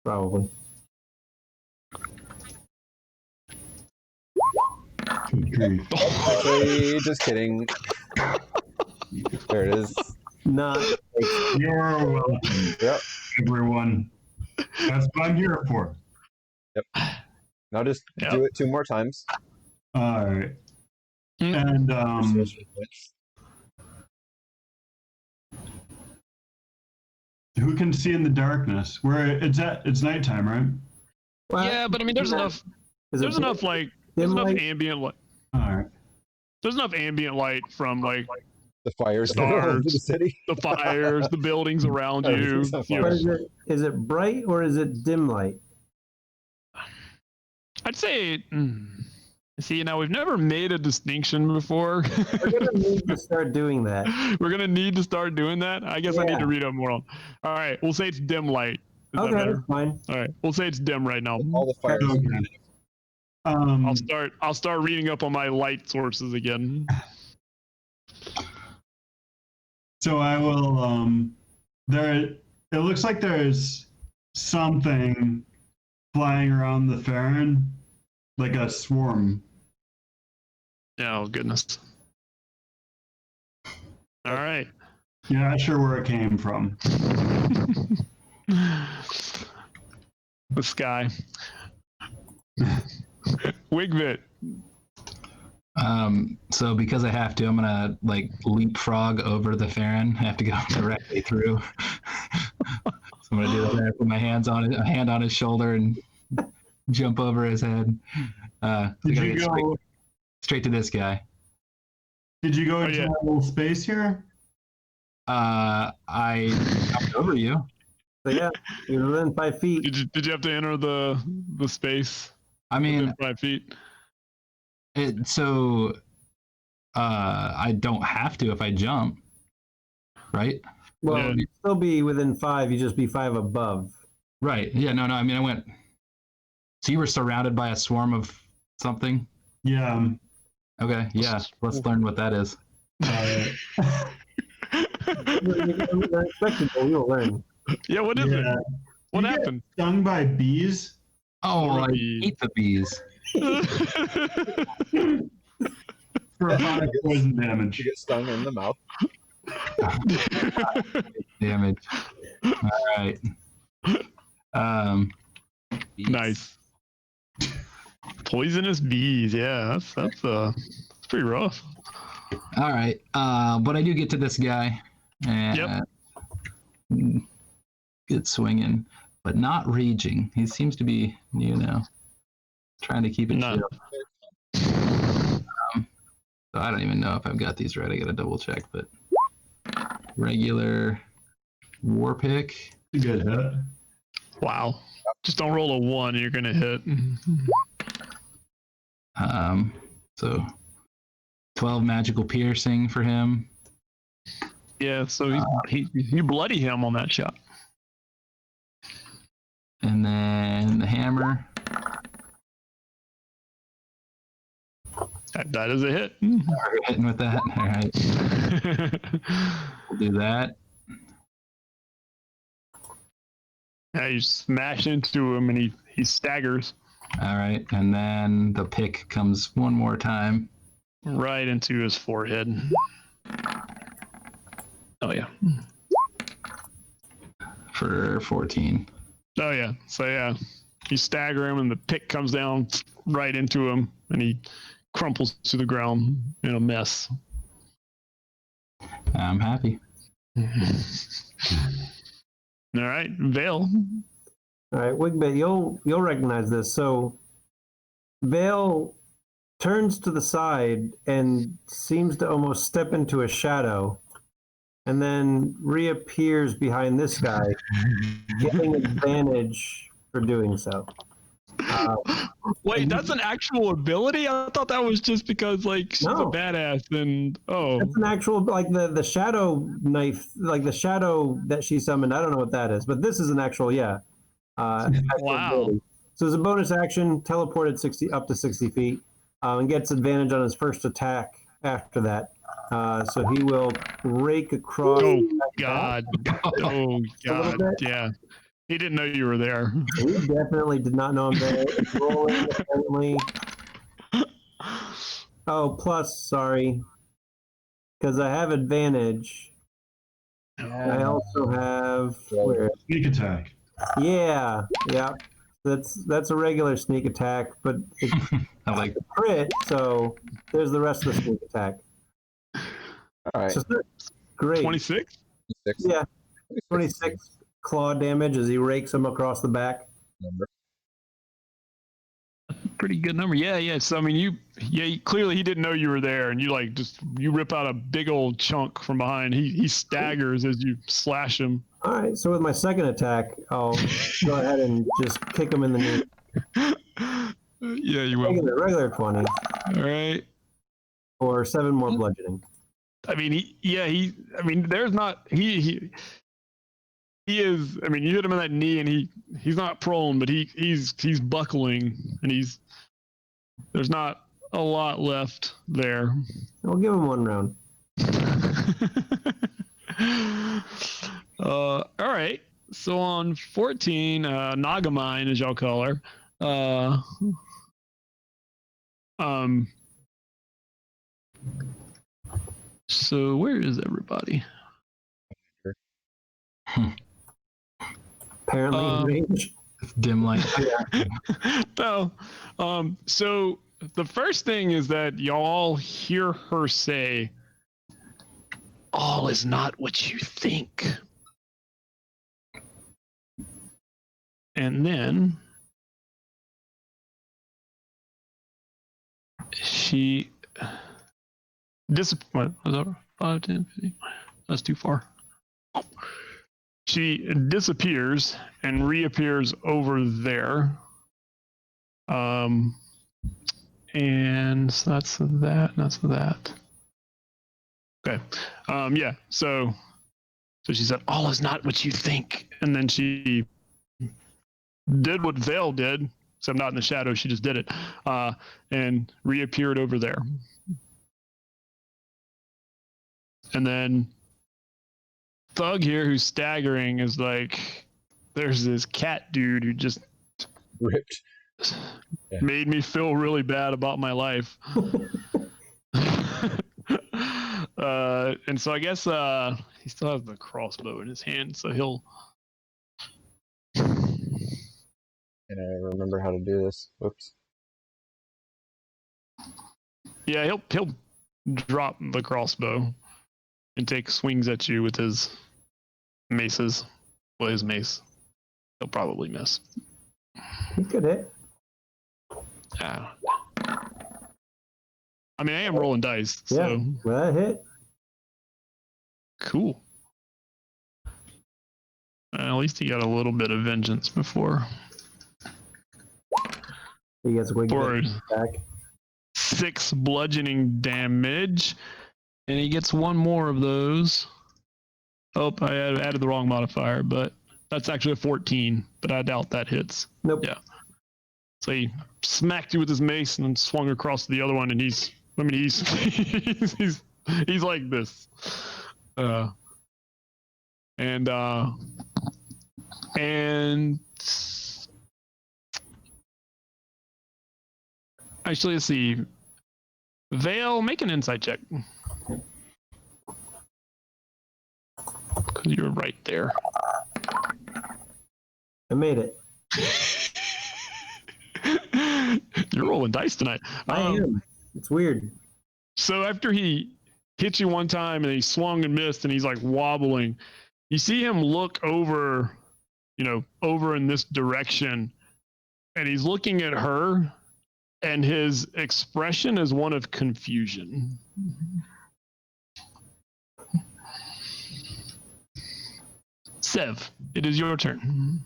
Probably. Good grief. Actually, just kidding. There it is. Not. You're welcome, Yep. everyone. That's what I'm here for. Now just Yep. do it 2 more times. All right. Mm. And Persuasion points. who can see in the darkness? Where it's nighttime, right? Well, Yeah, but I mean, there's enough like there's enough light? ambient light. All right. There's enough ambient light from like The fires that are over the Stars. city. the fires, the buildings around you. Everything's on you fire. know. Is it bright or is it dim light? I'd say. See, now we've never made a distinction before. We're gonna need to start doing that. We're gonna need to start doing that. I guess I need Yeah. to read up more on. All right, we'll say it's dim light. Is that Okay, better? that's fine. All right, we'll say it's dim right now. All the fires. Okay. I'll start reading up on my light sources again. So I will. It looks like there's something flying around the Farron, like a swarm. Oh goodness. All right. You're not sure where it came from. The sky. Wigvit. So because I have to, I'm gonna like leapfrog over the Farron. I have to go directly through. So I'm gonna do that. Put my hand on his shoulder and jump over his head. I Did gotta you get go? straight to this guy. Did you go Oh, into yeah. that little space here? I jumped over you. So yeah, you're within 5 feet. Did you have to enter the space I mean, within 5 feet? I don't have to if I jump, right? Well, Yeah. you'd still be within 5. You just be 5 above. Right. Yeah. No. I mean, I went. So you were surrounded by a swarm of something? Yeah. Okay, yeah. Let's learn what that is. Unexpected, but we will learn. Yeah, what is it? Yeah. What You get happened? stung by bees? Oh, Or right. bees. Eat the bees. For 5 poison You damage. get stung in the mouth. Damage. All right. Bees. Nice. Poisonous bees. Yeah, that's pretty rough. All right. But I do get to this guy. And good swinging, but not raging. He seems to be, trying to keep it No. chill. So I don't even know if I've got these right. I got to double check, but regular war pick. You good hit. Wow. Just don't roll a 1, you're gonna hit. So 12 magical piercing for him. Yeah, so you bloody him on that shot. And then the hammer. That is a hit. We're hitting with that. All right. We'll do that. Yeah, you smash into him and he staggers All right. And then the pick comes one more time. right into his forehead. Oh yeah. For 14. Oh yeah. So yeah, you stagger him and the pick comes down right into him and he crumples to the ground in a mess. I'm happy. All right, Vale. All right, Wigbit, you'll recognize this. So Vale turns to the side and seems to almost step into a shadow, and then reappears behind this guy, getting advantage for doing so. Wait, that's an actual ability? I thought that was just because like she's No. a badass and It's an actual, like the shadow knife, like the shadow that she summoned. I don't know what that is, but this is an actual, actual Wow. ability. So as a bonus action, teleported up to 60 feet, and gets advantage on his first attack after that. So he will rake across. Oh the God. back Oh a little God. bit. Yeah. He didn't know you were there. He definitely did not know him there. It's rolling, apparently. Oh, plus, sorry, because I have advantage. I also have where? Sneak attack. Yeah. That's a regular sneak attack, but it's I like a crit, so there's the rest of the sneak attack. All right. So great. 26? 26. Yeah, 26 claw damage as he rakes him across the back. Number. Pretty good number. Yeah. So I mean, clearly he didn't know you were there, and you rip out a big old chunk from behind. He staggers as you slash him. All right, so with my second attack, I'll go ahead and just kick him in the knee. Yeah, you will. Regular 20 All right. for 7 more bludgeoning. I mean, there's not he is. I mean, you hit him in that knee, and he's not prone, but he's buckling, and there's not a lot left there. I'll give him 1 round. All right. So on 14, Nagamine, as y'all call her. So where is everybody? Apparently, in range. dim light. No. So the first thing is that y'all hear her say, "All is not what you think." And then she what was that? 5, 10, 15? That's too far. She disappears and reappears over there. And so that's that. Okay. Yeah. So she said, "All is not what you think," and then she did what Vale did So I'm not in the shadow. She just did it, and reappeared over there. And then Thug here, who's staggering, is like, there's this cat dude who just Ripped. made me feel really bad about my life. And so I guess he still has the crossbow in his hand, so he'll. And I remember how to do this. Whoops. Yeah, he'll drop the crossbow and take swings at you with his maces. Well, his mace. He'll probably miss. He could hit. I mean, I am rolling dice, so Yeah, well, that hit. cool. At least he got a little bit of vengeance before. He gets winged For back. 6 bludgeoning damage, and he gets one more of those. Oh, I added the wrong modifier, but that's actually a 14, but I doubt that hits. Nope. Yeah. So he smacked you with his mace and then swung across to the other one, and he's he's like this. And actually, let's see. Vale, make an insight check. Because you're right there. I made it. You're rolling dice tonight. I am. It's weird. So after he hit you one time and he swung and missed and he's like wobbling, you see him look over, over in this direction, and he's looking at her, and his expression is one of confusion. Sev, it is your turn.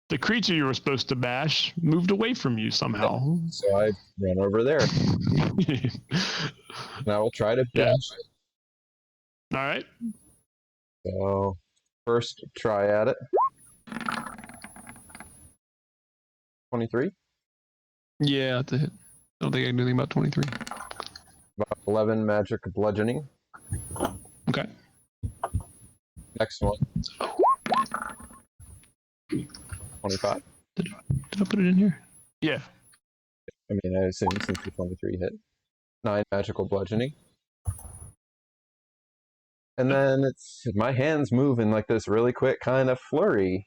The creature you were supposed to bash moved away from you somehow. So I run over there. And I will try to bash it. All right. So first try at it. 23. Yeah, that's a hit. I don't think I can do anything about 23. About 11 magic bludgeoning. Okay. Next one. 25. Did I put it in here? Yeah. I mean, I assume since the 23 hit. 9 magical bludgeoning. And then my hands move in like this really quick kind of flurry.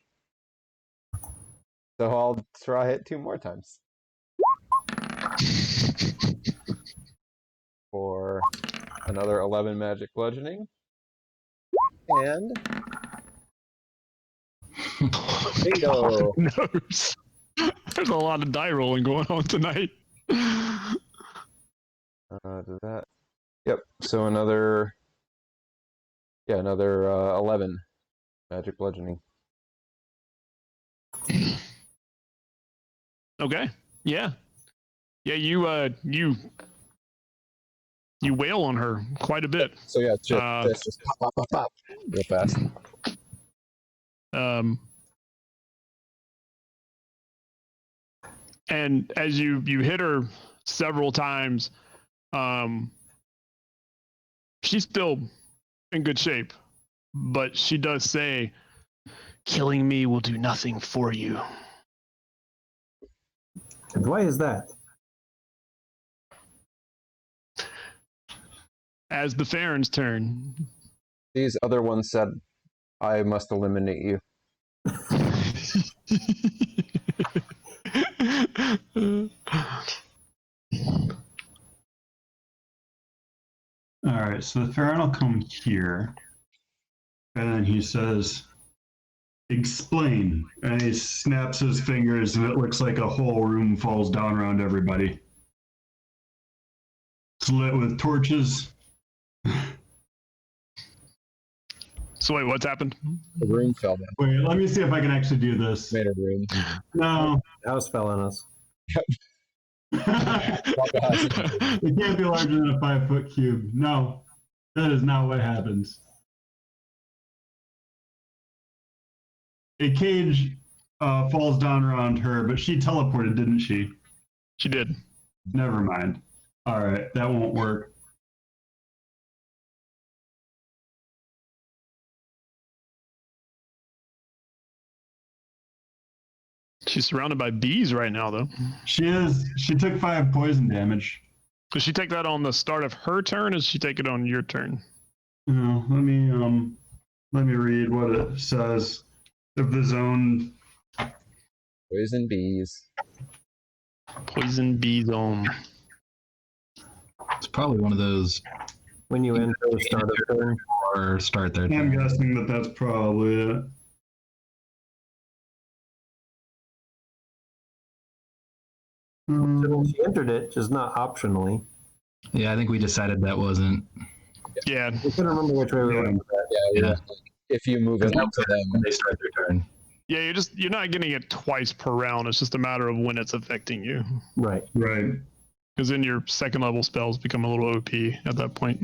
So I'll try it 2 more times. For another 11 magic bludgeoning. And bingo! Knows. There's a lot of die rolling going on tonight. Does that? Yep. So another 11 magic bludgeoning. Okay. Yeah. Yeah. You wail on her quite a bit. So yeah, just pop, pop, pop, real fast. And as you hit her several times, she's still in good shape, but she does say, "Killing me will do nothing for you." And why is that? As the Farron's turn. These other ones said, "I must eliminate you." All right, so the Pharaoh will come here, and then he says, "Explain." And he snaps his fingers, and it looks like a whole room falls down around everybody. It's lit with torches. So wait, what's happened? The room fell down. Wait, let me see if I can actually do this. Made a room. No. The house fell on us. It can't be larger than a 5-foot cube. No, that is not what happens. A cage falls down around her, but she teleported, didn't she? She did. Never mind. All right, that won't work. She's surrounded by bees right now, though. She is. She took 5 poison damage. Does she take that on the start of her turn, or does she take it on your turn? No, let me read what it says. Of the zone. Poison bees. Poison bee zone. It's probably one of those When you enter the start of turn. or start their I'm turn. guessing that that's probably it. So she entered it, just not optionally. Yeah, I think we decided that wasn't. Yeah. I couldn't remember which way we were. Yeah. If you move it up to them, When they start their turn. Yeah, you're not getting it twice per round. It's just a matter of when it's affecting you. Right. Right. Because then your second level spells become a little OP at that point.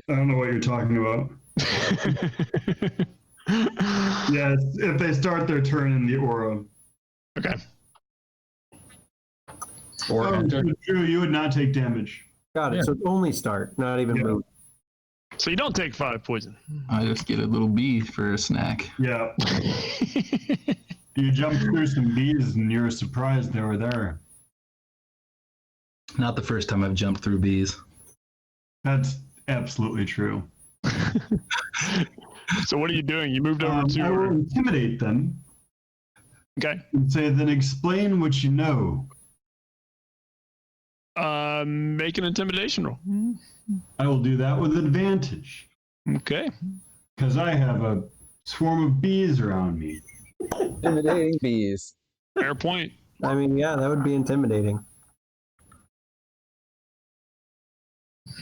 I don't know what you're talking about. Yeah, if they start their turn in the aura. Okay. Or Oh, enter. Drew, you would not take damage. Got it. Yeah. So only start, not even Yeah. move. So you don't take 5 poison. I just get a little bee for a snack. Yeah. You jump through some bees and you're surprised they were there. Not the first time I've jumped through bees. That's absolutely true. So what are you doing? You moved over to I will her. intimidate them Okay. and say, then explain what you know. Make an intimidation roll. I will do that with advantage Okay. because I have a swarm of bees around me. intimidating bees. Fair point. I mean, yeah, that would be intimidating.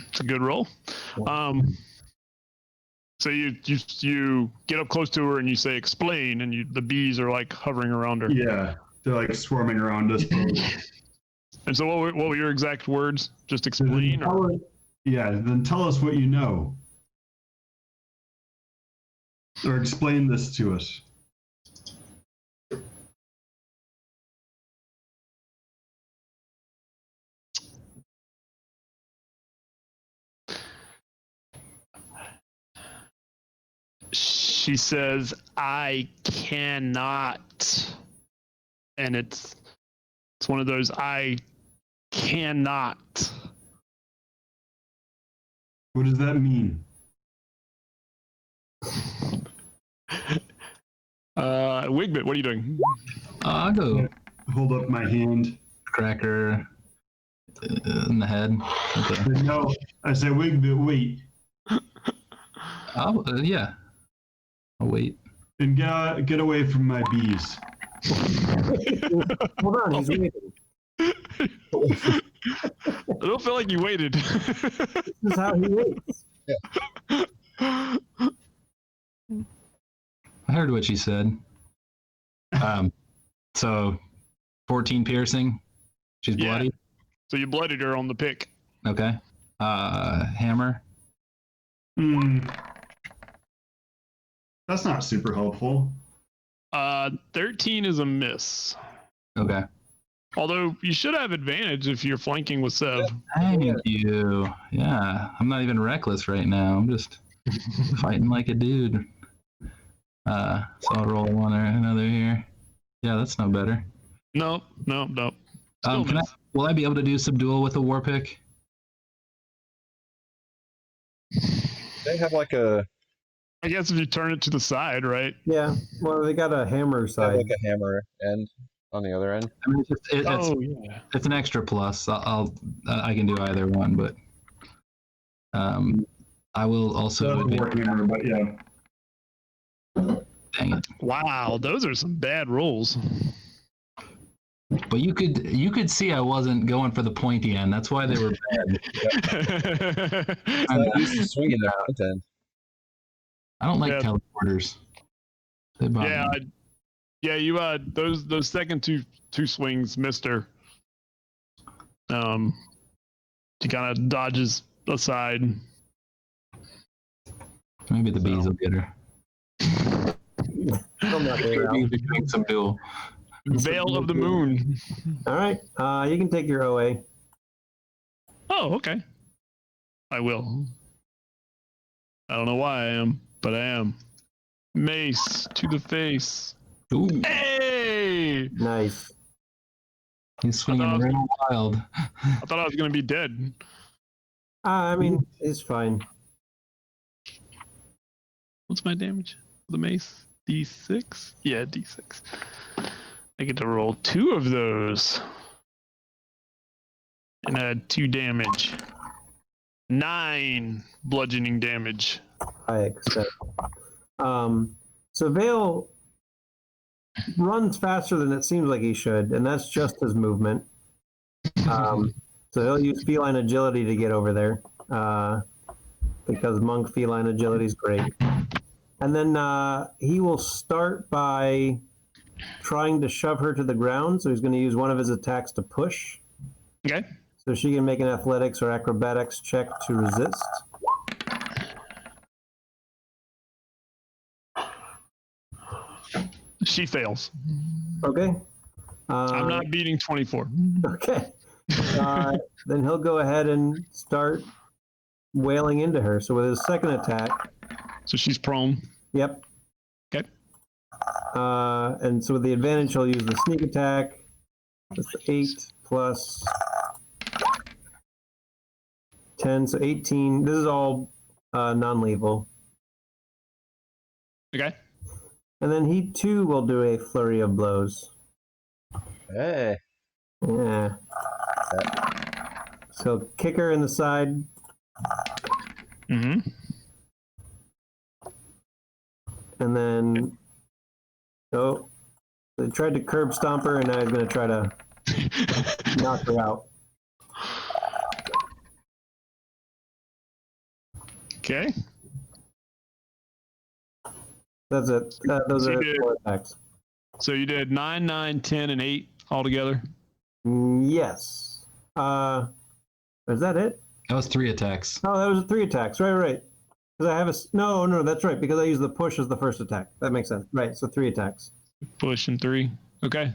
It's a good roll. So you get up close to her and you say explain, and the bees are like hovering around her. Yeah, they're like swarming around us. And so what were your exact words? Just explain? Or? Then tell us what you know. Or explain this to us. She says, I cannot. And it's one of those I cannot. What does that mean? Wigbit, what are you doing? I'll go Hold up my hand. cracker in the head. Okay. No, I say, wait, Yeah. I'll wait. and get away from my bees. Hold on, he's waiting. I don't feel like you waited. This is how he waits. I heard what she said. So 14 piercing. She's Yeah. bloody. So you bloodied her on the pick. Okay. Hammer. That's not super helpful. 13 is a miss. Okay. Although you should have advantage if you're flanking with Sev. Thank you. Yeah. I'm not even reckless right now. I'm just fighting like a dude. So I'll roll one or another here. Yeah, that's no better. Nope. Still miss. Will I be able to do subdual with a war pick? They have like a I guess if you turn it to the side, right? Yeah. Well, they got a hammer side. like a hammer end on the other end. I mean, Yeah. it's an extra plus. I can do either one, but I will also. Hammer, but yeah. Dang it! Wow, those are some bad rolls. But you could see I wasn't going for the pointy end. That's why they were bad. I'm used to swinging their front end. I don't like Yeah. teleporters. They bother Yeah, me. you those second two swings missed her. She kind of dodges aside. Maybe the bees will get her. Still not very well. Maybe becoming some duel. Veil of the Moon. All right. You can take your OA. Oh, okay. I will. I don't know why I am, but I am. Mace to the face. Ooh, Hey! Nice. he's swinging real wild. I thought I was going to be dead. I mean, it's fine. What's my damage? The mace? D6? Yeah, D6. I get to roll 2 of those. And add 2 damage. 9 bludgeoning damage. I accept. So Vale runs faster than it seems like he should, and that's just his movement. So he'll use feline agility to get over there, because monk feline agility is great. And then he will start by trying to shove her to the ground. So he's going to use one of his attacks to push. Okay. So she can make an athletics or acrobatics check to resist. She fails. Okay. I'm not beating 24. Okay. Then he'll go ahead and start wailing into her. So with his second attack, So she's prone. yep. Okay. And so with the advantage, he'll use the sneak attack. That's 8 plus 10, so 18. This is all non-lethal. Okay. And then he too will do a flurry of blows. Hey. Yeah. So kick her in the side. Mm-hmm. And then, oh, they tried to curb stomp her, and now he's going to try to knock her out. Okay. That's it. Those So are you his did- 4 attacks. So you did 9, 9, 10, and 8 altogether? Yes. Is that it? That was 3 attacks. Oh, that was 3 attacks. Right. Because I have no, that's right. Because I use the push as the first attack. That makes sense. Right. So 3 attacks. Push and 3. Okay.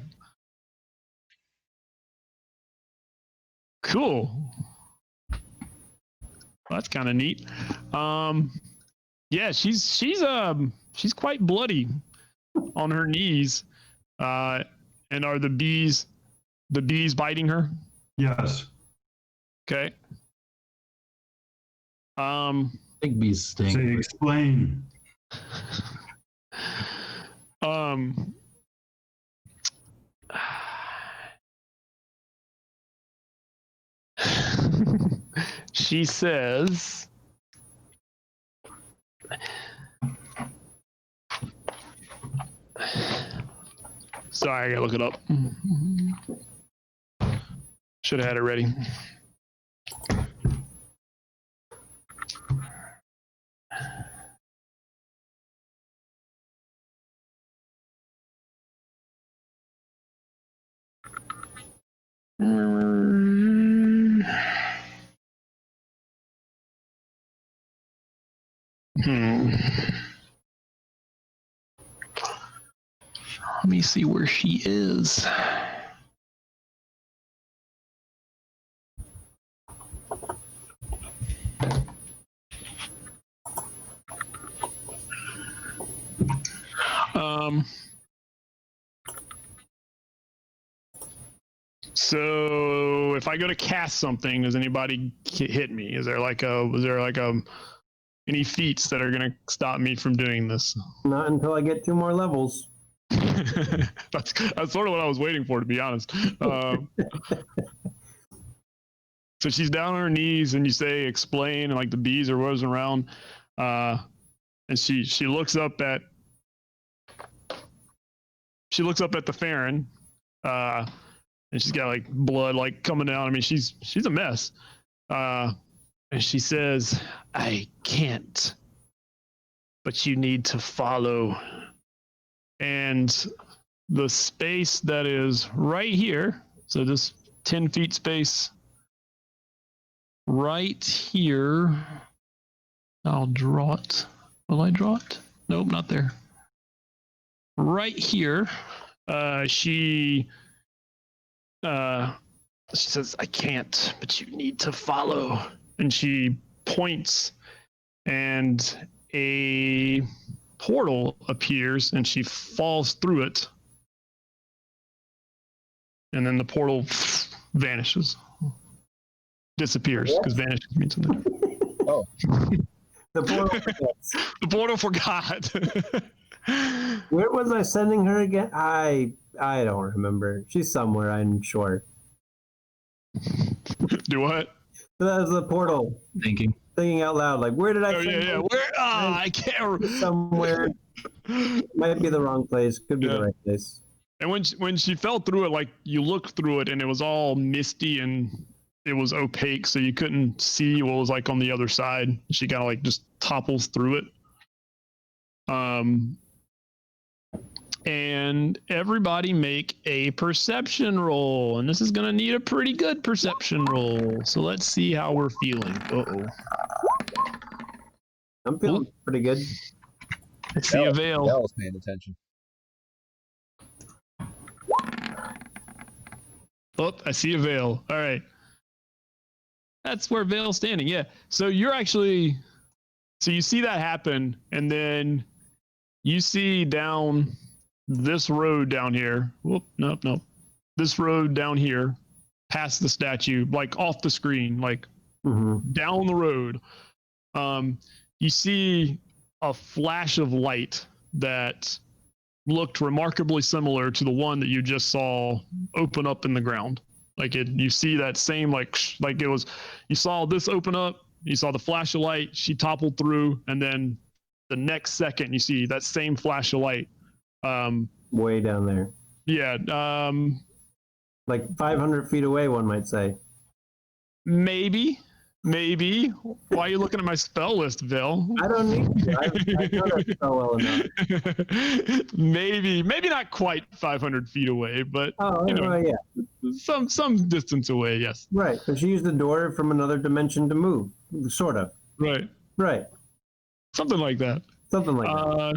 Cool. Well, that's kind of neat. Yeah, she's quite bloody on her knees. And are the bees biting her? Yes. Okay. Big bees sting. Say explain. She says, sorry, I gotta look it up. Should have had it ready. Let me see where she is. So if I go to cast something, does anybody hit me? Is there like any feats that are gonna stop me from doing this? Not until I get 2 more levels. that's sort of what I was waiting for, to be honest. So she's down on her knees, and you say explain, and like the bees are whizzing around, and she looks up at the Farron, and she's got like blood like coming down. I mean, she's a mess. And she says, "I can't, but you need to follow." And the space that is right here, so this 10 feet space right here, I'll draw it. Will I draw it? Nope, not there. right here, she says, "I can't, but you need to follow." And she points, and a portal appears, and she falls through it. And then the portal vanishes, disappears, because vanishes means something. Oh, The portal forgets. The portal forgot. Where was I sending her again? I don't remember. She's somewhere, I'm sure. Do what? That was the portal. Thinking. Thinking out loud, like, where did I Oh send yeah. her? Where? I can't. Somewhere. Might be the wrong place. Could be the right place. And when she fell through it, like you looked through it and it was all misty and it was opaque, so you couldn't see what was like on the other side. She kind of like just topples through it. And everybody make a perception roll, and this is gonna need a pretty good perception roll. So let's see how we're feeling. I'm feeling pretty good. I see a veil. Belle's paying attention. Oh, I see a veil. All right. That's where Vale's standing. Yeah. So you're actually, so you see that happen, and then you see down this road down here. Whoop, nope. This road down here, past the statue, like off the screen, like down the road. You see a flash of light that looked remarkably similar to the one that you just saw open up in the ground. Like you see that same like it was. You saw this open up. You saw the flash of light. She toppled through, and then the next second you see that same flash of light. Way down there. Yeah. Like 500 feet away, one might say. Maybe. Why are you looking at my spell list, Vil? I don't need to. I know that spell well enough. Maybe not quite 500 feet away, but yeah. some distance away. Yes. Right, but she used the door from another dimension to move, sort of. Right. Something like that. The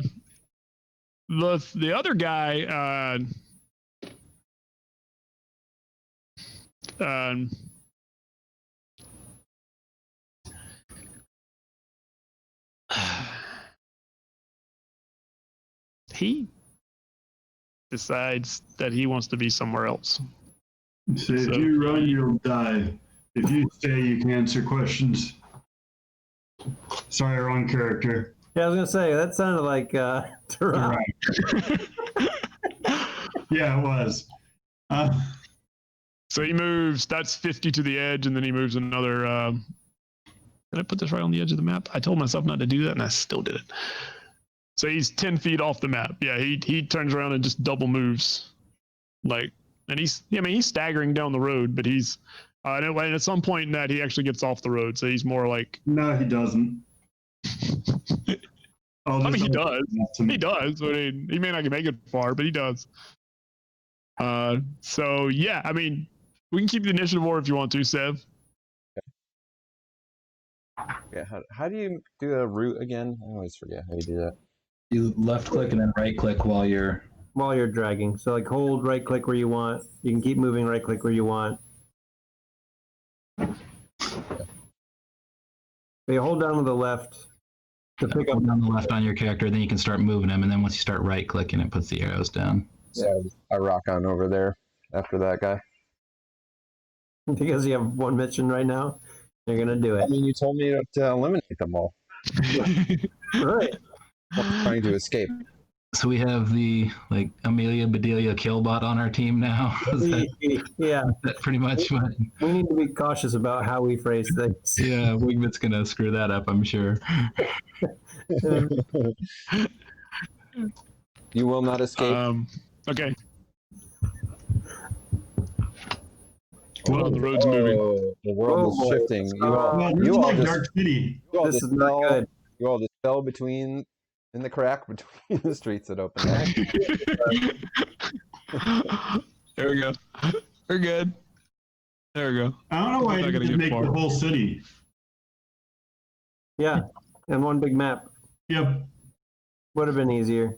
other guy. He decides that he wants to be somewhere else. So if you run, you'll die. If you stay, you can answer questions. Sorry, wrong character. Yeah, I was gonna say that sounded like Tarak. Yeah, it was. So he moves. That's 50 to the edge, and then he moves another. Did I put this right on the edge of the map? I told myself not to do that, and I still did it. So he's 10 feet off the map. Yeah, he turns around and just double moves, and he's staggering down the road, but he's and at some point in that he actually gets off the road, so he's more like. No, he doesn't. He does. He does. He may not make it far, but he does. So yeah, we can keep the initiative order if you want to, Sev. Yeah, how do you do a route again? I always forget how you do that. You left click and then right click while you're dragging. So like hold right click where you want. You can keep moving right click where you want. But you hold down to the left to pick up on the left on your character, then you can start moving them, and then once you start right clicking, it puts the arrows down. So I rock on over there after that guy. Because you have one mission right now. You're gonna do it. You told me to eliminate them all. Right. I'm trying to escape. So we have the Amelia Bedelia Killbot on our team now. Yeah. That's pretty much what. We need to be cautious about how we phrase things. Yeah, Wigmit's gonna screw that up, I'm sure. You will not escape. Okay. Well, the road's moving. The world is shifting. Dark City. This is not good. You all just fell in the crack between the streets that opened up. There we go. We're good. There we go. I don't know why you didn't make the whole city. Yeah, and one big map. Yep. Would have been easier.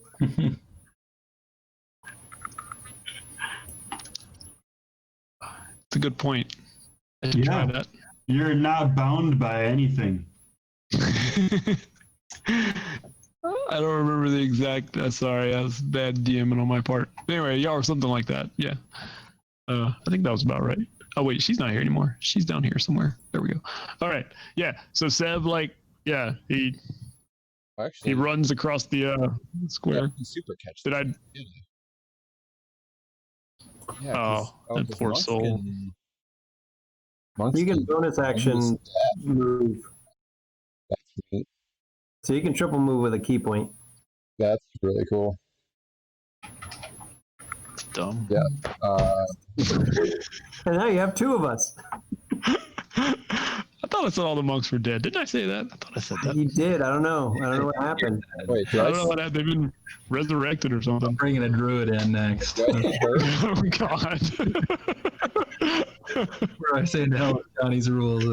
a good point. I should try that. You're not bound by anything. I don't remember the exact. Sorry, that was bad DMing on my part. Anyway, yeah, or something like that. Yeah. I think that was about right. Oh wait, she's not here anymore. She's down here somewhere. There we go. All right. Yeah. So Seb, he Actually, runs across the square. yeah, super catch. Did I? Yeah, Oh, that 'cause poor Monks soul. Monks You can bonus action move. That's neat. So you can triple move with a key point. That's really cool. It's dumb. Yeah. And now you have two of us. I thought I said all the monks were dead. Didn't I say that? I thought I said that. You did. I don't know. I don't know what happened. Wait, I don't know what happened. They've been resurrected or something. Bringing a druid in next. Oh God. Where I say the hell with Johnny's rules.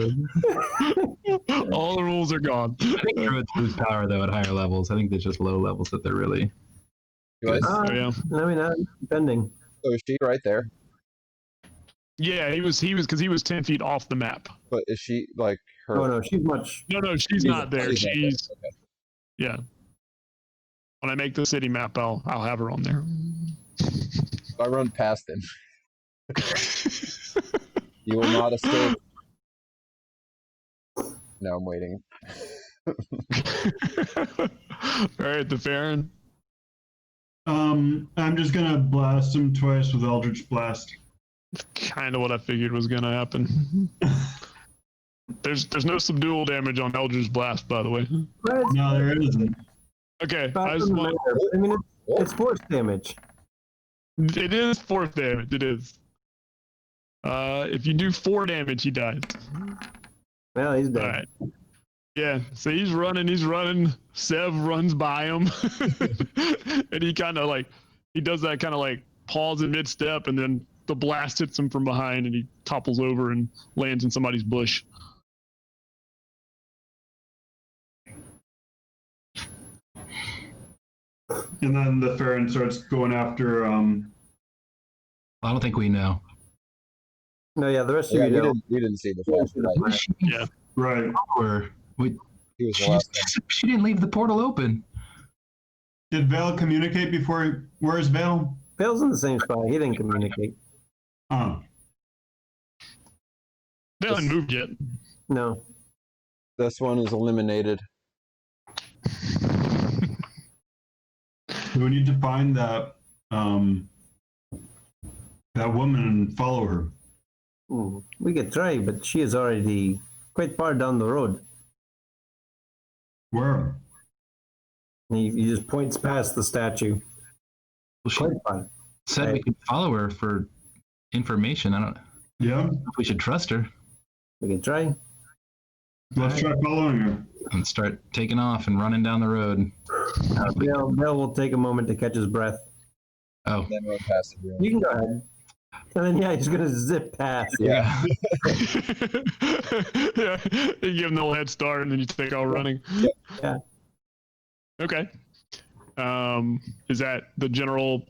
All the rules are gone. I think druids lose power though at higher levels. I think there's just low levels that they're really. Guys, Oh, yeah. I mean, depending. so is she right there? Yeah, he was because he was 10 feet off the map. But is she like her? Oh no, she's much. No, she's not there. She's not there. She's yeah. When I make the city map, I'll have her on there. I run past him. You will not escape. No, I'm waiting. All right, the Farron. I'm just gonna blast him twice with Eldritch Blast. Kind of what I figured was gonna happen. There's no subdual damage on Eldritch Blast, by the way. No, there isn't. Okay, I just want. I mean, it's force damage. It is fourth damage. It is. If you do 4 damage, he dies. Well, he's dead. All right. Yeah, so he's running. Sev runs by him. And he kind of he does that kind of pause in mid-step, and then the blast hits him from behind, and he topples over and lands in somebody's bush. And then the Farron starts going after. I don't think we know. No, yeah, the rest Yeah, of you don't. we didn't see the flash. Right? Yeah. Right. Or He was the last one. she didn't leave the portal open. Did Vale communicate before? Where's Vale? Vale's in the same spot. He didn't communicate. Oh. They haven't moved yet. No. This one is eliminated. We need to find that that woman and follow her. We could try, but she is already quite far down the road. Where? He just points past the statue. Well, she Quite far. said we could follow her for information. I don't know Yeah. if we should trust her We can try. Let's try following her. and start taking off and running down the road. Vale will take a moment to catch his breath. Oh, Then run past the room. You can go ahead. And then, yeah, he's going to zip past. Yeah. Yeah, you give him the little head start, and then you take off running. Yeah. Okay. Is that the general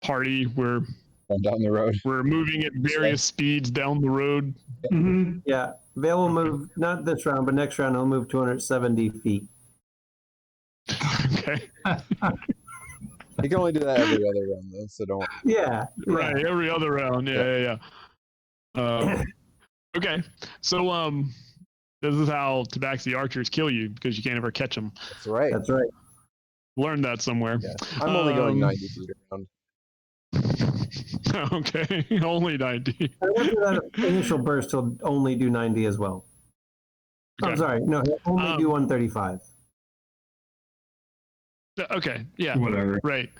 party where Run down the road. we're moving at various speeds down the road? Mm-hmm. Yeah. Vale will move, not this round, but next round he'll move 270 feet. Okay. You can only do that every other run, though, so don't. Yeah. Right. Every other round. Yeah. Okay. So this is how Tabaxi archers kill you, because you can't ever catch them. That's right. That's right. Learned that somewhere. Yeah. I'm only going 90 feet around. Okay. Only 90. And after that initial burst, he'll only do 90 as well. Okay. I'm sorry. No, he'll only do 135. Okay. Yeah. Whatever. Right.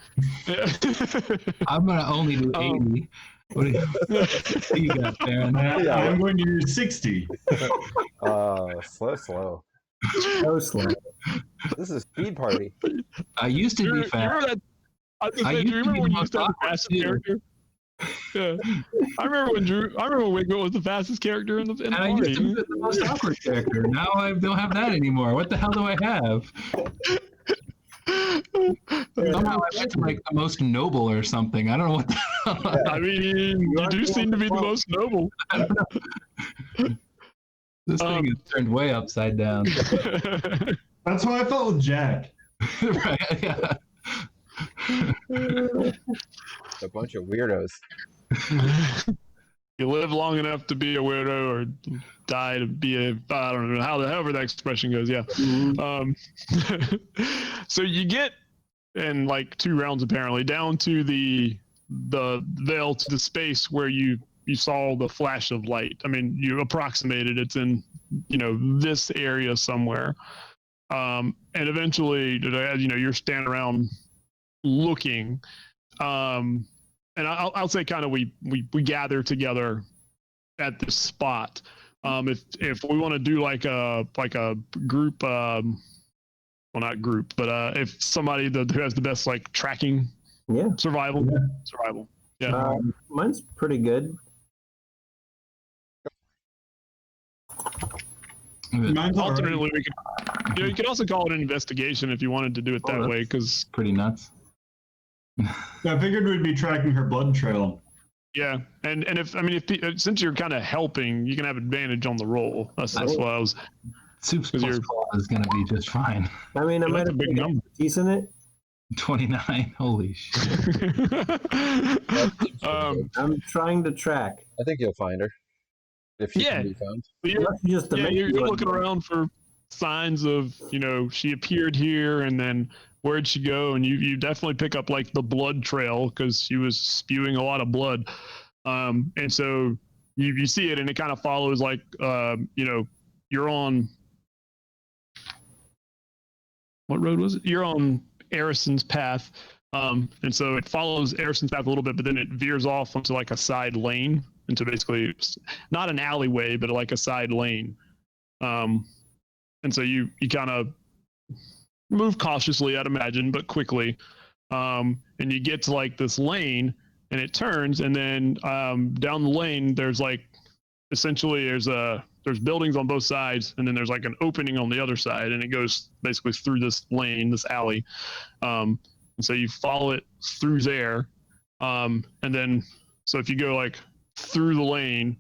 I'm gonna only do 80. What do you got, Farron? I'm going to use 60. Slow. So slow. This is speed party. I used to be You fast. remember that? I was I saying, do you used to remember be when the you used to have the most fastest awkward character? Yeah. I remember when Wiggle was the fastest character in the And I used to party. be the most awkward character. Now I don't have that anymore. What the hell do I have? Somehow I went to like the most noble or something. I don't know what the hell. I mean, you do seem to be the most noble. This thing is turned way upside down. That's how I felt with Jack. Right? Yeah. A bunch of weirdos. You live long enough to be a weirdo or die to be a, I don't know, however that expression goes. Yeah. So you get in like 2 rounds apparently down to the veil, to the space where you saw the flash of light. I mean, you approximated it's in, this area somewhere. And eventually, you're standing around looking. And I'll say kind of we gather together at this spot. If we want to do like a group, well, not group, but if somebody who has the best like tracking, survival. Yeah. Mine's pretty good. Mine's Alternately, we could, you could also call it an investigation if you wanted to do it that way, because pretty nuts. I figured we'd be tracking her blood trail. yeah, and if since you're kind of helping, you can have advantage on the roll. That's what I was. Soup's plus 12 is going to be just fine. I mean, I might That's a have big big number. expertise in it. 29. Holy shit. I'm trying to track. I think you'll find her if she Yeah. can be found. You're looking around for signs of, she appeared here, and then where'd she go? And you definitely pick up like the blood trail because she was spewing a lot of blood. And so you see it, and it kind of follows like, you're on, what road was it? You're on Arison's path. And so it follows Arison's path a little bit, but then it veers off onto like a side lane. Into basically it's not an alleyway, but like a side lane. And so you kind of move cautiously, I'd imagine, but quickly. And you get to like this lane, and it turns, and then down the lane there's like essentially there's buildings on both sides, and then there's like an opening on the other side, and it goes basically through this lane, this alley. And so you follow it through there, and then so if you go like through the lane,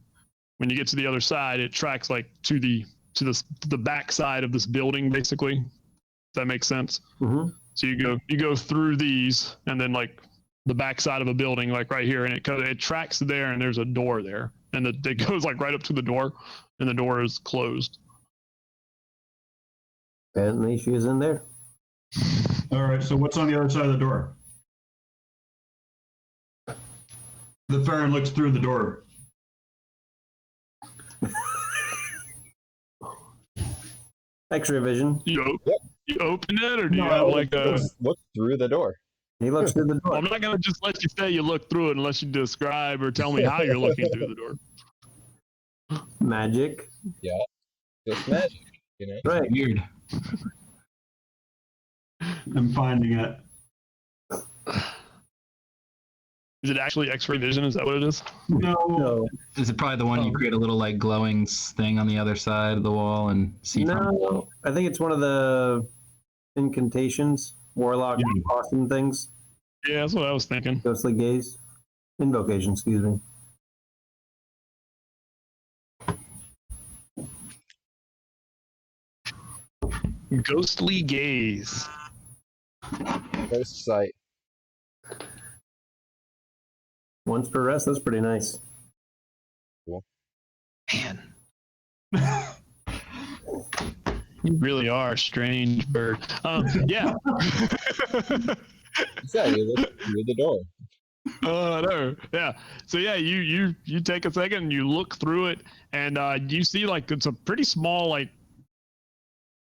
when you get to the other side, it tracks like to the back side of this building, basically. Does that make sense? Mm-hmm. So you go through these, and then like the back side of a building, like right here, and it tracks there, and there's a door there, and it goes like right up to the door, and the door is closed. Apparently, she is in there. All right, so what's on the other side of the door? The Farron looks through the door. X-ray vision. You open it, or do you have like a? Look through the door. He looks through the door. I'm not gonna just let you say you look through it unless you describe or tell me how you're looking through the door. Magic. Yeah, just magic. Right. Weird. I'm finding it. Is it actually X-ray vision? Is that what it is? No. Is it probably the one you create a little like glowing thing on the other side of the wall and see from? No, I think it's one of the incantations, warlock awesome things. Yeah, that's what I was thinking. Ghostly gaze. Invocation, excuse me. Ghostly gaze. Ghost sight. Once per rest, that's pretty nice. Man. You really are a strange bird. Yeah. Yeah, you look through the door. No. Yeah. So yeah, you take a second and you look through it, and you see like it's a pretty small like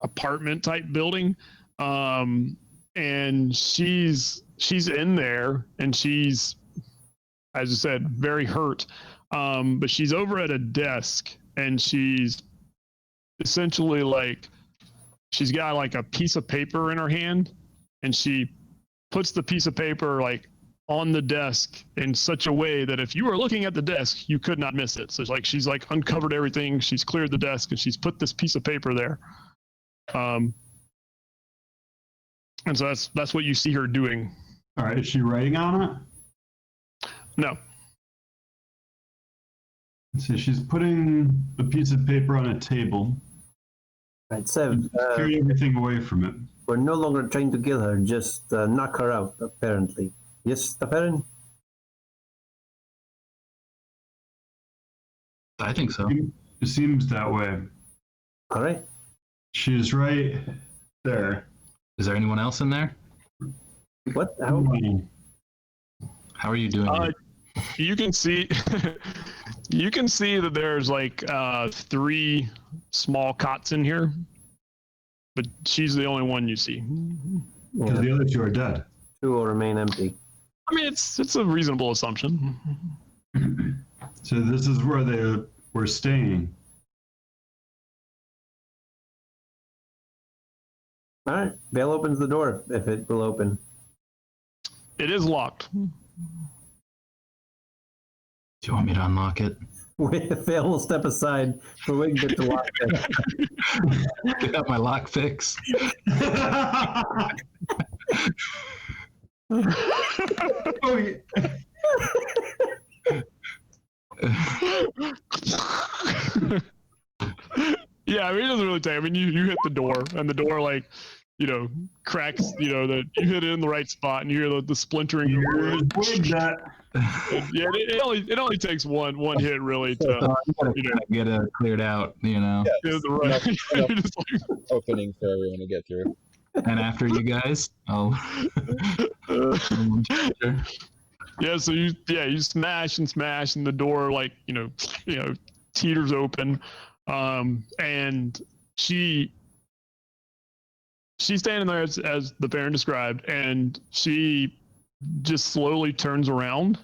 apartment type building. And she's in there, and she's, as I said, very hurt. But she's over at a desk, and she's essentially like, she's got like a piece of paper in her hand, and she puts the piece of paper like on the desk in such a way that if you were looking at the desk, you could not miss it. So it's like she's like uncovered everything, she's cleared the desk, and she's put this piece of paper there. And so that's what you see her doing. All right, is she writing on it? No. So she's putting a piece of paper on a table. Right, so Carry everything away from it. we're no longer trying to kill her, just knock her out, apparently. Yes, Taperin? I think so. It seems that way. All right. She's right there. Is there anyone else in there? What? How? How are you doing? You can see you can see that there's like 3 small cots in here, but she's the only one you see. Because the other 2 are dead. 2 will remain empty. I mean, it's a reasonable assumption. So this is where they were staying. All right. Vale opens the door, if it will open. It is locked. Do you want me to unlock it? Vale will step aside for Wigbit to lock it. I got my lock fix. Oh, yeah. Yeah, I mean, it doesn't really take. I mean, you hit the door, and the door, like, cracks. That you hit it in the right spot, and you hear the splintering. Here's Wigbit. Yeah, it only takes one hit really to Get it cleared out, Yeah, hit the right. You're just like, opening for everyone to get through. And after you guys, I'll. yeah, so you smash and smash, and the door teeters open, and she's standing there as the Baron described, and she just slowly turns around,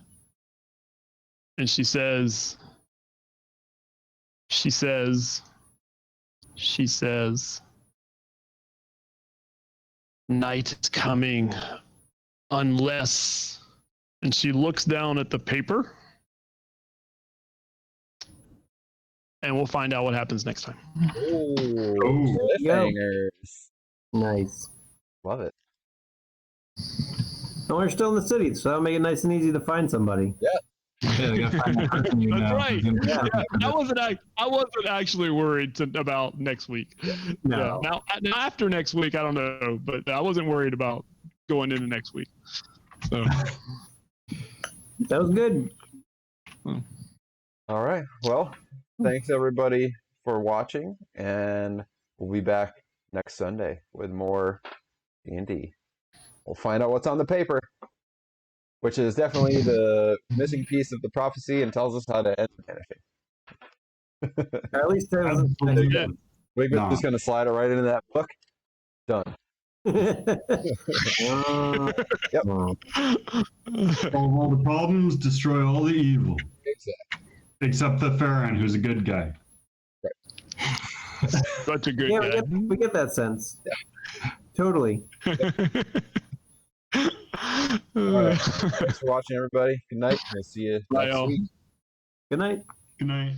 and she says, "Night is coming, unless," and she looks down at the paper, and we'll find out what happens next time. Ooh, cliffhangers. Nice. Love it. And we're still in the city, so that'll make it nice and easy to find somebody. Yeah. Yeah, they gotta find the person you That's know. right. Yeah, I wasn't actually worried about next week. No. Yeah. Now after next week, I don't know, but I wasn't worried about going into next week. So That was good. All right. Well, thanks everybody for watching, and we'll be back next Sunday with more D&D. We'll find out what's on the paper, which is definitely the missing piece of the prophecy and tells us how to end anything. At least there was yeah. Wigbit's just going to slide it right into that book. Done. Yep. Solve all the problems, destroy all the evil. Exactly. Except the Farron, who's a good guy. Such a good Yeah, guy. we get that sense. Yeah. Totally. All right. Thanks for watching, everybody. Good night. We'll see you Bye, next all. week. Good night. Good night.